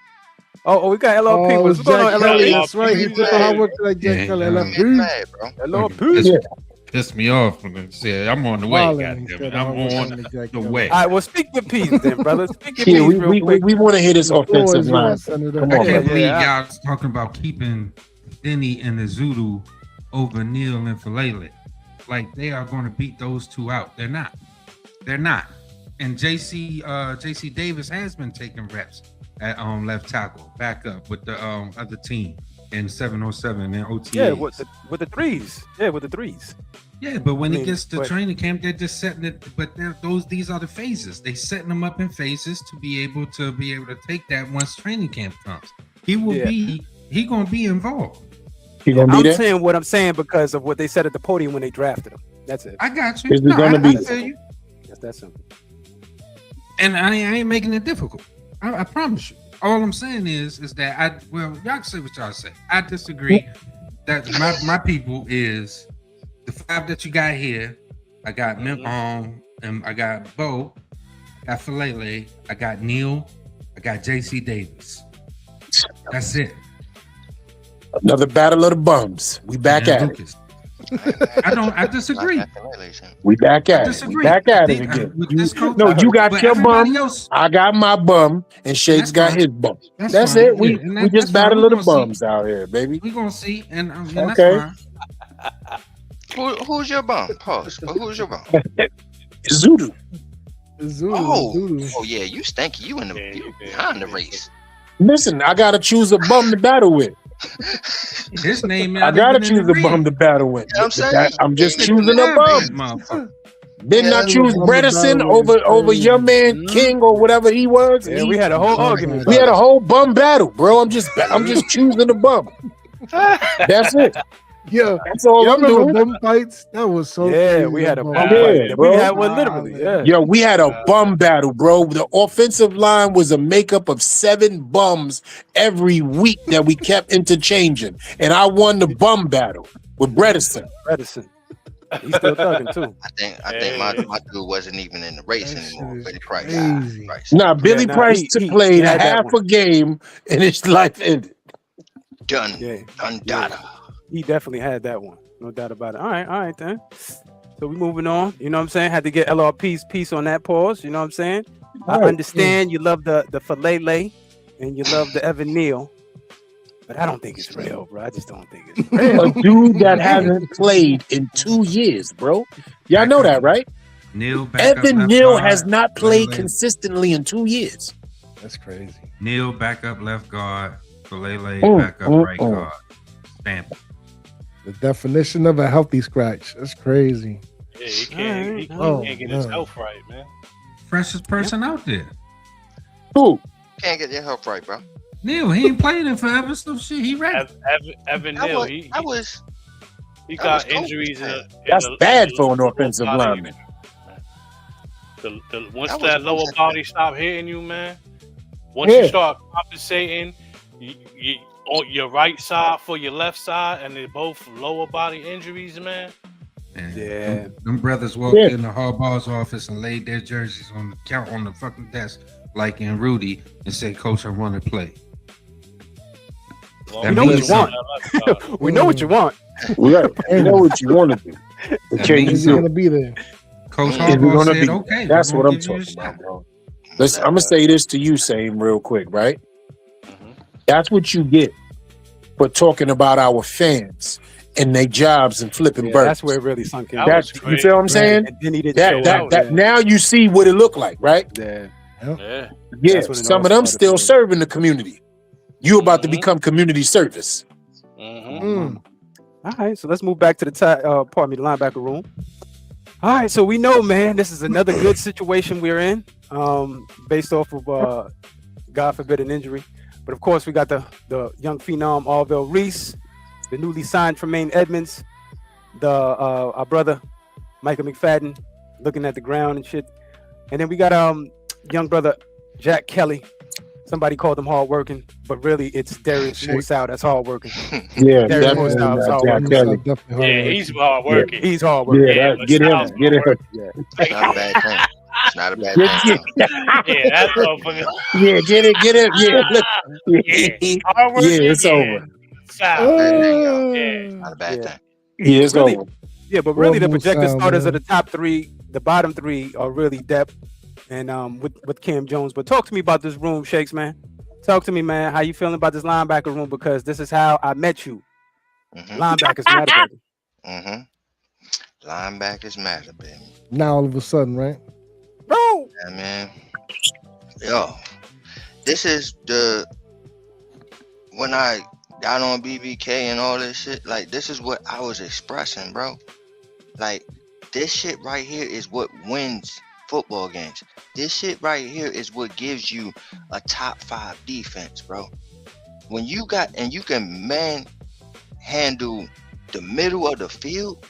Oh, we got LLP. What's going on, Jack Kelly. LLP? That's right. He put the hard work like Jack Yeah, Kelly. yeah. Get LLP. mad, bro. LLP. Pissed me off when they said, I'm on the way. Wildin', he Goddamn said it. the I'm hard work on like Jack the Kelly. way. All right, well, speak your piece then, brother. Speak your Yeah, piece real quick. we want to hear this The floor offensive is line. yours, Senator. Come I on, can't man. believe yeah. y'all was talking about keeping Denny and the Zulu over Neil and Falele. Like they are going to beat those two out. They're not. And JC Davis has been taking reps at left tackle, back up with the other team in 707 and OTA. Yeah, with the threes. Yeah, with the threes. Yeah, but when I he mean, gets to but- training camp, they're just setting it. But these are the phases. They setting them up in phases to be able to take that once training camp comes. He will Yeah. he gonna be involved. You gonna be I'm there? saying what I'm saying because of what they said at the podium when they drafted him. That's it. I got you. Is it gonna be- I feel you. That's that simple. And I ain't making it difficult. I promise you. All I'm saying is that y'all can say what y'all say. I disagree that my people is The 5 that you got here, I got I got Bo, I got Falele, I got Neil, I got JC Davis. That's it. Another battle of the bums. We back And at it. Lucas. I disagree. We back I at it. We disagree. back at it With again. this coach, No, you got but your everybody bum. else- I got my bum, and Shake's That's got fine. his bum. That's That's fine. it. We Yeah, and we that's just fine. battle We of the gonna see. bums out here, baby. We're gonna see, and Okay. that's fine. Who's your bum? Pause. But who's your bum? Zulu. Oh yeah, you stanky. You behind the race. Listen, I gotta choose a bum to battle with. His name. I gotta choose a bum to battle with. You know what I'm saying? I'm just Yeah, choosing a bum. Motherfucker. Didn't I choose bum to Bredesen battle with is over crazy. your man King or whatever he was? Yeah, we had a whole argument. We had a whole bum battle, bro. I'm just choosing a bum. That's it. Yeah, That's all I'm remember doing. bum fights? That was so Yeah, crazy. we had a bum bum Yeah, fight. We bro. had one literally. Yeah. Yo, we had a bum battle, bro. The offensive line was a makeup of 7 bums every week that we kept interchanging. And I won the bum battle with Bredesen. Bredesen. He's still thugging too. I think my dude wasn't even in the race That anymore. shit is Billy Price. crazy. Price. Nah, Billy nah, Price he played a had that half one. a game and his life ended. Done. Yeah. Done. Yeah. Dada. He definitely had that one. No doubt about it. All right then. So we moving on. You know what I'm saying? Had to get LRP's piece on that pause. You know what I'm saying? I Right, understand you love the Falele and you love the Evan Neal, but I don't think it's real, bro. I just don't think it's real. A dude that hasn't played in 2 years, bro. Y'all know that, right? Neil back up Evan left Neal guard, has not played Falele. consistently in 2 years. That's crazy. Neil back up left guard, Falele back up right mm. guard. Stamp. The definition of a healthy scratch. That's crazy. Yeah, he can't get his man. health right, man. Freshest person out there. Who? Can't get your health right, bro. Neil, he ain't played in forever, so shit, he ready. Evan I Neal, was, he I was got cold. injuries. That's bad for an offensive lineman. Once That was that lower bullshit. body stop hitting you, man. Once Yeah. you start compensating, you on your right side for your left side, and they're both lower body injuries, man. And Yeah. them brothers walked Yeah. in the Harbaugh's office and laid their jerseys on the fucking desk, like in Rudy, and said, "Coach, I want to play." Well, That know what means you want. something. We know what you want. Right. You know what you want to do. But That can you means Is he do gonna it? be there? Coach Is it Harbaugh gonna said, be? "Okay, That's we're what gonna I'm give you a talking about, shot." bro. Listen, I'm gonna say this to you, Same, real quick, right? Mhm. That's what you get for talking about our fans and their jobs and flipping Yeah, birds. that's where it really sunk in. That That's was you feel what I'm saying? And then he didn't That show that out. that yeah. now you see what it looked like, right? Yeah. Yeah. Yeah, That's when it some all of them started still for you. serving the community. You about to Mhm. become community service. Mm-hmm. All right, so let's move back to the the linebacker room. All right, so we know, man, this is another good situation we're in, based off of God forbid an injury. But of course, we got the young phenom Arvell Reese, the newly signed Tremaine Edmonds, our brother Michael McFadden looking at the ground and shit, and then we got young brother Jack Kelly. Somebody called him hardworking, but really it's Darius Moussaout that's hardworking. Yeah, There it definitely. was, not Jack Jack Kelly. Yeah, he's hard working. He's hardworking. Yeah, but get him, Styles get him. hard It's not a bad thing. It's not a bad Yeah, thing. Yeah, that's motherfucker. yeah, get it. Yeah, look. Yeah, hard working. Yeah, it's over. Foul. It's not a bad Yeah. thing. Yeah, it's Really? over. Yeah, but really the Well, projected Moussaout, starters man. are the top three. The bottom three are really depth, and with Cam Jones. But talk to me about this room, Shakes, man. Talk to me, man. How you feeling about this linebacker room? Because this is how I met you. Mm-hmm. Linebackers matter, baby. Mm-hmm. Linebackers matter, baby. Now all of a sudden, right? Bro, Yeah, man. Yo, this is when I got on BBK and all this shit, like, this is what I was expressing, bro. Like, this shit right here is what wins football games. This shit right here is what gives you a top 5 defense, bro. When you can handle the middle of the field,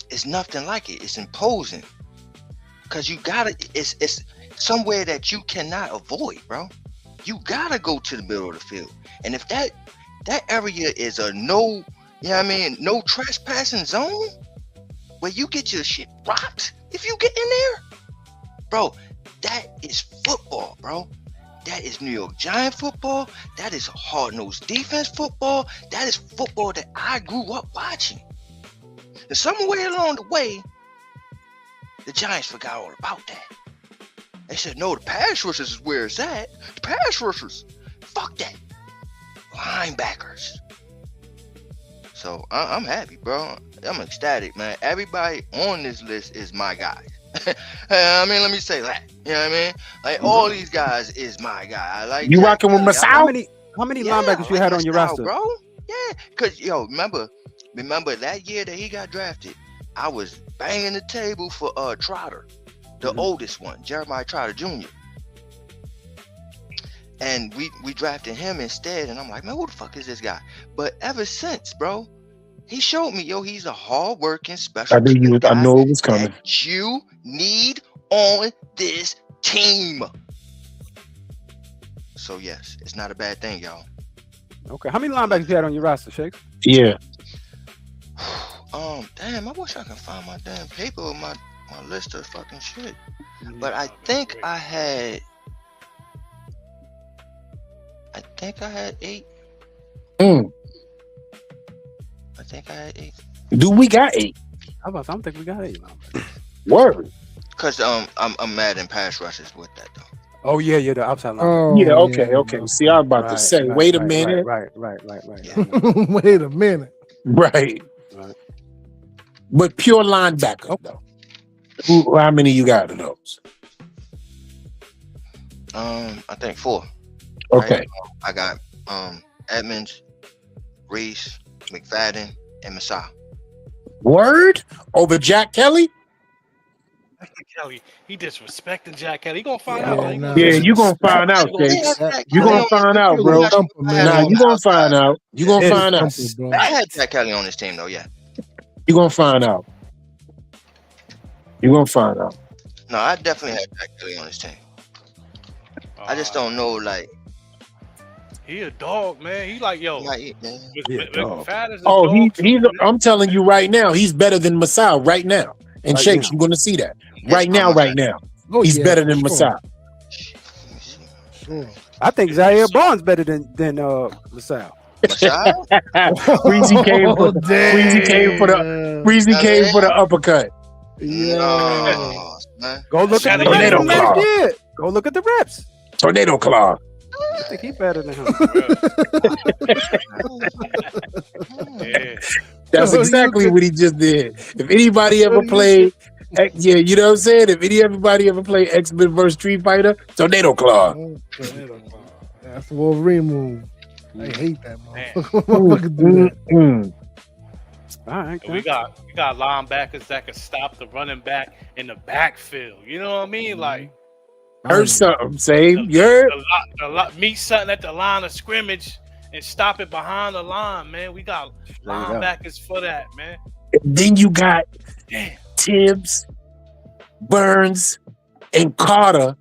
it's nothing like it. It's imposing. Cause you gotta, it's somewhere that you cannot avoid, bro. You gotta go to the middle of the field. And if that area is a no trespassing zone, where you get your shit rocked if you get in there, bro. That is football, bro. That is New York Giant football. That is hard-nosed defense football. That is football that I grew up watching. And somewhere along the way, the Giants forgot all about that. They said, no, the pass rushers is where it's at. The pass rushers. Fuck that. Linebackers. So I'm happy, bro. I'm ecstatic, man. Everybody on this list is my guy. I mean, let me say that. You know what I mean? Like, all these guys is my guy. I like You Jack rocking with Kelly. Masao? How many Yeah, linebackers I you like had on your Masao, roster? bro? Yeah, because, remember that year that he got drafted, I was banging the table for Trotter, the oldest one, Jeremiah Trotter Jr. And we drafted him instead, and I'm like, man, who the fuck is this guy? But ever since, bro, he showed me, he's a hard-working special team guy I know it was coming. that you need on this team. So yes, it's not a bad thing, y'all. Okay, how many linebackers you had on your roster, Shakes? Yeah. Damn, I wish I could find my damn paper with my list of fucking shit. But I think I had 8. Mm. I think I had 8. Do we got 8? I don't think we got 8 linebackers. Word. Cause I'm mad in pass rushes with that though. Oh yeah, the outside line. Oh, Yeah, okay. See, I was about to say, wait a minute. Right. Wait a minute. Right. But pure linebacker, though. How many you got of those? I think 4. Okay. Right? I got Edmonds, Reese, McFadden, and Masai. Word? Over Jack Kelly? Kelly, he disrespecting Jack Kelly. He gonna find Yeah, out. nah. Yeah, you gonna find out, Jakes. You gonna find out, bro. Nah, you gonna find out. You gonna find out. I had Jack Kelly on this team though, yeah. You gonna find out. You gonna find out. No, I definitely had Jack Kelly on this team. I just don't know, like. He a dog, man. He like, yo. I'm telling you right now, he's better than Masai right now. And Right Shakes, now. you're gonna see that. Right now. Oh, He's yeah, better than for Masai. Sure. I think Zaire Barnes better than LaSalle. Masai? Breezy came for the uppercut. No, man. Go look at the Tornado reps from last claw. year. Go look at the reps. Tornado claw. I think he better than him. Yeah. That's exactly what he just did. If anybody ever played, you know what I'm saying? If anybody ever played X-Men vs. Street Fighter, Tornado Claw. That's the Wolverine move. I hate that Man. motherfucker. Do that. All right. We got linebackers that can stop the running back in the backfield. You know what I mean? Like, Heard something, same. Yeah. meet something at the line of scrimmage and stop it behind the line, man. We got linebackers for that, man. Then you got Tibbs, Burns, and Carter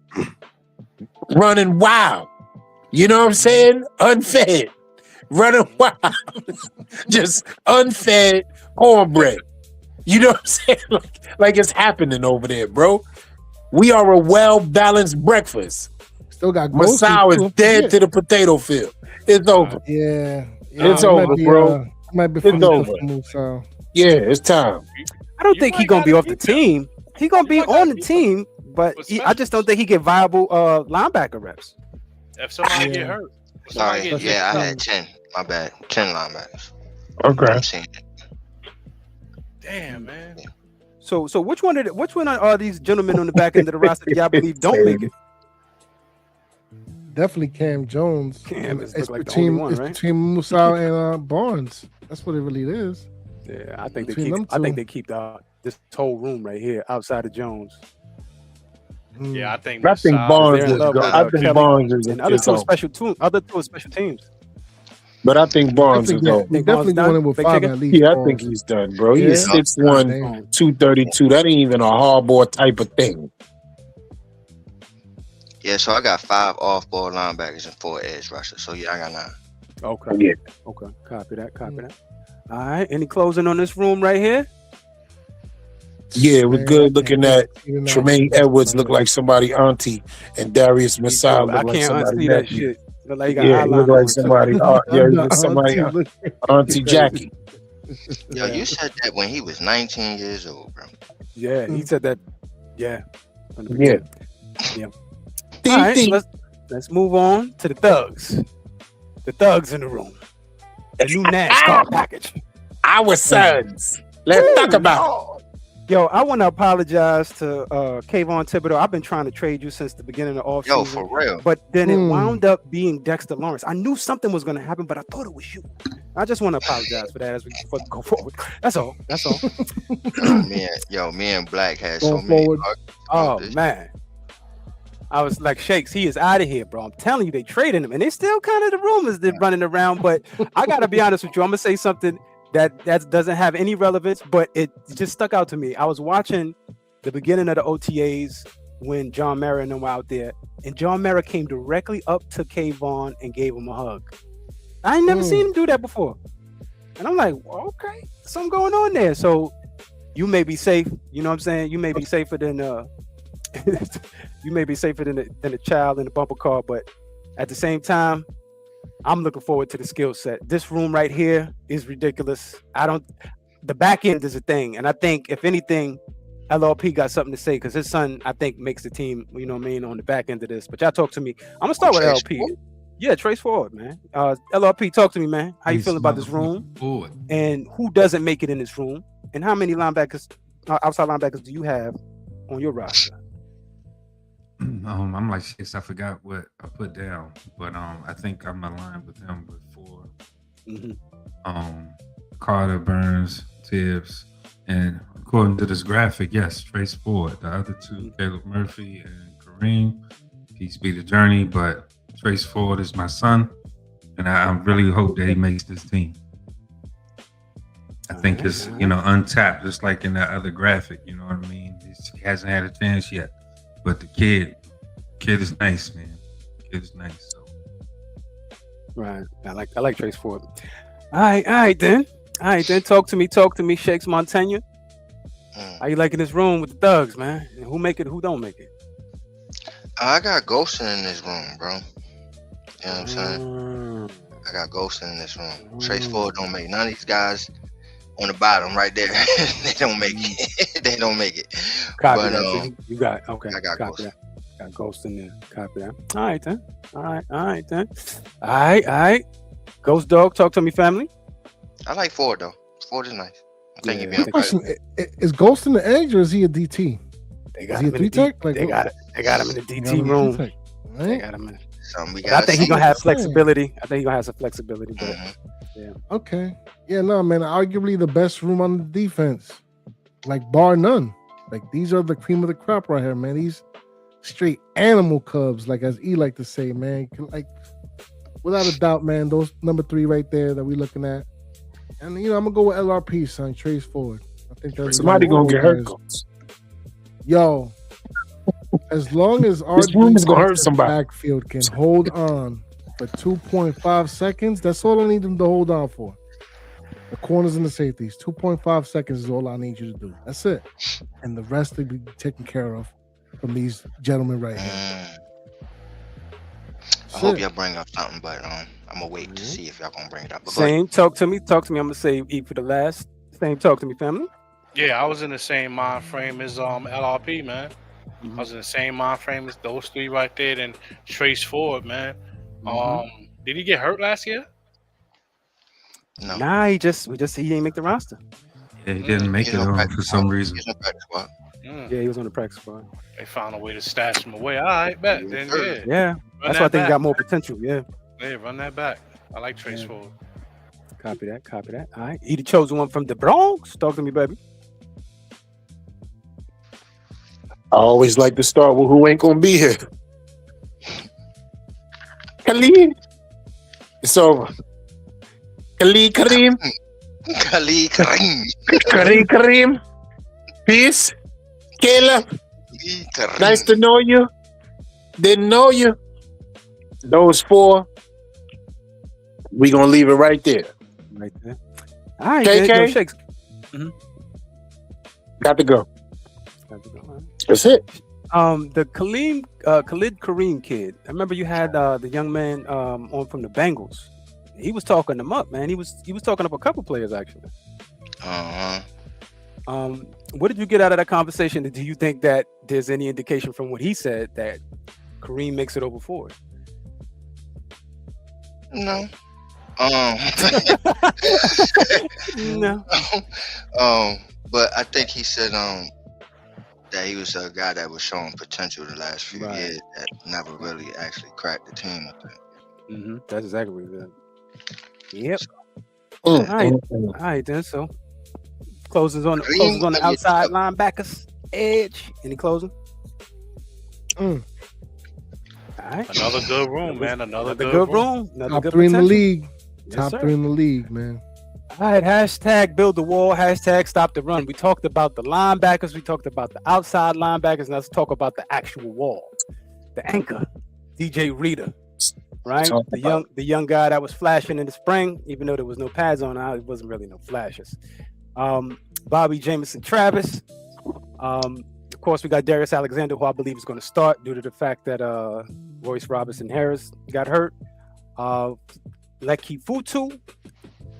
running wild. You know what I'm saying? Unfed. Running wild. Just unfed cornbread. You know what I'm saying? Like it's happening over there, bro. We are a well-balanced breakfast. Still got Masao is dead to the potato field. It's over. Yeah. It's over, bro. Might be It's over. Yeah, it's time. I don't think he's gonna be off the team. He's gonna be on the team, but I just don't think he get viable linebacker reps. If somebody get hurt. Sorry, I had 10. My bad. 10 linebackers. Okay. I'm seeing it. Damn, man. So which one are these gentlemen on the back end of the roster that y'all believe don't make it? Definitely Cam Jones. Cam is it's like the between only one, right? Musau and Barnes. That's what it really is. Yeah, I think Between them they keep this whole room right here outside of Jones. Yeah, I think Barnes is good. I think Barnes is and other two special teams. But I think Barnes is over. Definitely going in with 5 at least. Yeah, I think he's done, bro. He's 6'1", 232. That ain't even a hardball type of thing. Yeah, so I got 5 off-ball linebackers and 4 edge rushers. So yeah, I got 9. Okay. Yeah. Okay. Copy that. All right. Any closing on this room right here? Yeah, it was Man, good looking at even that Tremaine shit, Edwards man. looked like somebody auntie, and Darius Me Messiah too. I looked like can't somebody unsee that nephew. shit. Look like he got Yeah, he looked eyeliner like on too. somebody. Yeah, he looked somebody auntie Crazy. Jackie. Yo, you said that when he was 19 years old, bro. Yeah, he said that. Yeah, from the Yeah. beginning. Yeah. All right, so let's move on to the thugs. The thugs in the room. The new NASCAR package. Our sons. Let's talk about it. Yo, I want to apologize to Kayvon Thibodeau. I've been trying to trade you since the beginning of off Yo, season, for real. but then it wound up being Dexter Lawrence. I knew something was going to happen, but I thought it was you. I just want to apologize for that as we go forward. That's all. That's all. Me and Black had Going so many forward. arguments Oh about this. man, I was like, Shakes, he is out of here, bro. I'm telling you, they traded him, and they still kind of the rumors they're running around. But I gotta be honest with you. I'm gonna say something that doesn't have any relevance, but it just stuck out to me. I was watching the beginning of the OTAs when John Mara and them were out there, and John Mara came directly up to Kayvon and gave him a hug. I ain't never seen him do that before, and I'm like, well, okay, something going on there. So you may be safe. You know what I'm saying? You may be safer than you may be safer than a child in the bumper car, but at the same time, I'm looking forward to the skill set. This room right here is ridiculous. The back end is a thing, and I think if anything, LRP got something to say because his son, I think, makes the team. You know what I mean, on the back end of this. But y'all talk to me. I'm gonna start with Trace LP. Ford? Yeah, Trace Ford, man. LRP, talk to me, man. How you Trace feeling about this room? motherfucking Ford. And who doesn't make it in this room? And how many linebackers, outside linebackers, do you have on your roster? I'm like shit. I forgot what I put down, but I think I'm aligned with him before. Carter, Burns, Tibbs, and according to this graphic, yes, Trace Ford. The other two, Caleb Murphy and Kareem. Peace be the journey, but Trace Ford is my son, and I really hope that he makes this team. I think it's untapped, just like in that other graphic. You know what I mean? He hasn't had a chance yet. But the kid is nice, man. Kid is nice. So. Right. I like Trace Ford. All right then. Talk to me, Shakes Montaigne. How you liking this room with the thugs, man? And who make it, who don't make it? I got ghosting in this room, bro. You know what I'm saying? I got ghosting in this room. Trace Ford don't make none of these guys on the bottom right there. They don't make it. They don't make it. Copy But, that. So you got okay. I got copy Ghost. that. Got Ghost in there. Copy that. All right then. All right. Ghost Dog, talk to me, family. I like Ford though. Ford is nice. I think Yeah, he'd be on Question: is Ghost in the edge or is he a DT? They Is he a D-Tech? Like, they got him in the DT room. They got him in. something we I got. think he's gonna have flexibility. I think he's gonna have some flexibility. But Okay. Yeah, no, man. Arguably the best room on the defense. Like, bar none. Like, these are the cream of the crop right here, man. These straight animal cubs, like as E like to say, man. Like, without a doubt, man, those number 3 right there that we're looking at. And, I'm going to go with LRP, son. Trace Ford. I think that's Somebody gonna get hurt. Yo, as long as our This room is gonna hurt defensive somebody. backfield can hold on for 2.5 seconds, that's all I need them to hold on for. The corners and the safeties. 2.5 seconds is all I need you to do. That's it. And the rest will be taken care of from these gentlemen right here. I hope y'all bring up something, but I'm gonna wait to see if y'all gonna bring it up. But same. Talk to me. I'm gonna say E for the last. Same. Talk to me, family. Yeah, I was in the same mind frame as LRP, man. I was in the same mind frame as those 3 right there, and Trace Ford, man. Did he get hurt last year? No. Nah, he didn't make the roster. Yeah, he didn't make it for some reason. He's on practice squad. Yeah, he was on the practice squad. They found a way to stash him away. All right, bet. Then Yeah, that's why I think he got more potential. Yeah. Yeah, run that back. I like Trace Ford. Copy that. All right. He the chosen one from the Bronx. Talk to me, baby. I always like to start with who ain't gonna be here. Khalid. It's over. Khalid Kareem. Khalid Kareem. Kareem. Peace. Caleb. Khalid Kareem. Nice to know you. Didn't know you. Those 4. We gonna leave it right there. Right there. All right, KK? then. Yo, Shakes. Got to go. That's it. The Khalid Kareem kid. I remember you had the young man on from the Bengals. He was talking them up, man. He was talking up a couple players actually. What did you get out of that conversation? Do you think that there's any indication from what he said that Kareem makes it over forward? No. No. But I think he said that he was a guy that was showing potential the last few years that never really actually cracked the team. I think. That's exactly what he said. Yep. All All right then. So closes on the outside linebackers edge. Any closing? All right. Another good room, man. Another good room. Another Top good 3 in the potential. league. Yes, Top sir. 3 in the league, man. All right, hashtag build the wall, hashtag stop the run. We talked about the linebackers, we talked about the outside linebackers, and let's talk about the actual wall. The anchor, DJ Reader, right? The young guy that was flashing in the spring, even though there was no pads on, it wasn't really no flashes. Bobby Jamison Travis. Of course, we got Darius Alexander, who I believe is going to start due to the fact that Royce Robinson Harris got hurt. Leki Futu.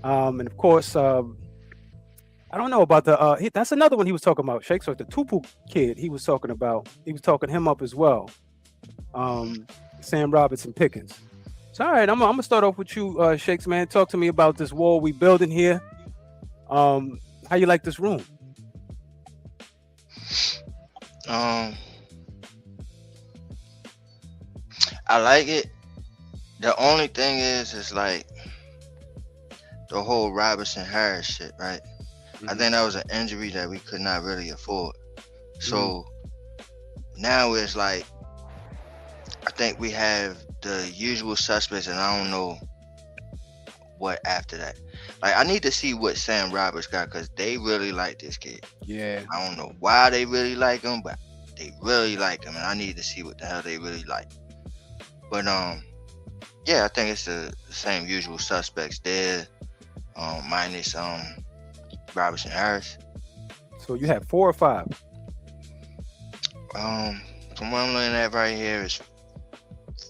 And of course, I don't know about the. That's another one he was talking about. Shake. So the Tupu kid, he was talking him up as well. Sam Robinson Pickens. So all right, I'm gonna start off with you, Shakes, man. Talk to me about this wall we building here. How you like this room? I like it. The only thing is like the whole Robinson Harris shit, right? I think that was an injury that we could not really afford. So now it's like, I think we have the usual suspects, and I don't know what after that. Like, I need to see what Sam Roberts got, because they really like this kid. Yeah. I don't know why they really like him, but they really like him, and I need to see what the hell they really like. But yeah, I think it's the same usual suspects there, minus Robinson Harris. So you have 4 or 5? From what I'm looking at right here is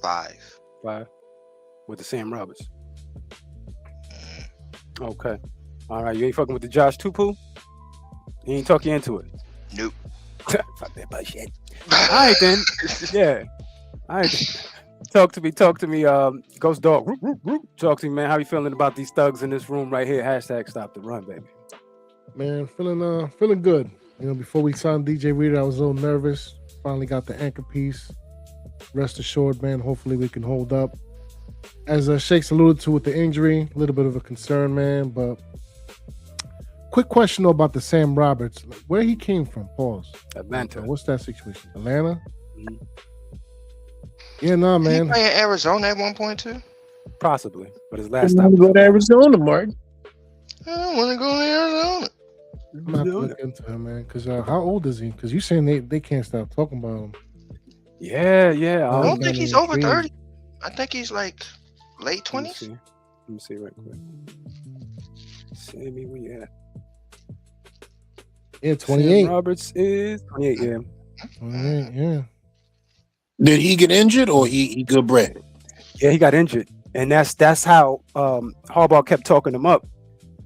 5. 5 with the Sam Roberts. Okay. All right. You ain't fucking with the Josh Tupu? He ain't talk you into it? Nope. Fuck that bullshit. All right then. Yeah. All right. Talk to me. Ghost Dog. Talk to me, man. How you feeling about these thugs in this room right here? Hashtag stop the run, baby. Man, feeling good. You know, before we signed DJ Reader, I was a little nervous. Finally got the anchor piece. Rest assured, man, hopefully we can hold up. As Shakes alluded to with the injury, a little bit of a concern, man. But quick question though about the Sam Roberts. Where he came from, pause. Atlanta. What's that situation? Atlanta? Yeah, nah, man. He playing Arizona at one point too? Possibly. But his last I'm stop. gonna go to Arizona, Mark. I don't want to go to Arizona. I'm not looking into him, man. Because how old is he? Because you saying they can't stop talking about him. Yeah. I don't think he's over 30. I think he's like late 20s. Let me see right quick. Sammy, where you at? Yeah, 28. Sam Roberts is 28, yeah. 28, yeah. Did he get injured or he good bread? Yeah, he got injured. And that's how Harbaugh kept talking him up.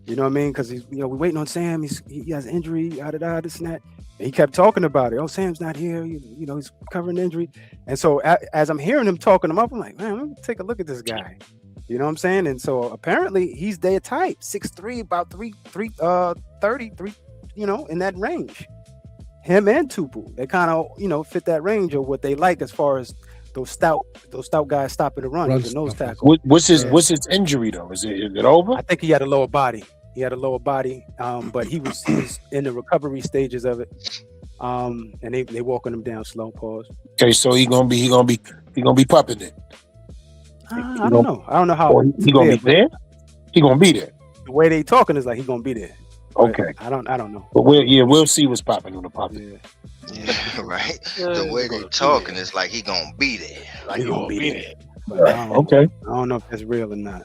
You know what I mean? Because we're waiting on Sam. He has injury, this and that. And he kept talking about it. Oh, Sam's not here. He's covering the injury. And so as I'm hearing him talking him up, I'm like, man, let me take a look at this guy. You know what I'm saying? And so apparently he's their type, 6'3", about 33, in that range. Him and Tupu, they kind of, fit that range of what they like as far as those stout guys stopping the run. He's a nose tackle. What's his injury though? Is it over? I think he had a lower body. But he was in the recovery stages of it. And they walking him down slow. Pause. Okay, so he gonna be pumping it. I don't know. I don't know how he gonna be there. He gonna be there. The way they talking is like he gonna be there. Okay. I don't know. But we'll see what's popping on the popping. Yeah, right. The way they talking is like he gonna be there. Like he gonna be there. Okay. I don't know if that's real or not.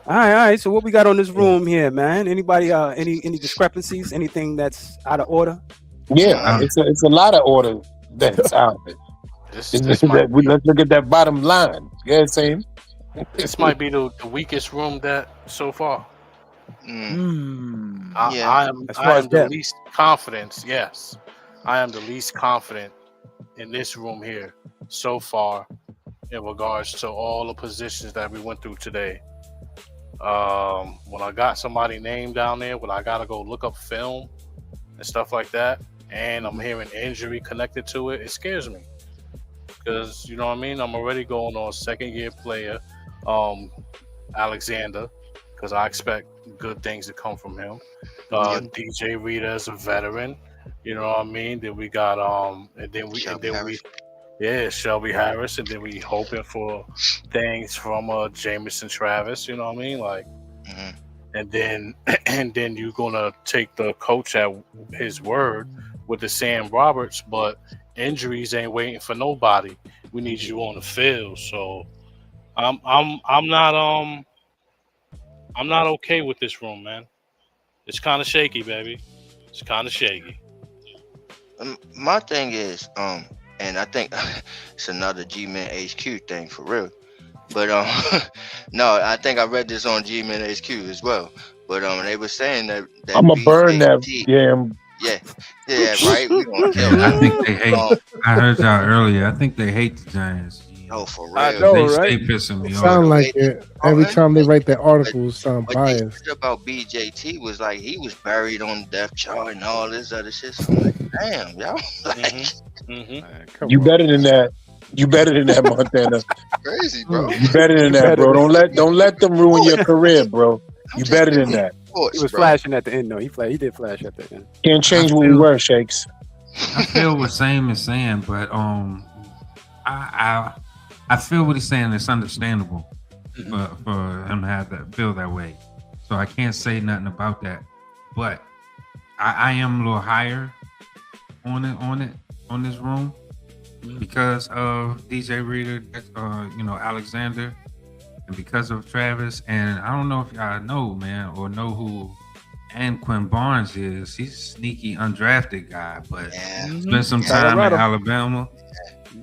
All right. So what we got on this room here, man? Anybody? Any discrepancies? Anything that's out of order? Yeah, it's a lot of order that's out there. This might be Let's look at that bottom line. Yeah, same. this might be the weakest room that so far. Yeah. As I far as am the depth. least confident. Yes, I am the least confident in this room here so far in regards to all the positions that we went through today. When I got somebody named down there, when I gotta go look up film and stuff like that, and I'm hearing injury connected to it, it scares me because you know what I mean. I'm already going on second year player, Alexander, because I expect good things to come from him. DJ Rita is a veteran, you know what I mean. Then we got Shelby Harris, and then we hoping for things from Jamison Travis, you know what I mean, like. And then you're gonna take the coach at his word with the Sam Roberts, but injuries ain't waiting for nobody. We need you on the field. So I'm not okay with this room, man. It's kind of shaky, baby. It's kind of shaky. My thing is, and I think it's another G-Man HQ thing for real. But no, I think I read this on G-Man HQ as well. But they were saying that I'm gonna burn that BJT damn. yeah, right. We gonna kill I that. think they hate. I heard y'all earlier. I think they hate the Giants. No, for real. I know, They right? stay pissing me off. Sound like it. Every time they write their articles, sound What they biased. said about BJT was like he was buried on the depth chart and all this other shit. So I'm like, damn, y'all, like, You better than that. You better than that, Montana. crazy, bro. You better than that, bro. Don't let them ruin your career, bro. You better than that. He was flashing at the end, though. He did flash at the end. Can't change what we were, Shakes. I feel what Sam is saying, but I feel what he's saying. It's understandable for him to have that feel that way. So I can't say nothing about that. But I am a little higher on this room because of DJ Reader, Alexander, and because of Travis. And I don't know if y'all know, man, or know who Quinn Barnes is. He's a sneaky undrafted guy, but spent some time in Alabama.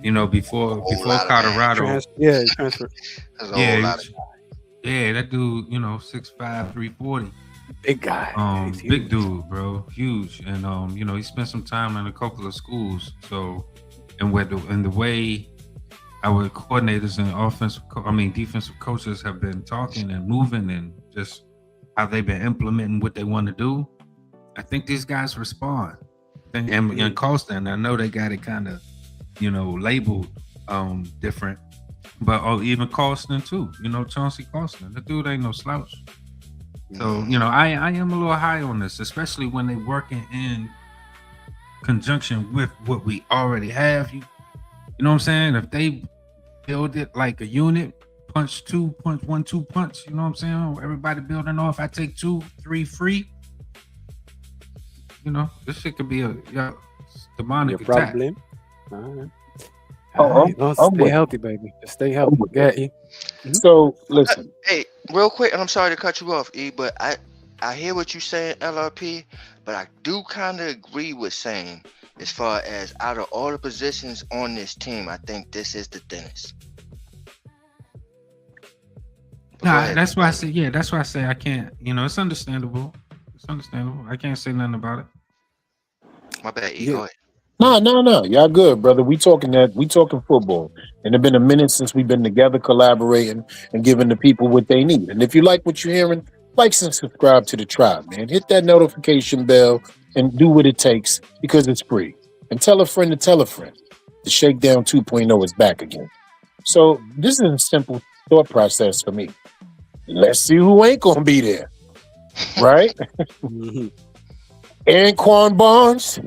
You know, before Colorado. He transferred. That dude, 6'5", 340. Big guy. Big dude, bro, huge. And he spent some time in a couple of schools. So, and the way our coordinators and defensive coaches have been talking and moving and just how they've been implementing what they want to do, I think these guys respond. And Colston, I know they got it kind of, labeled different, but even Colston too. Chauncey Colston, the dude ain't no slouch. So I am a little high on this, especially when they working in conjunction with what we already have. You know what I'm saying? If they build it like a unit, punch 1-2 punch. You know what I'm saying? Everybody building off. I take 2-3 free. This shit could be a demonic attack. Problem. All right. Stay healthy, baby. Just stay healthy. Got you. So listen. Hey, real quick, and I'm sorry to cut you off, E, but I hear what you're saying, LRP, but I do kind of agree with saying as far as out of all the positions on this team, I think this is the thinnest. Nah, that's why I say, that's why I say I can't, it's understandable. It's understandable. I can't say nothing about it. My bad, E, go ahead. No. Y'all good, brother. We talking football. And it's been a minute since we've been together collaborating and giving the people what they need. And if you like what you're hearing, like and subscribe to the tribe, man. Hit that notification bell and do what it takes because it's free. And tell a friend to tell a friend. The Shakedown 2.0 is back again. So this is a simple thought process for me. Let's see who ain't gonna be there. Right? Anquan Barnes.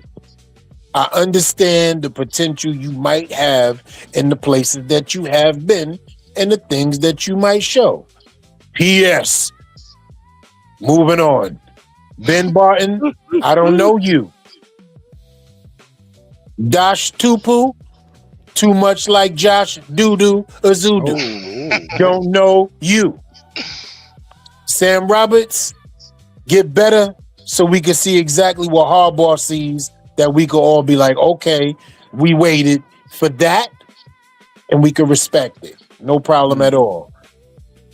I understand the potential you might have in the places that you have been and the things that you might show. P.S. Moving on. Ben Barton, I don't know you. Dash Tupu, too much like Josh Doodoo Azudu. Don't know you. Sam Roberts, get better so we can see exactly what Harbaugh sees that we could all be like, okay, we waited for that and we could respect it. No problem at all.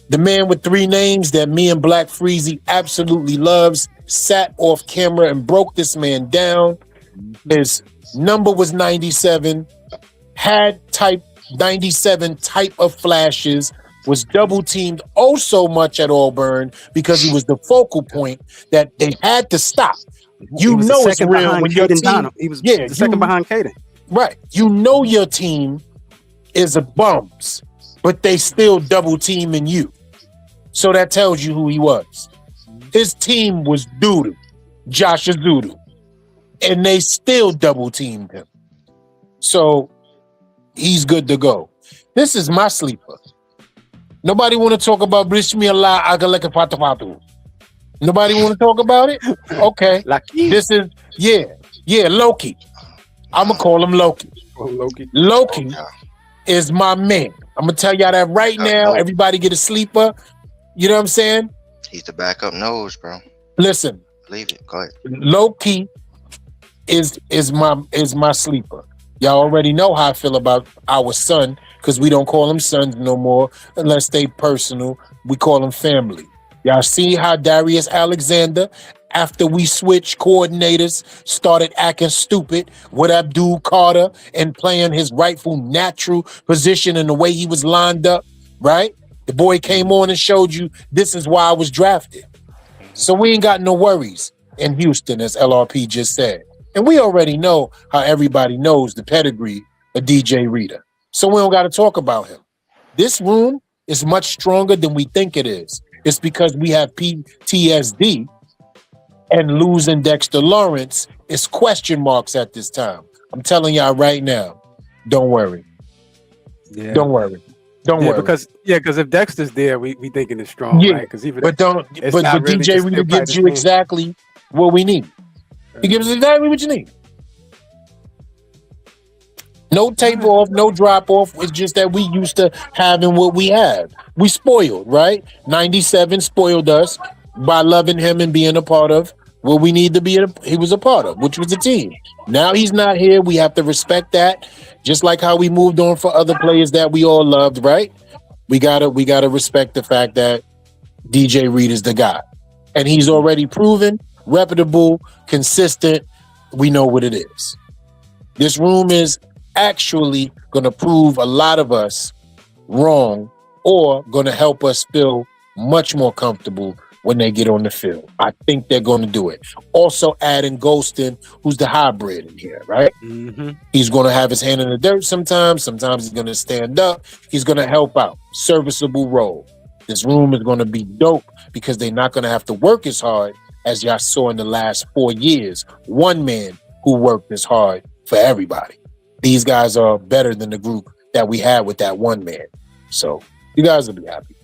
The man with 3 names that me and Black Freezy absolutely loves sat off camera and broke this man down. His number was 97, had type 97 type of flashes, was double teamed oh so much at Auburn because he was the focal point that they had to stop. You know it's real when your team. He was the second behind Caden. Right. You know your team is a bums, but they still double teaming you. So that tells you who he was. His team was Doodoo, Josh Azudu, and they still double teamed him. So he's good to go. This is my sleeper. Nobody want to talk about Brishmi Allah Agaleka Fatafatu. Nobody want to talk about it? Okay. This is, Loki. I'm going to call him Loki. Loki is my man. I'm going to tell y'all that right now. Everybody get a sleeper. You know what I'm saying? He's the backup nose, bro. Listen. Believe it. Go ahead. Loki is my sleeper. Y'all already know how I feel about our son, because we don't call them sons no more unless they personal. We call them family. Y'all see how Darius Alexander, after we switched coordinators, started acting stupid with Abdul Carter and playing his rightful natural position in the way he was lined up, right? The boy came on and showed you this is why I was drafted. So we ain't got no worries in Houston, as LRP just said. And we already know how everybody knows the pedigree of DJ Reader. So we don't got to talk about him. This room is much stronger than we think it is. It's because we have PTSD, and losing Dexter Lawrence is question marks at this time. I'm telling y'all right now, don't worry. Yeah. Don't worry. Don't worry. Because if Dexter's there, we thinking it's strong, right? Because even but DJ Reader gives you exactly what we need. He gives us exactly what you need. No tape off, no drop off. It's just that we used to having what we have. We spoiled, right? 97 spoiled us by loving him and being a part of what we need to be. He was a part of, which was a team. Now he's not here. We have to respect that. Just like how we moved on for other players that we all loved, right? We gotta respect the fact that DJ Reed is the guy, and he's already proven reputable, consistent. We know what it is. This room is actually going to prove a lot of us wrong, or going to help us feel much more comfortable when they get on the field. I think they're going to do it. Also adding Golston, who's the hybrid in here, right? Mm-hmm. He's going to have his hand in the dirt sometimes. Sometimes he's going to stand up. He's going to help out. Serviceable role. This room is going to be dope because they're not going to have to work as hard as y'all saw in the last 4 years. One man who worked as hard for everybody. These guys are better than the group that we had with that one man. So you guys will be happy.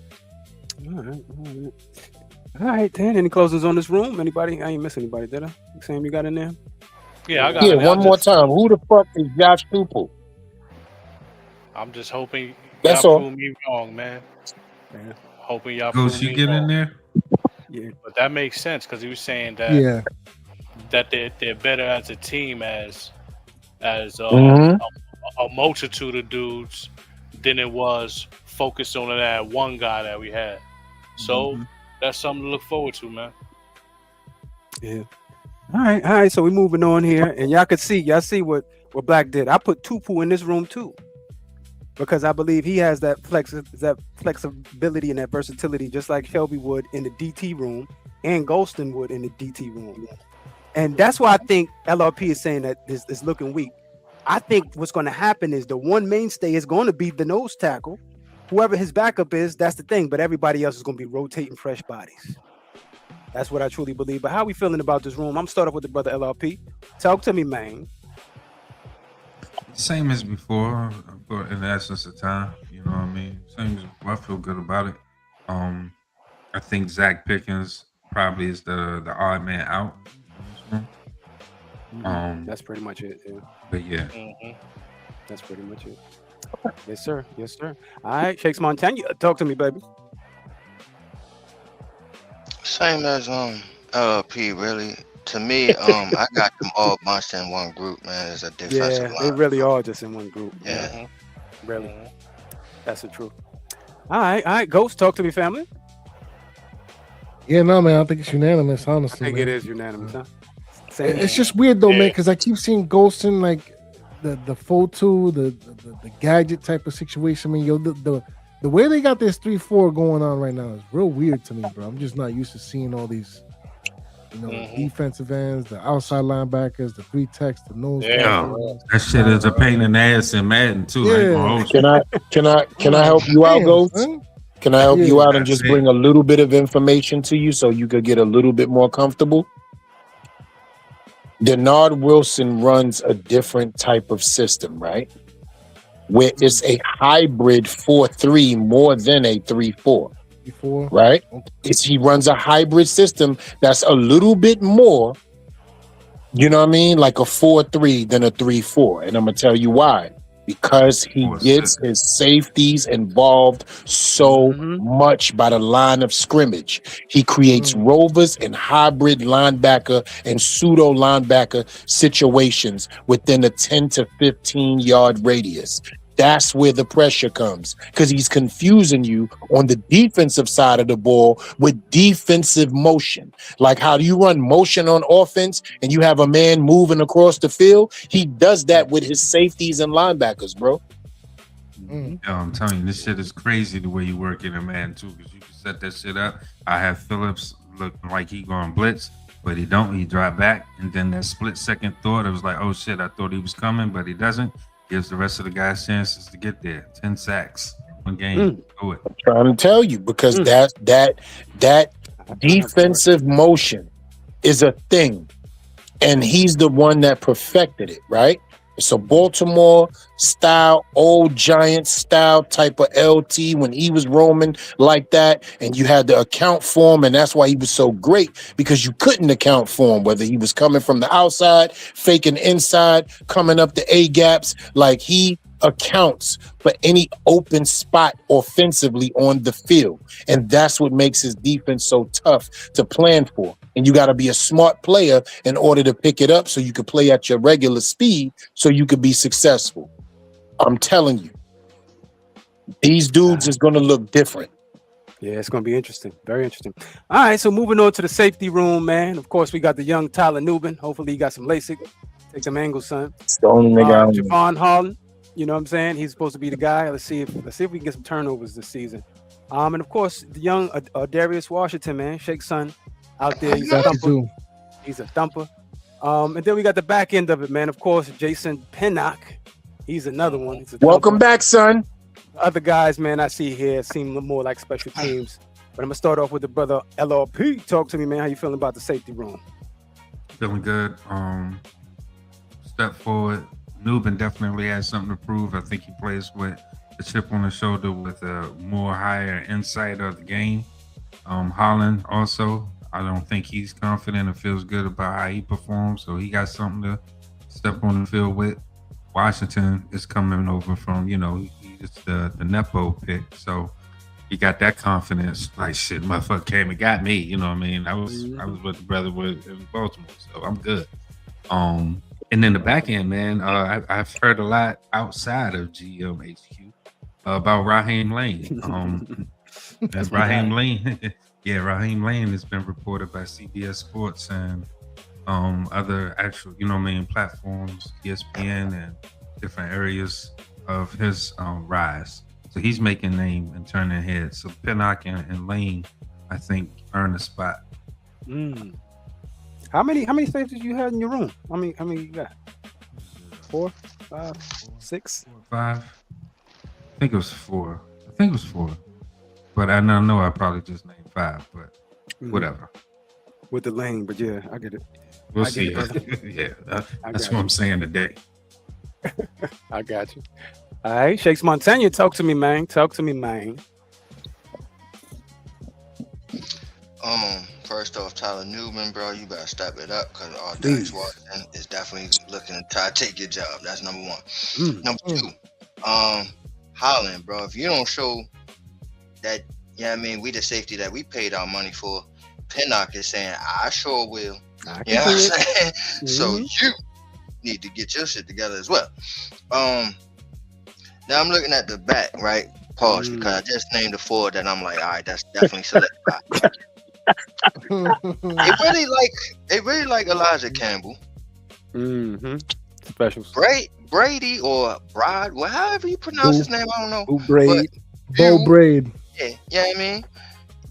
All right, Dan. Any closings on this room? Anybody? I ain't miss anybody, did I? Sam, you got in there? Yeah, I got it. One more time. Who the fuck is Josh Tupel? I'm just hoping that's y'all all. prove me wrong, man. Yeah. Hoping y'all prove me get wrong. In there? Yeah. But that makes sense because he was saying that that they're better as a team as a multitude of dudes than it was focused on that one guy that we had. So that's something to look forward to, man. Yeah. All right. So we're moving on here, and y'all see what Black did. I put Tupu in this room too, because I believe he has that flexibility and that versatility, just like Shelby would in the DT room and Golston would in the DT room. And that's why I think LRP is saying that this is looking weak. I think what's going to happen is the one mainstay is going to be the nose tackle. Whoever his backup is, that's the thing. But everybody else is going to be rotating fresh bodies. That's what I truly believe. But how we feeling about this room? I'm going to start off with the brother LRP. Talk to me, man. Same as before, in the essence of time. You know what I mean? Same as before. I feel good about it. I think Zach Pickens probably is the odd man out. That's pretty much it. Yeah. But yeah, that's pretty much it. Yes, sir. All right, Shakes Montana, talk to me, baby. Same as LP, really. To me, I got them all bunched in one group, man. It's a defensive Yeah, they line. really are just in one group. Yeah. Mhm. Really. Mhm. That's the truth. All right. Ghost, talk to me, family. Yeah, no, man. I think it's unanimous. I Honestly, think man. it is unanimous, huh? Same. It's just weird though, man, Yeah. because I keep seeing Ghostin like the photo, the gadget type of situation. I mean, yo, the way they got this 3-4 going on right now is real weird to me, bro. I'm just not used to seeing all these, Mhm. defensive ends, the outside linebackers, the 3 techs, the nose. Yeah, tackles. That shit is a pain in the ass in Madden too. I ain't gonna hold you. Can I help you out, Damn, Ghost? son. Can I help you Yeah. out and just bring a little bit of information to you so you could get a little bit more comfortable? Denard Wilson runs a different type of system, right? Where it's a hybrid 4-3 more than a 3-4, Before, right? He runs a hybrid system that's a little bit more, you know what I mean? Like a 4-3 than a 3-4. And I'm going to tell you why. Because he gets his safeties involved so much by the line of scrimmage. He creates rovers and hybrid linebacker and pseudo linebacker situations within a 10 to 15 yard radius. That's where the pressure comes, because he's confusing you on the defensive side of the ball with defensive motion. Like, how do you run motion on offense and you have a man moving across the field? He does that with his safeties and linebackers, bro. Yo, I'm telling you, this shit is crazy the way you work in a man too, because you can set that shit up. I have Phillips looking like he going blitz, but he don't. He drop back, and then that split second thought, it was like, oh shit, I thought he was coming, but he doesn't. Gives the rest of the guys chances to get there. 10 sacks, one game. Do it. I'm trying to tell you, because that defensive motion is a thing, and he's the one that perfected it, right? It's a Baltimore style, old Giant style type of LT when he was roaming like that, and you had to account for him, and that's why he was so great, because you couldn't account for him, whether he was coming from the outside, faking inside, coming up the A gaps. Like, he accounts for any open spot offensively on the field, and that's what makes his defense so tough to plan for. And you got to be a smart player in order to pick it up so you can play at your regular speed so you could be successful. I'm telling you, these dudes is going to look different. Yeah, it's going to be interesting. Very interesting. All right, so moving on to the safety room, man. Of course, we got the young Tyler Nubin. Hopefully, he got some LASIK. Take them angles, son. It's the only nigga I know. Javon Holland. You know what I'm saying? He's supposed to be the guy. Let's see if we can get some turnovers this season. And of course, the young Darius Washington, man, Shake's son, out there. He's a thumper. He's a thumper. And then we got the back end of it, man. Of course, Jason Pinnock. He's another one. He's a Welcome thumper. back, son. Other guys, man, I see here seem more like special teams. But I'm gonna start off with the brother LRP. Talk to me, man. How you feeling about the safety room? Feeling good. Step forward. Nubin definitely has something to prove. I think he plays with a chip on the shoulder with a more higher insight of the game. Holland also, I don't think he's confident and feels good about how he performs, so he got something to step on the field with. Washington is coming over from, he's the Nepo pick, so he got that confidence. Like, shit, motherfucker came and got me. You know what I mean? I was with the brother in Baltimore, so I'm good. And then the back end, man, I've heard a lot outside of GMHQ about Raheem Lane. Raheem Lane, Raheem Lane has been reported by CBS Sports and other actual, platforms, ESPN and different areas of his rise. So he's making name and turning heads. So Pinnock and Lane, I think, earn a spot. How many safeties you had in your room? How many you got? 4, 5, 6? 4 or 5. I think it was 4. But I know I probably just named 5, but whatever. With the lane, but yeah, I get it. We'll see. That's what I'm saying today. I got you. All right, Shakes Montana, talk to me, man. First off, Tyler Newman, bro, you better step it up, because Darius Washington is definitely looking to try to take your job. That's number one. Number two, Holland, bro, if you don't show that, we the safety that we paid our money for, Pinnock is saying, I sure will. I can You know do what it. I'm saying? So Mhm. you need to get your shit together as well. Now I'm looking at the back, right? Pause, because I just named the four that I'm like, all right, that's definitely solidified. They really like Elijah Campbell, Mm-hmm. Specials. Brady or Brad, well, however you pronounce his name, I don't know. Boo But braid. Bo you, Braid. yeah, you know what I mean?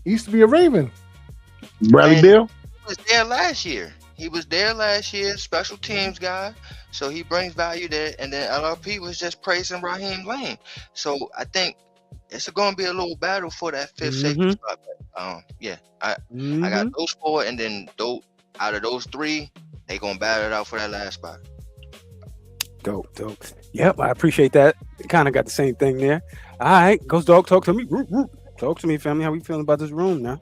He used to be a Raven. Bradley And Bill. he was there last year. He was there last year, special teams guy. So he brings value there. And then LRP was just praising Raheem Lane. So I think it's going to be a little battle for that fifth safety Mm-hmm. spot. But, yeah, I got Mm-hmm. those four, and then out of those three, they gonna battle it out for that last spot. Dope. Yep, I appreciate that. Kind of got the same thing there. All right, Ghost Dog, talk to me. Talk to me, family. How we feeling about this room now?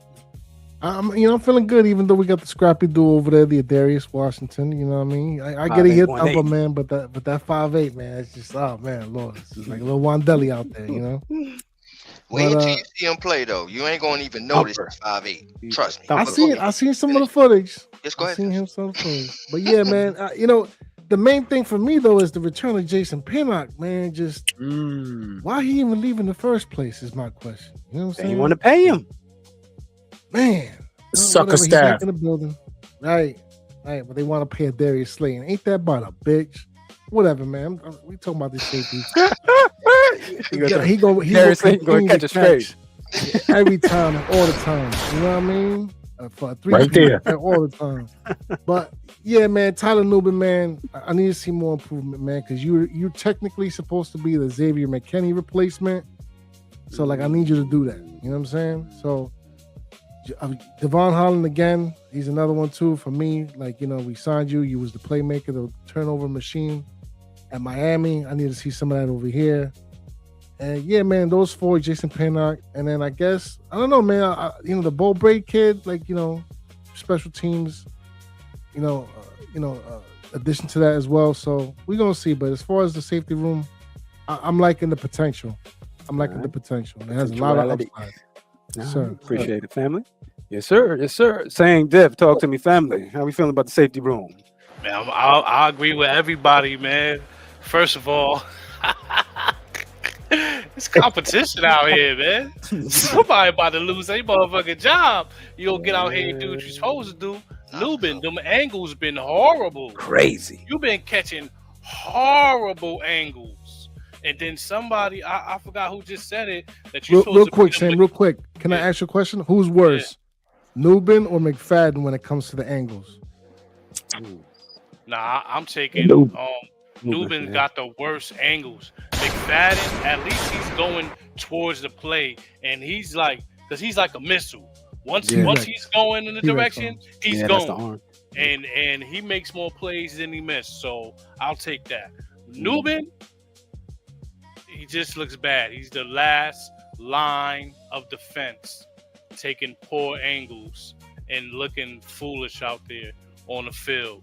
I'm feeling good, even though we got the scrappy duo over there, the Adarius Washington. You know what I mean? I get a 5'8", hit thumper, 180. man, but that 5'8", man, it's just, oh man, Lord, it's just like a little Wandelli out there, you know. Wait But until you see him play, though. You ain't gonna even notice he's 5'8". He's Trust me. a I thumper. seen some of the footage. Just go I ahead. seen him some footage. But yeah, man, the main thing for me though is the return of Jason Pinnock, man. Just why he even leave in the first place is my question. You know what I'm They saying? want to pay him. Man, Sucker whatever, he staff. back in the building. Right, but they want to pay a Darius Slay. Ain't that about a bitch? Whatever, man. We talking about this safety. He go Darius Slay gonna continue catch to a straight. every time, all the time. You know what I mean? For a 3 Right there. all the time. But yeah, man, Tyler Nubin, man, I need to see more improvement, man, because you're technically supposed to be the Xavier McKinney replacement. So like, I need you to do that. You know what I'm saying? So Devon Holland again, he's another one too for me. Like, we signed you. You was the playmaker, the turnover machine at Miami. I need to see some of that over here. And yeah, man, those four, Jason Pinnock, and then I guess I don't know, man. The Bo Braid kid, like special teams, addition to that as well. So we're gonna see. But as far as the safety room, I'm liking the potential. I'm liking the potential. It has a lot of upside. Yes, sir. Appreciate it, family. Yes, sir. Saying Div, talk to me, family. How we feeling about the safety room? Man, I agree with everybody, man. First of all, it's competition out here, man. Somebody about to lose their motherfucking job. You gonna get out here and do what you're supposed to do. Lubin, them angles been horrible. Crazy. You've been catching horrible angles. And then somebody, I forgot who just said it, that you're real quick, Sam, real quick. Can I ask you a question? Who's worse, Nubin or McFadden when it comes to the angles? Nah, I'm taking Nubin got the worst angles. McFadden, at least he's going towards the play, and he's like, because he's like a missile. Once he's going in the direction, he's going. That's the arm. And he makes more plays than he missed. So I'll take that. Nubin, he just looks bad. He's the last line of defense, taking poor angles and looking foolish out there on the field.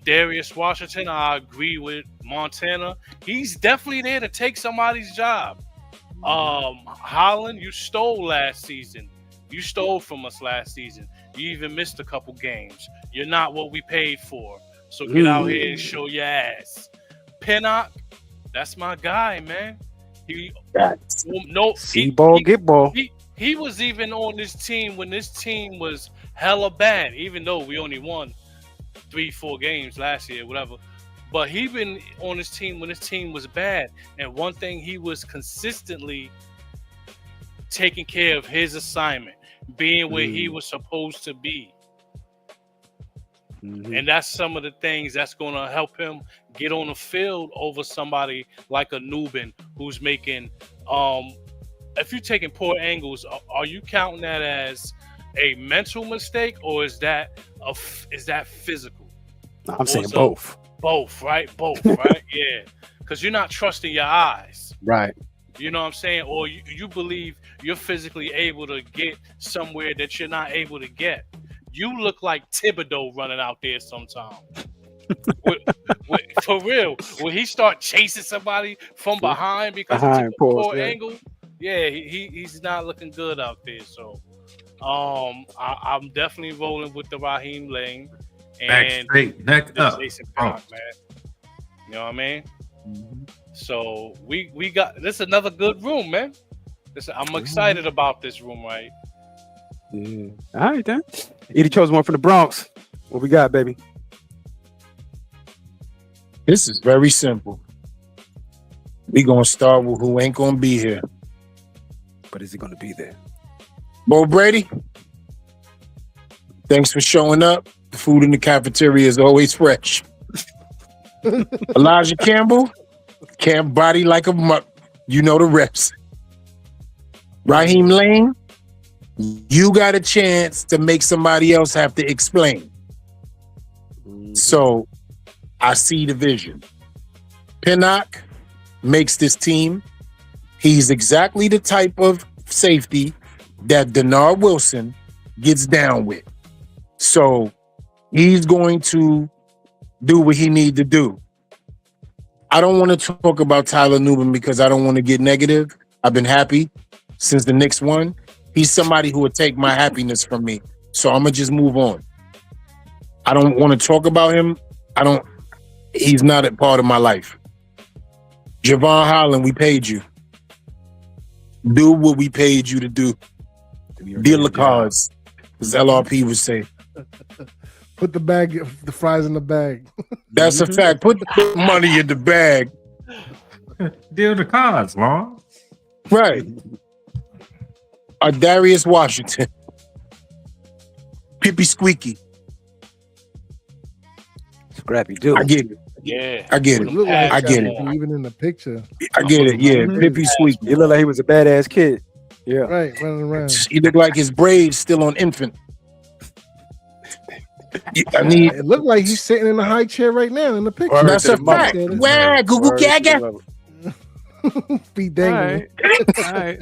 Darius Washington, I agree with Montana. He's definitely there to take somebody's job. Holland, you stole last season. You stole from us last season. You even missed a couple games. You're not what we paid for. So get out here and show your ass. Pinnock, that's my guy, man. Get ball. He was even on this team when this team was hella bad, even though we only won 3-4 games last year, whatever. But he been on his team when his team was bad. And one thing, he was consistently taking care of his assignment, being where he was supposed to be. And that's some of the things that's going to help him get on the field over somebody like a Nubin who's making if you're taking poor angles, are you counting that as a mental mistake, or is that physical? I'm saying both. Both, right? Both, right? Yeah. Because you're not trusting your eyes. Right. You know what I'm saying? Or you believe you're physically able to get somewhere that you're not able to get. You look like Thibodeau running out there sometimes. For real. When he start chasing somebody from behind because he took a poor angle, he's not looking good out there. So I'm definitely rolling with the Raheem Lane. Back and straight, neck this up. Jason Oh. Pinnock, man. You know what I mean? So we got this is another good room, man. I'm excited about this room, right? Yeah. All right, then. Edie chose one from the Bronx. What we got, baby? This is very simple. We gonna start with who ain't gonna be here. But is he going to be there? Bo Brady, thanks for showing up. The food in the cafeteria is always fresh. Elijah Campbell, can't body like a mutt. You know the reps. Raheem Lane, you got a chance to make somebody else have to explain. So I see the vision. Pinnock makes this team. He's exactly the type of safety that Denard Wilson gets down with. So he's going to do what he needs to do. I don't want to talk about Tyler Newman because I don't want to get negative. I've been happy since the Knicks won. He's somebody who would take my happiness from me. So I'm going to just move on. I don't want to talk about him. He's not a part of my life. Javon Holland, we paid you. Do what we paid you to do. Deal the cards, as LRP would say. Put the fries in the bag. That's a fact. Put the money in the bag. Deal the cards, Lon. Right. Darius Washington. Pippy Squeaky. Scrappy dude. I get it. Yeah. I get It it. looked like I get it. even in the picture. I get it. Yeah. Pippy Squeaky. He looked like he was a badass kid. Yeah. Right, running around. He looked like his braids still on infant. I need. It looked like he's sitting in the high chair right now in the picture. That's a fact. Wow, Google Gaga. Be dangling. All right.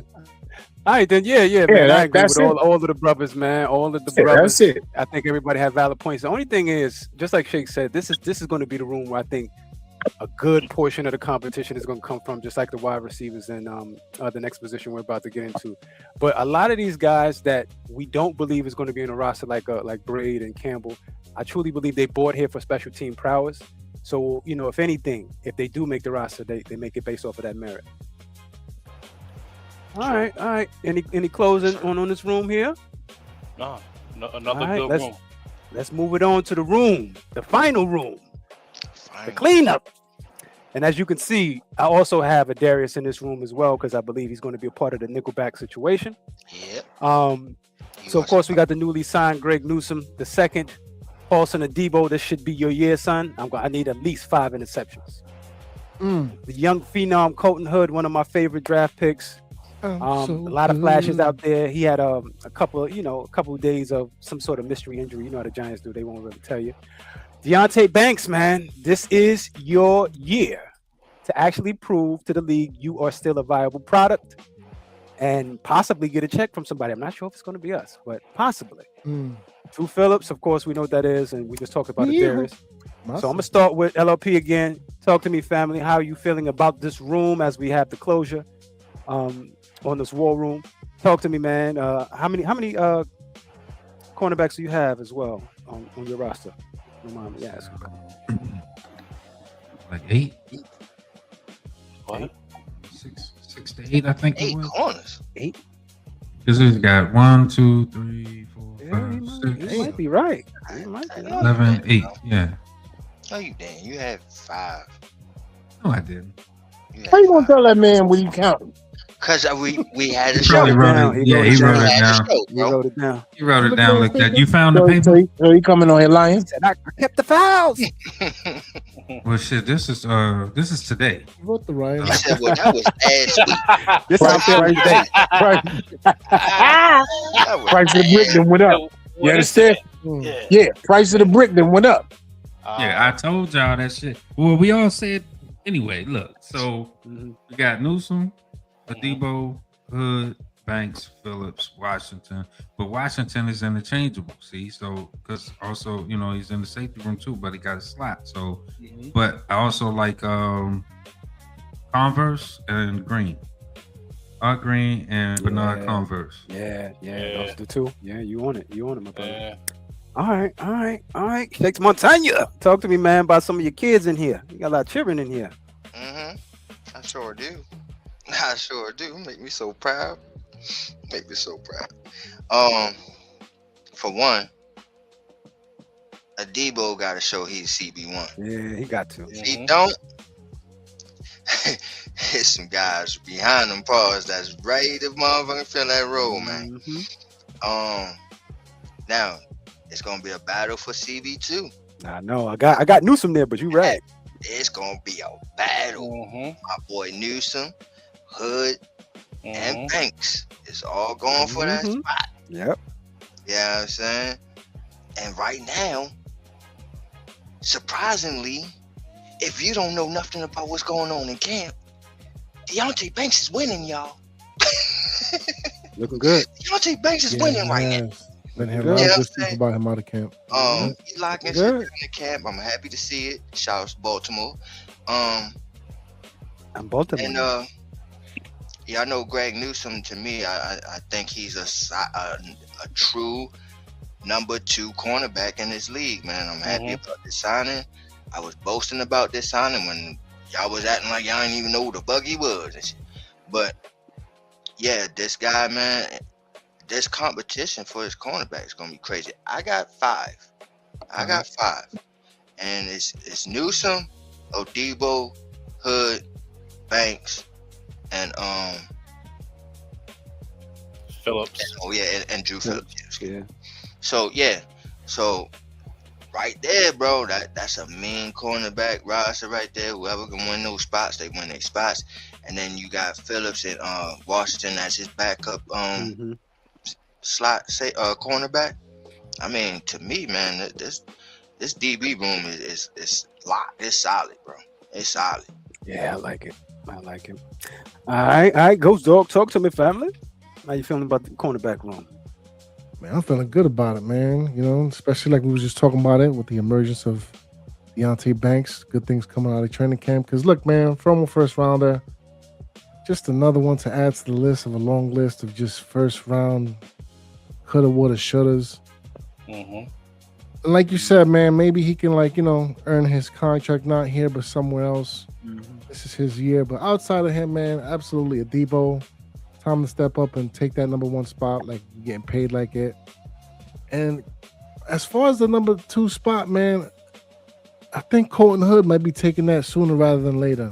All right, then. Yeah, man. I agree with all of the brothers, man. All of the brothers. That's it. I think everybody had valid points. The only thing is, just like Shake said, this is going to be the room where I think a good portion of the competition is going to come from, just like the wide receivers and the next position we're about to get into. But a lot of these guys that we don't believe is going to be in a roster like Braid and Campbell, I truly believe they bought here for special team prowess. So, if anything, if they do make the roster, they make it based off of that merit. All right. Any closing on this room here? No, another good room. Let's move it on to the room, the final room, the cleanup. And as you can see, I also have a Darius in this room as well because I believe he's going to be a part of the Nickelback situation. Yep. So of course we got the newly signed Greg Newsome, the second. Paulson Adebo, this should be your year, son. I need at least 5 interceptions. The young phenom Colton Hood, one of my favorite draft picks. A lot of flashes out there. He had a couple of days of some sort of mystery injury. You know how the Giants do; they won't really tell you. Deontay Banks, man, this is your year to actually prove to the league you are still a viable product and possibly get a check from somebody. I'm not sure if it's going to be us, but possibly. Drew Phillips, of course, we know what that is, and we just talked about it, Darius. So I'm gonna start with LLP again. Talk to me, family. How are you feeling about this room as we have the closure on this war room? Talk to me, man. How many cornerbacks do you have as well on your roster? Don't mind me asking. Like 8. What? 6 to 8, I think. 8 corners. 8. This has got 1, 2, 3, 4, 5, 6. You might be right. You might be right. 11, 8. Yeah. No, you didn't. You had 5. No, I didn't. How you gonna tell that man what you counting? Because we had a He show. probably wrote it. Yeah, he wrote it down. He wrote it down. He wrote it down like that. You found the paper? So he coming on here lying? I kept the fouls. Well, shit. This is today. You wrote the right. I said, well, that was last week. This out there right there. Price of the brick then went up. You understand? Yeah, price of the brick then went up. Yeah, I told y'all that shit. Well, we all said anyway. Look, so we got Newsome, Adebo, Hood, Banks, Phillips, Washington. But Washington is interchangeable. See, so because also he's in the safety room too, but he got a slot. So, but I also like Converse and Green. Green and Bernard Converse. Yeah, those are the two. Yeah, you on it, my brother. All right. Shakes Montana. Talk to me, man, about some of your kids in here. You got a lot of children in here. Mm-hmm. I sure do. I sure do. Make me so proud. Make me so proud. For one, Adebo got to show he's CB1. Yeah, he got to. If he don't, there's some guys behind them paws that's ready to motherfucking fill that role, man. Now it's gonna be a battle for CB2. I know. I got Newsom there, but you right. It's gonna be a battle. My boy Newsom, Hood, and Banks. It's all going for that spot. Yep. You know what I'm saying? And right now, surprisingly, if you don't know nothing about what's going on in camp, Deontay Banks is winning, y'all. Looking good. Deontay Banks is winning right now. Been hearing a lot of good stuff about him out of camp. He locking shit in the camp. I'm happy to see it. Shout out to Baltimore. I'm Baltimore. And yeah, I know Greg Newsom. To me, I think he's a true number 2 cornerback in this league, man. I'm happy about this signing. I was boasting about this signing when y'all was acting like y'all didn't even know who the fuck he was and shit. But yeah, this guy, man, this competition for his cornerback is gonna be crazy. I got 5. And it's Newsom, Adebo, Hood, Banks, and Phillips. And Drew Phillips. Yeah. So right there, bro, that's a mean cornerback roster right there. Whoever can win those spots, they win their spots. And then you got Phillips and Washington as his backup slot cornerback. I mean, to me, man, this DB room is locked. It's solid, bro. It's solid. Yeah, I like it. All right, Ghost Dog, talk to me, family. How you feeling about the cornerback room? Man, I'm feeling good about it, man. You know, especially like we was just talking about it with the emergence of Deontay Banks. Good things coming out of training camp. Because look, man, from a first rounder, just another one to add to the list of a long list of just first round coulda, woulda, shouldas. And like you said, man, maybe he can earn his contract not here but somewhere else. This is his year. But outside of him, man, absolutely Adebo. Time to step up and take that number 1 spot, like getting paid like it. And as far as the number 2 spot, man, I think Colton Hood might be taking that sooner rather than later.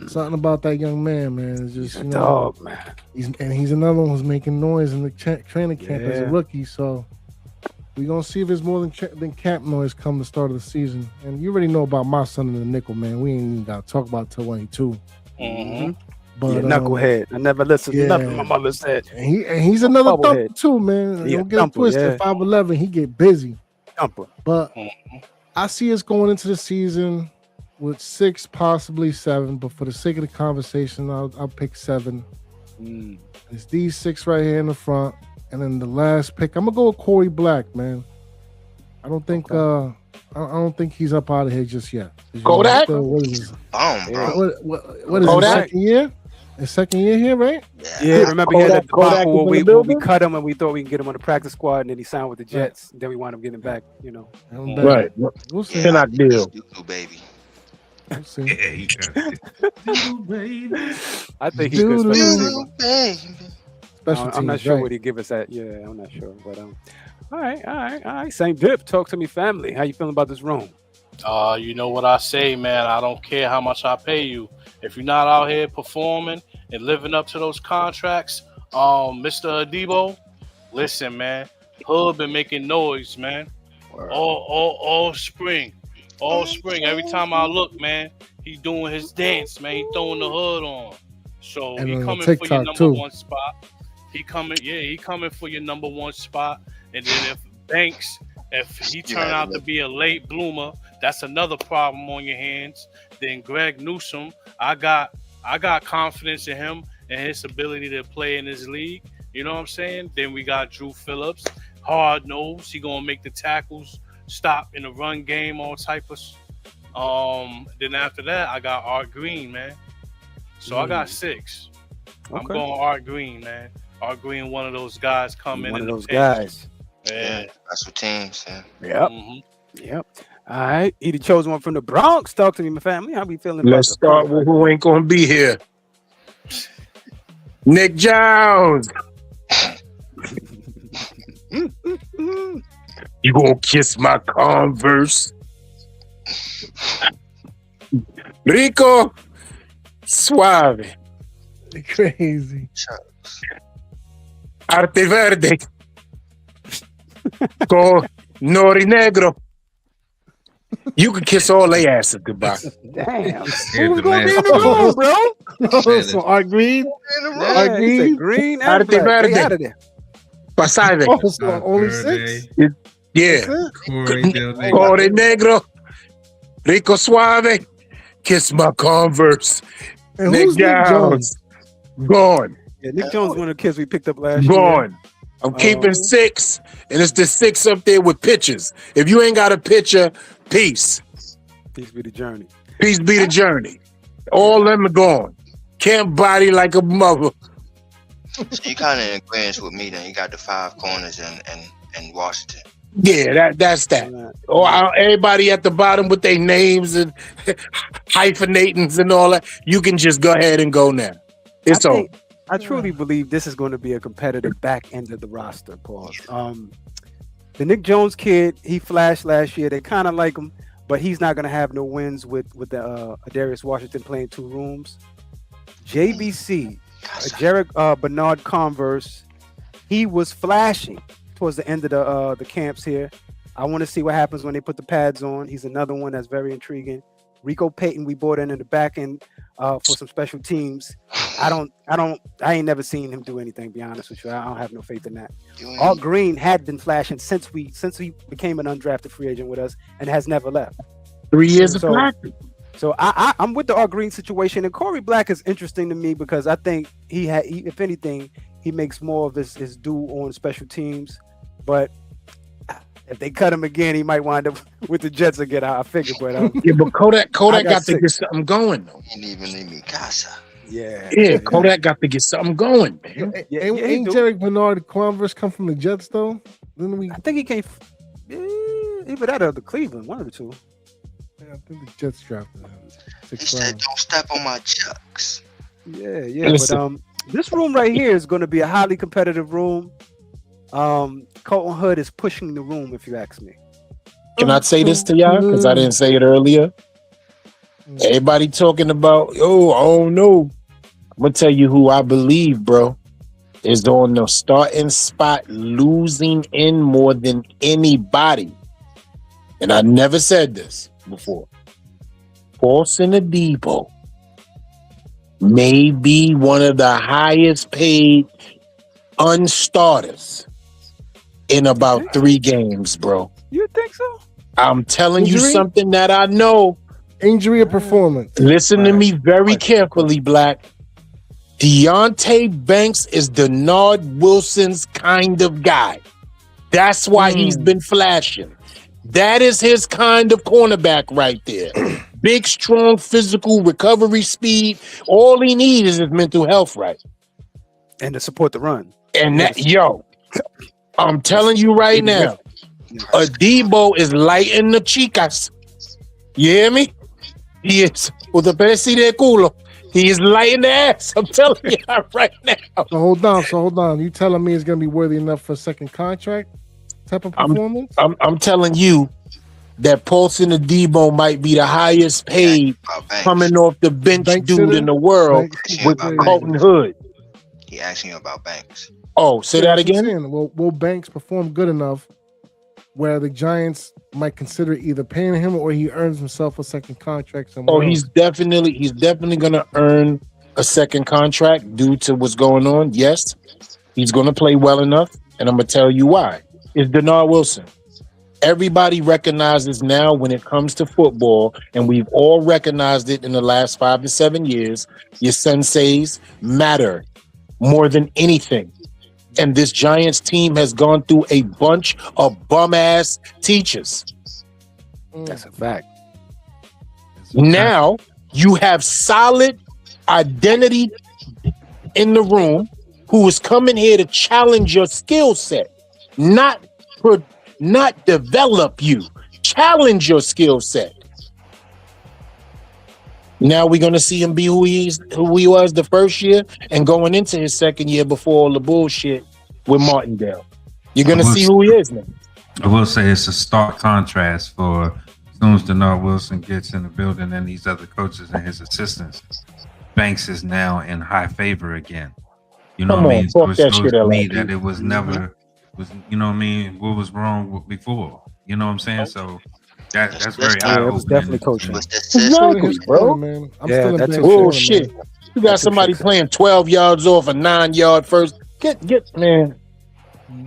Something about that young man, It's just he's a dog, man. He's another one who's making noise in the training camp as a rookie. So we're gonna see if there's more than camp noise come the start of the season. And you already know about my son in the nickel, man. We ain't even gotta talk about till 22. But knucklehead. I never listened to nothing my mother said. And he's another thumper too, man. Don't get it twisted. 5'11", he get busy. Thumper. But I see us going into the season with 6, possibly 7. But for the sake of the conversation, I'll pick 7. It's these 6 right here in the front, and then the last pick, I'm gonna go with Corey Black, man. I don't think I don't think he's up out of here just yet. Kodak? Bro. What is his second year? His second year here, right? Yeah, remember he had that Kodak debacle is in where the we building? cut him and we thought we can get him on the practice squad, and then he signed with the Jets. Then we wound up getting him back, Right. We'll see. Cannot deal. Baby. We'll see. Yeah, he got it. Baby. I think he's good special Dude. team. Baby. Special I'm not teams, sure right. what he give us at. Yeah, I'm not sure. But all right. Same dip. Talk to me, family. How you feeling about this room? You know what I say, man. I don't care how much I pay you. If you're not out here performing and living up to those contracts, Mr. Adebo, listen, man. Hood been making noise, man. All spring. Every time I look, man, he doing his dance, man. He throwing the hood on. So And he on coming for your TikTok, number too. 1 spot. He coming for your number 1 spot. And then if Banks, if he turn out to be a late bloomer, that's another problem on your hands. Then Greg Newsom, I got confidence in him and his ability to play in this league. You know what I'm saying? Then we got Drew Phillips, hard nose. He gonna make the tackles stop in the run game, all type of. Then after that, I got Art Green, man. So I got 6. I'm Okay. going Art Green, man. Art Green, one of those guys coming One in of those the pinch. guys. Yeah. Special teams. Yeah. Yep. Mhm. Yep. All right. He the chosen one from the Bronx. Talk to me, my family. How we feeling Let's about the start with cornerback? who ain't gonna be here. Nick Jones. You gonna kiss my Converse? Rico Suave. Crazy. Arte Verde. Con Nori Negro. You can kiss all they asses goodbye. Damn. Here's Who's the gonna be last in the room, bro? Oh, so Art Green. Yeah, he said green and Arte black. They Verde. out of there. Pasade. Oh, so only 6. Yeah. That's it? Corey Del Negro. Nori Negro. Rico Suave. Kiss my Converse. And Nick who's Nick Jones? Gone. Yeah, Nick Jones, one of the kids we picked up last year. Gone. I'm keeping 6, and it's the 6 up there with pictures. If you ain't got a picture, peace. Peace be the journey. Peace be the journey. All them are gone. Can't body like a mother. So you kind of in agreement with me. Then you got the 5 corners in Washington. Yeah, that's that. Everybody at the bottom with their names and hyphenatings and all that. You can just go ahead and go now. It's over. I truly believe this is going to be a competitive back end of the roster, Paul. The Nick Jones kid, he flashed last year. They kind of like him, but he's not going to have no wins with the Darius Washington playing 2 rooms. JBC, Jarek Bernard Converse, he was flashing towards the end of the camps here. I want to see what happens when they put the pads on. He's another one that's very intriguing. Rico Payton, we brought in the back end for some special teams. I ain't never seen him do anything, be honest with you. I don't have no faith in that. Art Green had been flashing since he became an undrafted free agent with us and has never left. 3 years of practice. So I'm with the Art Green situation, and Corey Black is interesting to me because I think if anything, he makes more of his due on special teams. But if they cut him again, he might wind up with the Jets again. I figure, but yeah, but Kodak got to 6. get something going though. He didn't even leave me casa. Yeah, Kodak got to get something going, man. Ain't Jarek Bernard Converse come from the Jets though? I think he came. Either that or the Cleveland, one of the two. Yeah, I think the Jets drafted him. He said, "Don't step on my chucks." Yeah. But this room right here is going to be a highly competitive room. Colton Hood is pushing the room, if you ask me. Can I say this to y'all? Because I didn't say it earlier. Everybody talking about, I don't know. I'm going to tell you who I believe, bro, is on the starting spot, losing in more than anybody. And I never said this before. Paulson Adebo may be one of the highest paid unstarters in about 3 games, bro. You think so? I'm telling you something that I know. Injury or performance? Listen to me very carefully, Black. Deontay Banks is Denard Wilson's kind of guy. That's why he's been flashing. That is his kind of cornerback right there. Big, strong, physical, recovery speed. All he needs is his mental health right. And to support the run. And I'm telling you right now, Adebo is lighting the chicas. You hear me? He is with the pesi de culo. He is lighting the ass. I'm telling you right now. So hold on. You telling me it's gonna be worthy enough for a second contract type of performance? I'm telling you that Paulson Adebo might be the highest paid coming off the bench dude in the world with Colton Hood. He asking you about Banks. Oh, say that again? Will Banks perform good enough where the Giants might consider either paying him or he earns himself a second contract somewhere else? He's definitely going to earn a second contract due to what's going on. Yes, he's going to play well enough, and I'm going to tell you why. It's Denard Wilson. Everybody recognizes now when it comes to football, and we've all recognized it in the last 5 to 7 years, your senseis matter more than anything. And this Giants team has gone through a bunch of bum-ass teachers. That's a fact. Now you have solid identity in the room who is coming here to challenge your skill set, not not develop you, challenge your skill set. Now we're gonna see him be who he was the first year, and going into his second year before all the bullshit with Martindale. You're gonna see who he is now. I will say it's a stark contrast for as soon as Denard Wilson gets in the building and these other coaches and his assistants. Banks is now in high favor again. You know what I mean? So it shows to me that it was never was. You know what I mean? What was wrong before? You know what I'm saying? So that's very eye it was definitely coaching. Exactly, bro. Man. I'm Yeah, still in that's Banks' bullshit. corner, man. You got somebody playing 12 yards off a 9-yard first. Get man.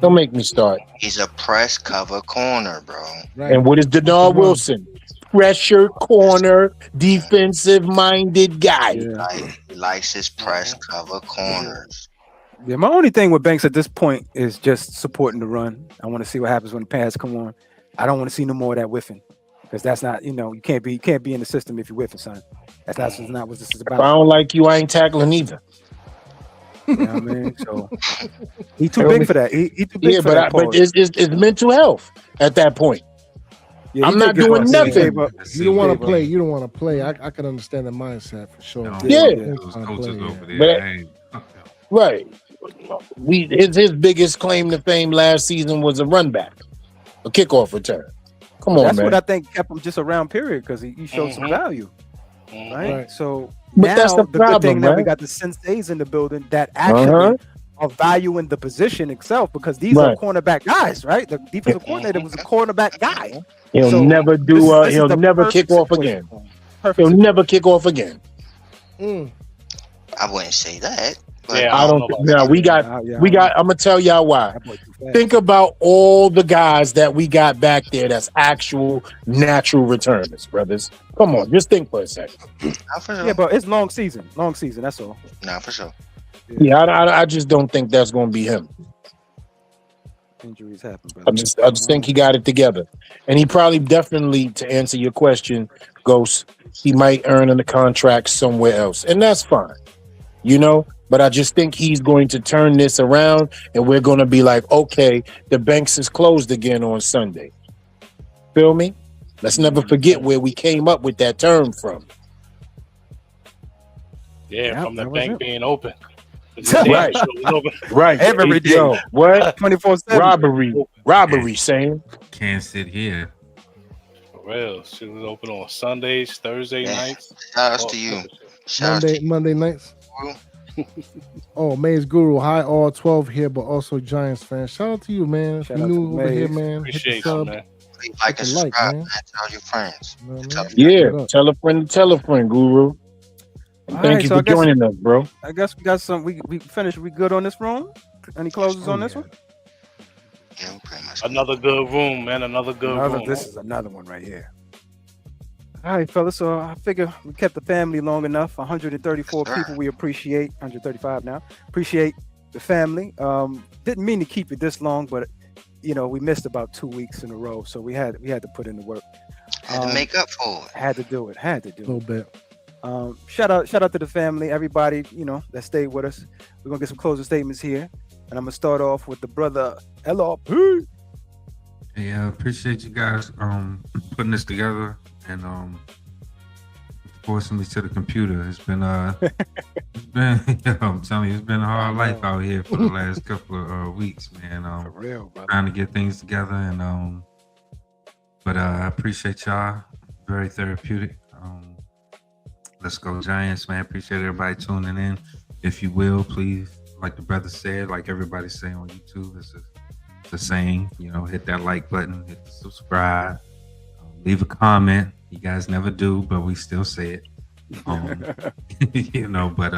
Don't make me start. He's a press cover corner, bro. Right. And what is Denard Wilson? Pressure corner, defensive minded guy. Yeah. He likes his press cover corners. Yeah, my only thing with Banks at this point is just supporting the run. I want to see what happens when the pass come on. I don't want to see no more of that whiffing, because that's not, you can't be in the system if you're whiffing, son. That's not what this is about. If I don't like you, I ain't tackling either. You know what I mean? So he too big for that. He too big for that. But it's mental health at that point. Yeah, I'm not doing nothing. You don't want to play. You don't want to play. I can understand the mindset for sure. Those coaches over there. Right. His biggest claim to fame last season was a run back, a kickoff return. Come on, that's man. what I think kept him just around. Period, because he showed some value. Right. So But now that's the good problem, thing that we right? got the senseis in the building that actually are valuing the position itself, because these are cornerback guys, right? The defensive coordinator was a cornerback guy. He'll never do. He'll never kick off again. He'll never kick off again. I wouldn't say that. Yeah, I don't. Now we got. I'm gonna tell y'all why. Think about all the guys that we got back there. That's actual natural returners, brothers. Come on, just think for a second. Yeah, but it's long season. That's all. Nah, for sure. Yeah, I just don't think that's gonna be him. Injuries happen, brother. I just think he got it together, and he probably definitely, to answer your question, Ghost, he might earn a contract somewhere else, and that's fine. But I just think he's going to turn this around, and we're going to be like, okay, the banks is closed again on Sunday. Feel me? Let's never forget where we came up with that term from. Yeah, from the bank being open. Right. Right. Every day. Yo, what? 24/7. Robbery, saying. Can't sit here. For real. She was open on Sundays, Thursday nights. Shout out to you. Monday nights. Oh, Maze Guru, hi all 12 here, but also Giants fans. Shout out to you, man. If you new over here, man. Appreciate you, man. Please like and subscribe, man. Tell your friends. Yeah, tell a friend, Guru. Thank you for joining us, bro. I guess we got some. We finished. We good on this room? Any closes on this one? Yeah, pretty much. Another good room, man. Another good room. This is another one right here. All right, fellas. So I figure we kept the family long enough. 134 people. We appreciate. 135 now. Appreciate the family. Didn't mean to keep it this long, but we missed about 2 weeks in a row, so we had to put in the work. Had to make up for it. Had to do it. A little bit. Shout out to the family, everybody that stayed with us. We're gonna get some closing statements here, and I'm gonna start off with the brother LRP. Hey, I appreciate you guys putting this together and forcing me to the computer. It's been I'm telling you, it's been a hard life out here for the last couple of weeks, man. For real, brother. Trying to get things together, and but I appreciate y'all. Very therapeutic. Let's go Giants, man. Appreciate everybody tuning in. If you will, please, like the brother said, like everybody say on YouTube, it's the same. Hit that like button, hit the subscribe, leave a comment. You guys never do, but we still say it. But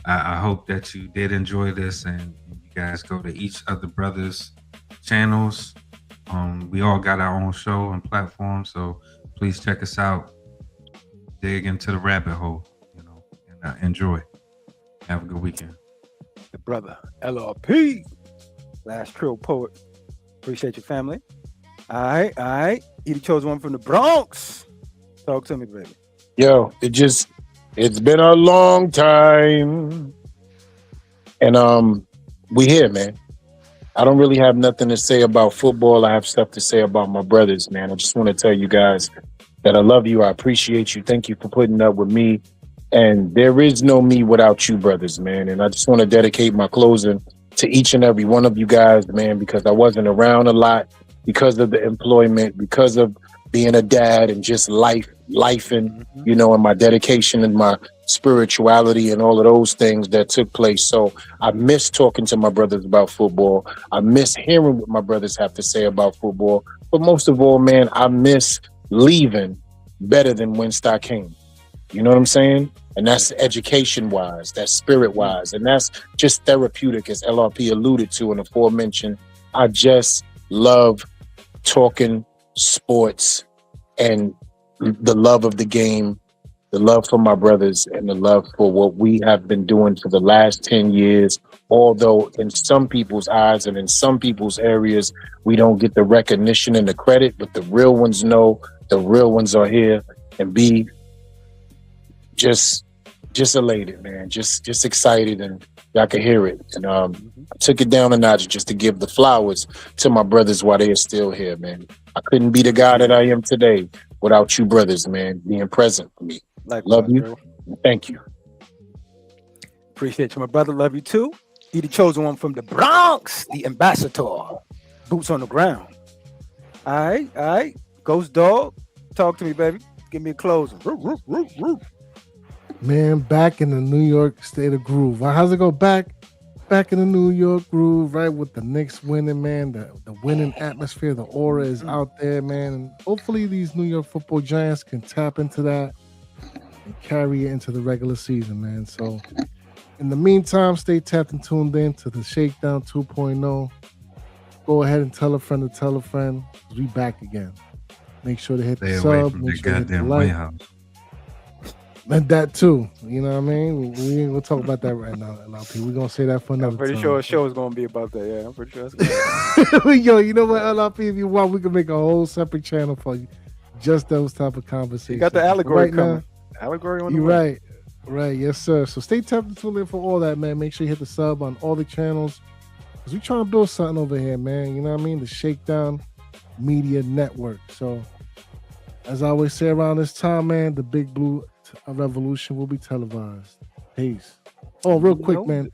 I hope that you did enjoy this, and you guys go to each other brothers' channels. We all got our own show and platform, so please check us out. Dig into the rabbit hole, and enjoy. Have a good weekend. The brother LRP, last trill poet. Appreciate your family. All right. He the chosen one from the Bronx. Talk to me, baby. Yo, it's been a long time, and we here, man. I don't really have nothing to say about football. I have stuff to say about my brothers, man. I just want to tell you guys that I love you. I appreciate you. Thank you for putting up with me. And there is no me without you, brothers, man. And I just want to dedicate my closing to each and every one of you guys, man, because I wasn't around a lot because of the employment, because of being a dad and just life and, you know, and my dedication and my spirituality and all of those things that took place. So I miss talking to my brothers about football. I miss hearing what my brothers have to say about football. But most of all, man, I miss leaving better than when I came. You know what I'm saying? And that's education wise, that's spirit wise, and that's just therapeutic, as LRP alluded to and aforementioned. I just love talking sports and the love of the game, the love for my brothers, and the love for what we have been doing for the last 10 years. Although in some people's eyes and in some people's areas, we don't get the recognition and the credit, but the real ones know, the real ones are here, and be just elated, man. Just excited, and y'all can hear it. And I took it down a notch just to give the flowers to my brothers while they are still here, man. I couldn't be the guy that I am today without you brothers, man, being present for me. Love you. Bro. Thank you. Appreciate you, my brother. Love you too. You the chosen one from the Bronx, the ambassador. Boots on the ground. All right. Ghost Dog, talk to me, baby. Give me a closing. Man, back in the New York state of groove. How's it go? Back in the New York groove, right? With the Knicks winning, man. The winning atmosphere, the aura is out there, man. And hopefully these New York football giants can tap into that and carry it into the regular season, man. So in the meantime, stay tapped and tuned in to the Shakedown 2.0. Go ahead and tell a friend to tell a friend. We back again. Make sure to hit Stay the away sub. from Make the sure to hit the goddamn like. White House. And that too. You know what I mean? We ain't gonna talk about that right now, LRP. We're gonna say that for another I'm pretty time. sure a show is gonna be about that. Yeah, I'm pretty sure that's gonna Yo, you know what, LRP? If you want, we can make a whole separate channel for you. Just those type of conversations. You got the allegory right coming. now, Allegory on the you're way. right, yes, sir. So stay tapped and tuned in for all that, man. Make sure you hit the sub on all the channels. Cause we trying to build something over here, man. You know what I mean? The Shakedown Media Network. So as I always say around this time, man, the Big Blue Revolution will be televised. Peace. Oh, real quick, man.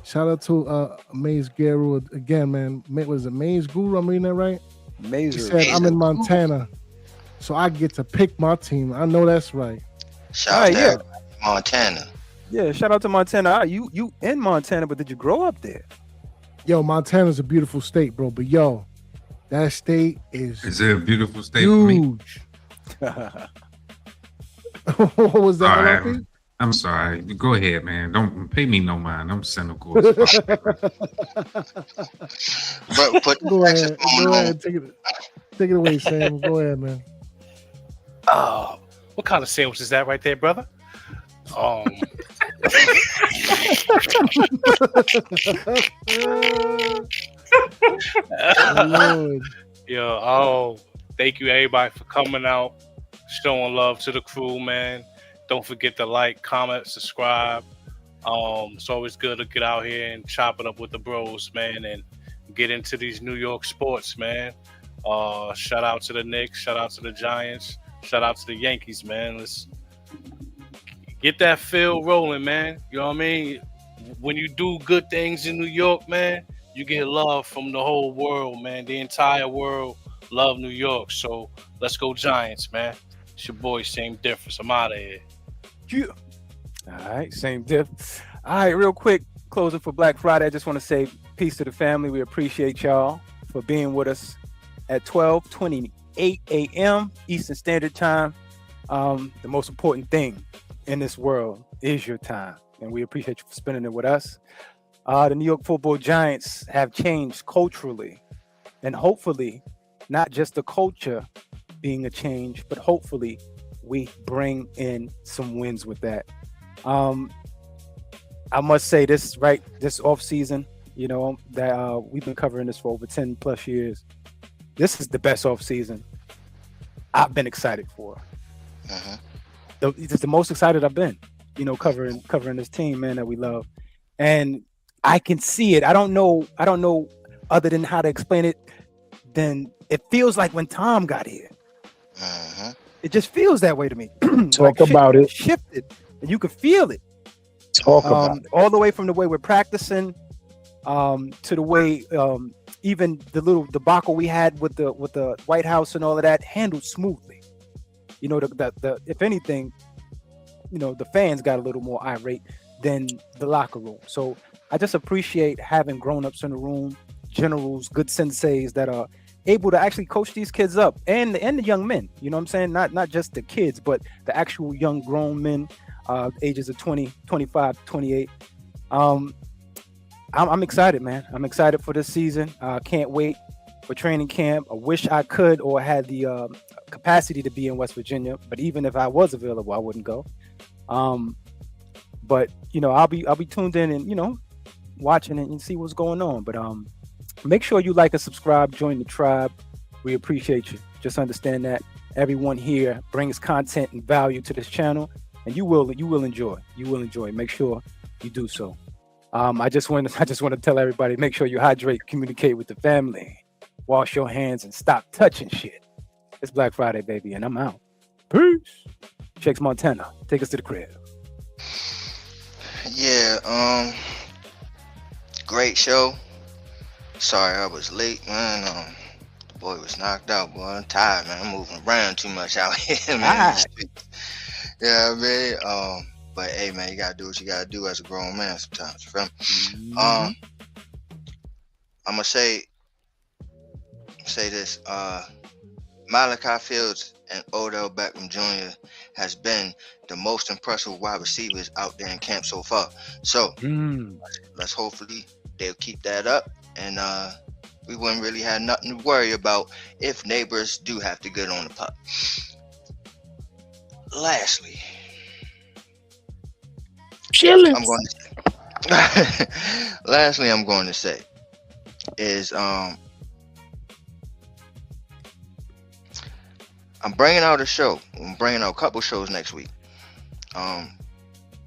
Shout out to Maze Guru again, man. Was it Maze Guru? I'm reading that right? He said, I'm in Montana, so I get to pick my team. I know that's right. Shout out to Montana. Yeah, shout out to Montana. You in Montana, but did you grow up there? Yo, Montana's a beautiful state, bro. But yo, that state is it a beautiful state huge. for me? What was that? All right. I'm sorry. Go ahead, man. Don't pay me no mind. I'm cynical. But put Go ahead. Take it away, Sam. Go ahead, man. Oh, what kind of sandwich is that right there, brother? Lord. Yo, thank you everybody for coming out, showing love to the crew, man. Don't forget to like, comment, subscribe. It's always good to get out here and chop it up with the bros, man, and get into these New York sports, man. Shout out to the Knicks, shout out to the Giants, shout out to the Yankees, man. Let's get that field rolling, man. You know what I mean? When you do good things in New York, man, you get love from the whole world, man. The entire world love New York. So let's go Giants, man. It's your boy, same difference. I'm out of here. Yeah. All right, same diff. All right, real quick, closing for Black Friday. I just want to say peace to the family. We appreciate y'all for being with us at 12:28 a.m. Eastern Standard Time. The most important thing in this world is your time, and we appreciate you for spending it with us. The New York Football Giants have changed culturally, and hopefully not just the culture being a change, but hopefully we bring in some wins with that. I must say this off season, you know, that we've been covering this for over 10 plus years. This is the best off season I've been excited for. It's the most excited I've been, you know, covering this team, man, that we love. And I can see it. I don't know other than how to explain it, then it feels like when Tom got here. It just feels that way to me. Talk about it. Shifted, and you could feel it. Talk about it. All the way from the way we're practicing, to the way even the little debacle we had with the White House and all of that handled smoothly. You know, the if anything, you know, the fans got a little more irate than the locker room. So I just appreciate having grown-ups in the room, generals, good senseis that are able to actually coach these kids up, and the young men. You know what I'm saying? Not just the kids, but the actual young grown men, ages of 20, 25, 28. I'm excited, man. I'm excited for this season. Can't wait for training camp. I wish I could or had the capacity to be in West Virginia, but even if I was available, I wouldn't go. But you know, I'll be tuned in and, you know, watching it and see what's going on. But make sure you like and subscribe, join the tribe. We appreciate you. Just understand that everyone here brings content and value to this channel, and you will enjoy. You will enjoy. Make sure you do so. I just want to tell everybody, make sure you hydrate, communicate with the family, wash your hands, and stop touching shit. It's Black Friday, baby, and I'm out. Peace. Shakes Montana, take us to the crib. Yeah, great show. Sorry I was late, man. The boy was knocked out, boy. I'm tired, man. I'm moving around too much out here, man. Yeah, man. But hey, man, you gotta do what you gotta do as a grown man sometimes. You feel me? I'm gonna say this. Malachi Fields and Odell Beckham Jr. has been the most impressive wide receivers out there in camp so far. So let's hopefully they'll keep that up, and we wouldn't really have nothing to worry about if neighbors do have to get on the pup. Lastly, I'm going to say is I'm bringing out a show. I'm bringing out a couple shows next week. We're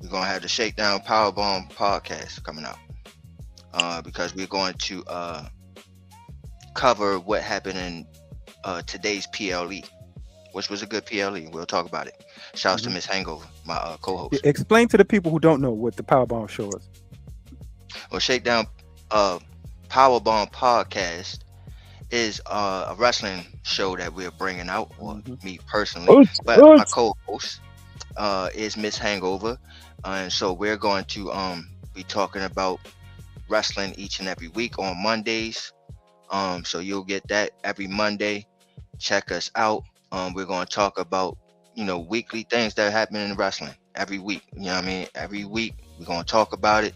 gonna have the Shakedown Powerbomb podcast coming out, because we're going to cover what happened in today's PLE, which was a good PLE. We'll talk about it. Shouts to Miss Hangover, my co-host. Explain to the people who don't know what the Powerbomb show is. Well, Shakedown Powerbomb podcast is a wrestling show that we're bringing out, or me personally, but my co-host is Miss Hangover, and so we're going to be talking about wrestling each and every week on Mondays. So you'll get that every Monday. Check us out. We're going to talk about, you know, weekly things that happen in wrestling every week. You know what I mean? Every week we're going to talk about it.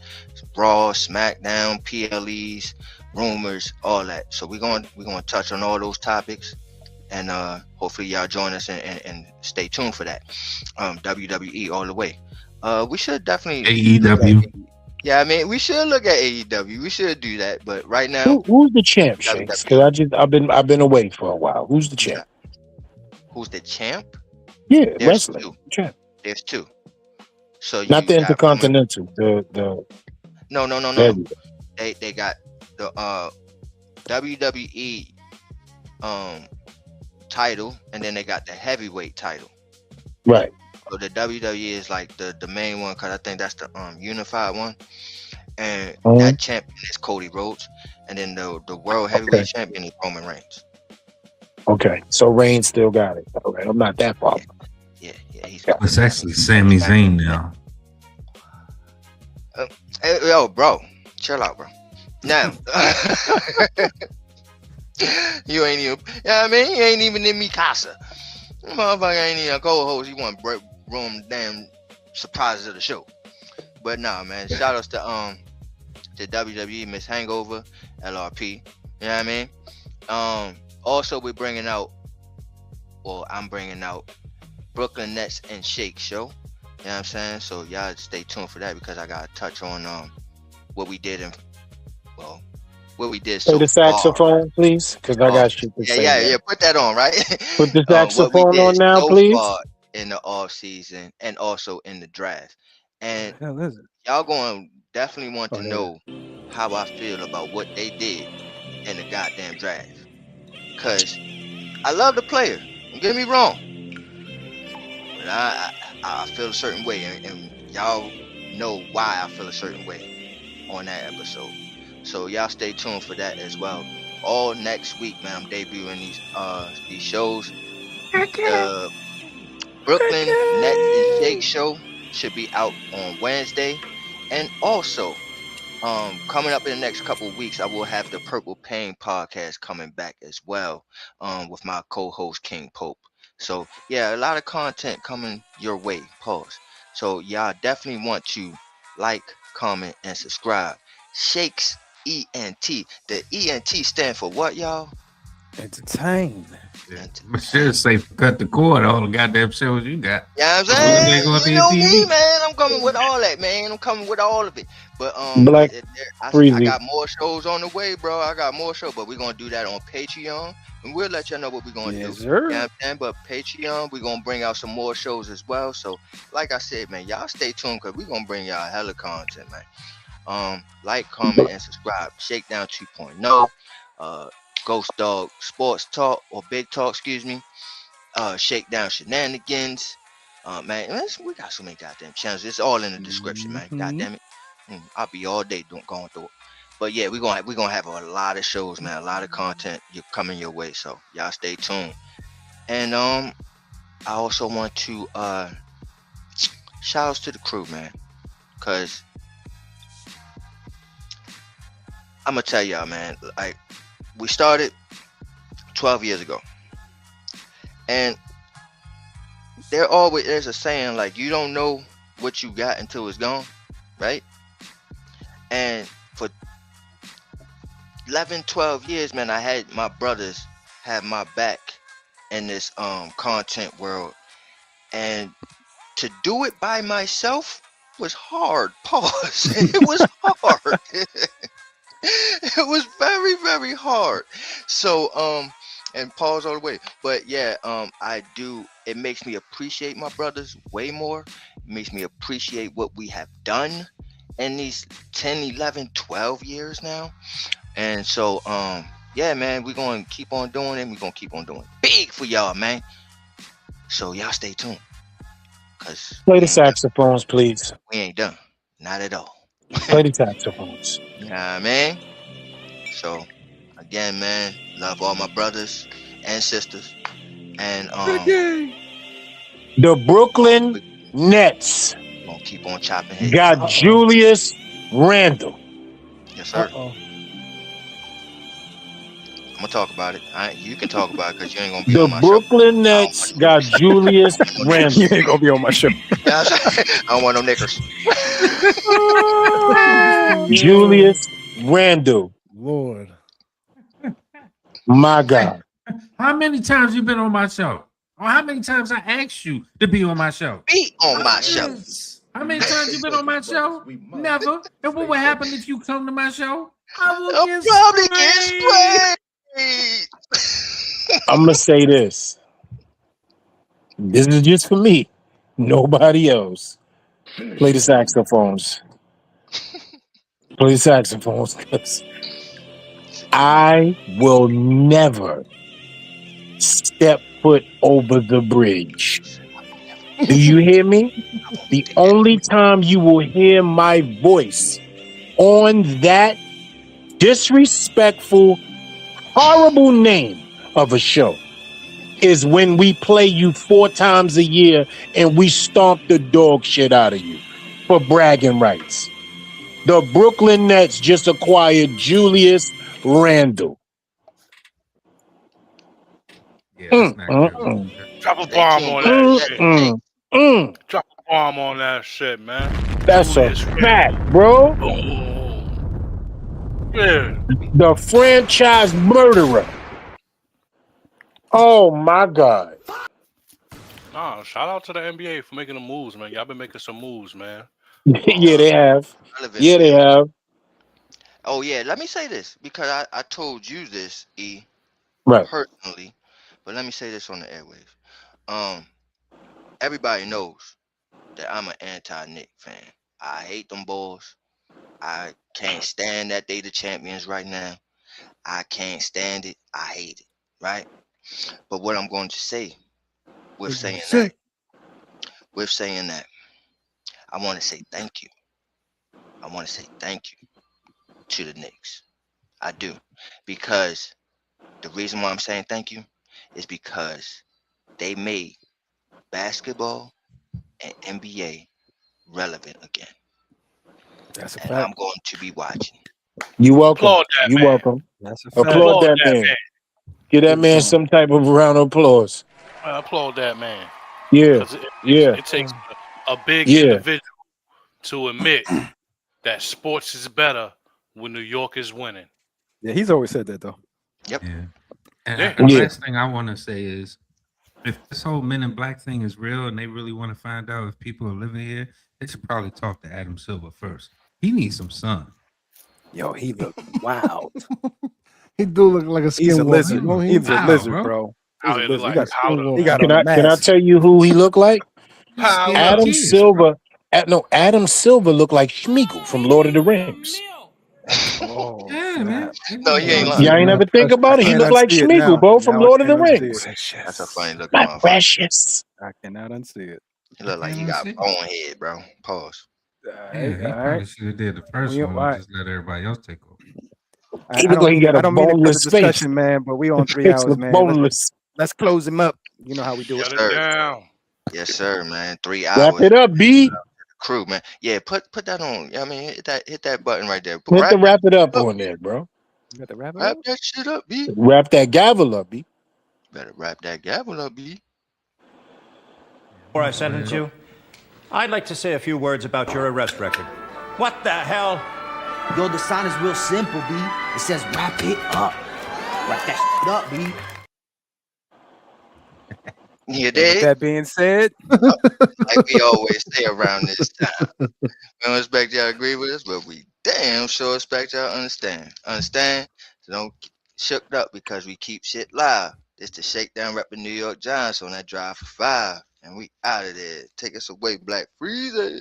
Raw, SmackDown, PLEs, rumors, all that. So we're going to touch on all those topics, and hopefully y'all join us and stay tuned for that. WWE all the way. We should definitely AEW. Yeah, I mean, we should look at AEW. We should do that, but right now, who's the champ, Shakes? Because I've been away for a while. Who's the champ? Who's the champ? Yeah, There's wrestling two. champ. There's two. So Not the got Intercontinental. The no. They got the WWE title, and then they got the heavyweight title. Right. So the WWE is like the main one, because I think that's the unified one, and that champion is Cody Rhodes, and then the world heavyweight champion is Roman Reigns. Okay, so Reigns still got it. All right, I'm not that far. Yeah, he's. It's actually Sami Zayn now. Yo, bro, chill out, bro. Now, you ain't even. Yeah, I mean, you ain't even in me casa. Motherfucker ain't even a co-host. You want to break room damn surprises of the show. But nah, man. Shout outs to WWE, Miss Hangover, LRP. You know what I mean? Also, we're bringing out, well, I'm bringing out Brooklyn Nets and Shake show. You know what I'm saying? So y'all stay tuned for that, because I gotta touch on what we did Play the saxophone, please, because I got shit to say. Yeah. Put that on, right? Put the saxophone on now, please. In the off season and also in the draft, and What the hell is it? y'all going to definitely want to know how I feel about what they did in the goddamn draft. Cause I love the player. Don't get me wrong, but I feel a certain way, and y'all know why I feel a certain way on that episode. So y'all stay tuned for that as well. All next week, man, I'm debuting these shows. The Brooklyn Nets and Shake show should be out on Wednesday, and also coming up in the next couple of weeks, I will have the Purple Pain podcast coming back as well, with my co-host King Pope. So yeah, a lot of content coming your way. Pause. So y'all definitely want to like, comment, and subscribe. Shakes ENT. The ENT stand for what, y'all? Entertain. I should say cut the cord. All the goddamn shows you got. Yeah, you know what I'm saying? You know me, man. I'm coming with all that, man. I'm coming with all of it. But Black I Freezy. got more shows on the way, bro. I got more shows, but we're gonna do that on Patreon, and we'll let y'all know what we're gonna Yes, do. sir. You know what I'm saying? But Patreon, we're gonna bring out some more shows as well. So, like I said, man, y'all stay tuned because we're gonna bring y'all hella content, man. Like, comment, and subscribe. Shakedown 2.0, Ghost Dog Sports Talk or Big Talk, excuse me. Shakedown Shenanigans. Man, we got so many goddamn channels. It's all in the description, man. God damn it. I'll be all day going through it. But yeah, we're gonna have a lot of shows, man. A lot of content coming your way. So y'all stay tuned. And I also want to shout outs to the crew, man. Cause I'm gonna tell y'all, man, like we started 12 years ago. And there's a saying like you don't know what you got until it's gone, right? And for 11, 12 years, man, I had my brothers have my back in this content world, and to do it by myself was hard. Pause. It was hard. It was very, very hard. So and pause all the way. But yeah, I do. It makes me appreciate my brothers way more. It makes me appreciate what we have done in these 10, 11, 12 years now. And so yeah, man, we're gonna keep on doing it. We're gonna keep on doing it big for y'all, man. So y'all stay tuned, cause Play the saxophones, please. we ain't done. Not at all. Play the saxophones. You know what I mean? So again, man, love all my brothers and sisters. And The Brooklyn Nets gonna keep on chopping heads. got Julius Randle. Yes, sir. Uh-oh. I'm gonna talk about it. You can talk about it because you ain't gonna be The on my Brooklyn Nets got Julius Randle. You ain't gonna be on my show. show. I don't want no knickers. Julius Randle. Lord. My God. How many times you been on my show? Or how many times I asked you to be on my show? Be on my show. How many times you been on my show? Never. And what would happen if you come to my show? I will I'll get probably sprayed. get sprayed. I'm going to say this. This is just for me. Nobody else. Play the saxophones. Play the saxophones. 'Cause I will never step foot over the bridge. Do you hear me? The only time you will hear my voice on that disrespectful, horrible name of a show is when we play you 4 times a year and we stomp the dog shit out of you for bragging rights. The Brooklyn Nets just acquired Julius Randle. Yeah, that's not good. Drop a bomb on that shit. Drop a bomb on that shit, man. That's a fact, bro. Yeah. The franchise murderer. Oh my God. Nah, shout out to the NBA for making the moves, man. Y'all been making some moves, man. Yeah, they have. Relevant. Yeah, they have. Oh yeah, let me say this because I told you this, Right. personally, but let me say this on the airwaves. Everybody knows that I'm an anti-Nick fan. I hate them boys. I can't stand that they the champions right now. I can't stand it. I hate it. Right? But what I'm going to say with saying that, I want to say thank you. I want to say thank you to the Knicks. I do. Because the reason why I'm saying thank you is because they made basketball and NBA relevant again. That's a And fact. I'm going to be watching. You welcome. Applaud that You man. welcome. That's a fact. Applaud Applaud that that man. man. Give that Big man time. some type of round of applause. I applaud that man. Yeah. Because Yeah. it takes a big Yeah. individual to admit that sports is better when New York is winning. Yeah, he's always said that though. Yeah. And Yeah. the Yeah. last thing I want to say is, if this whole Men in Black thing is real and they really want to find out if people are living here, they should probably talk to Adam Silver first. He needs some sun. Yo, he look wild. He do look like a He's a skinwalker. lizard. No, He's a Wow, lizard, bro. bro. He's Out a here lizard. like He got skinwalker. he got Can on I a mask. tell you who he looked like? He's scared of Adam kids, Silver. Adam Silver looked like Schmeagol from Lord of the Rings. Oh, Yeah, man. snap. No, you ain't lying. Y'all ain't ever think I about it. He can't looked like unsee it Schmeagol, now. bro, from Now I Lord of the can't unsee Rings. it. That's a funny looking My motherfucker. precious. I cannot unsee it. He look like he Can't got unsee it. bone head, bro. Pause. All Yeah, right, he all probably right. should have did the first We, one all and right. just let everybody else take over. He looked like he got I a don't mean to cut the boneless face. discussion, man, but we on 3 Face hours, look man. boneless. Let's close him up. You know how we do Yes, it. Shut it sir. down. Yes, sir, man. 3 Wrap hours. it up, B. Crew, man. Yeah, put that on. You know what I mean, hit that button right there. Hit the Wrap wrap it up on there, bro. You got the wrap it wrap up? that shit up, B. Wrap that gavel up, B. Better wrap that gavel up, B. Before I sentence you, I'd like to say a few words about your arrest record. What the hell? Yo, the sign is real simple, B. It says wrap it up. Wrap that shit up, B. You And with dig? that being said, Like we always say around this time. We don't expect y'all to agree with us, but we damn sure expect y'all to understand. Understand? So don't get shook up because we keep shit live. This the Shakedown repping New York Giants on that drive for 5. And we out of there. Take us away, Black Freezer.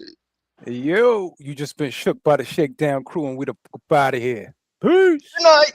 yo, you just been shook by the Shakedown crew, and we the up out of here. Peace. Good night.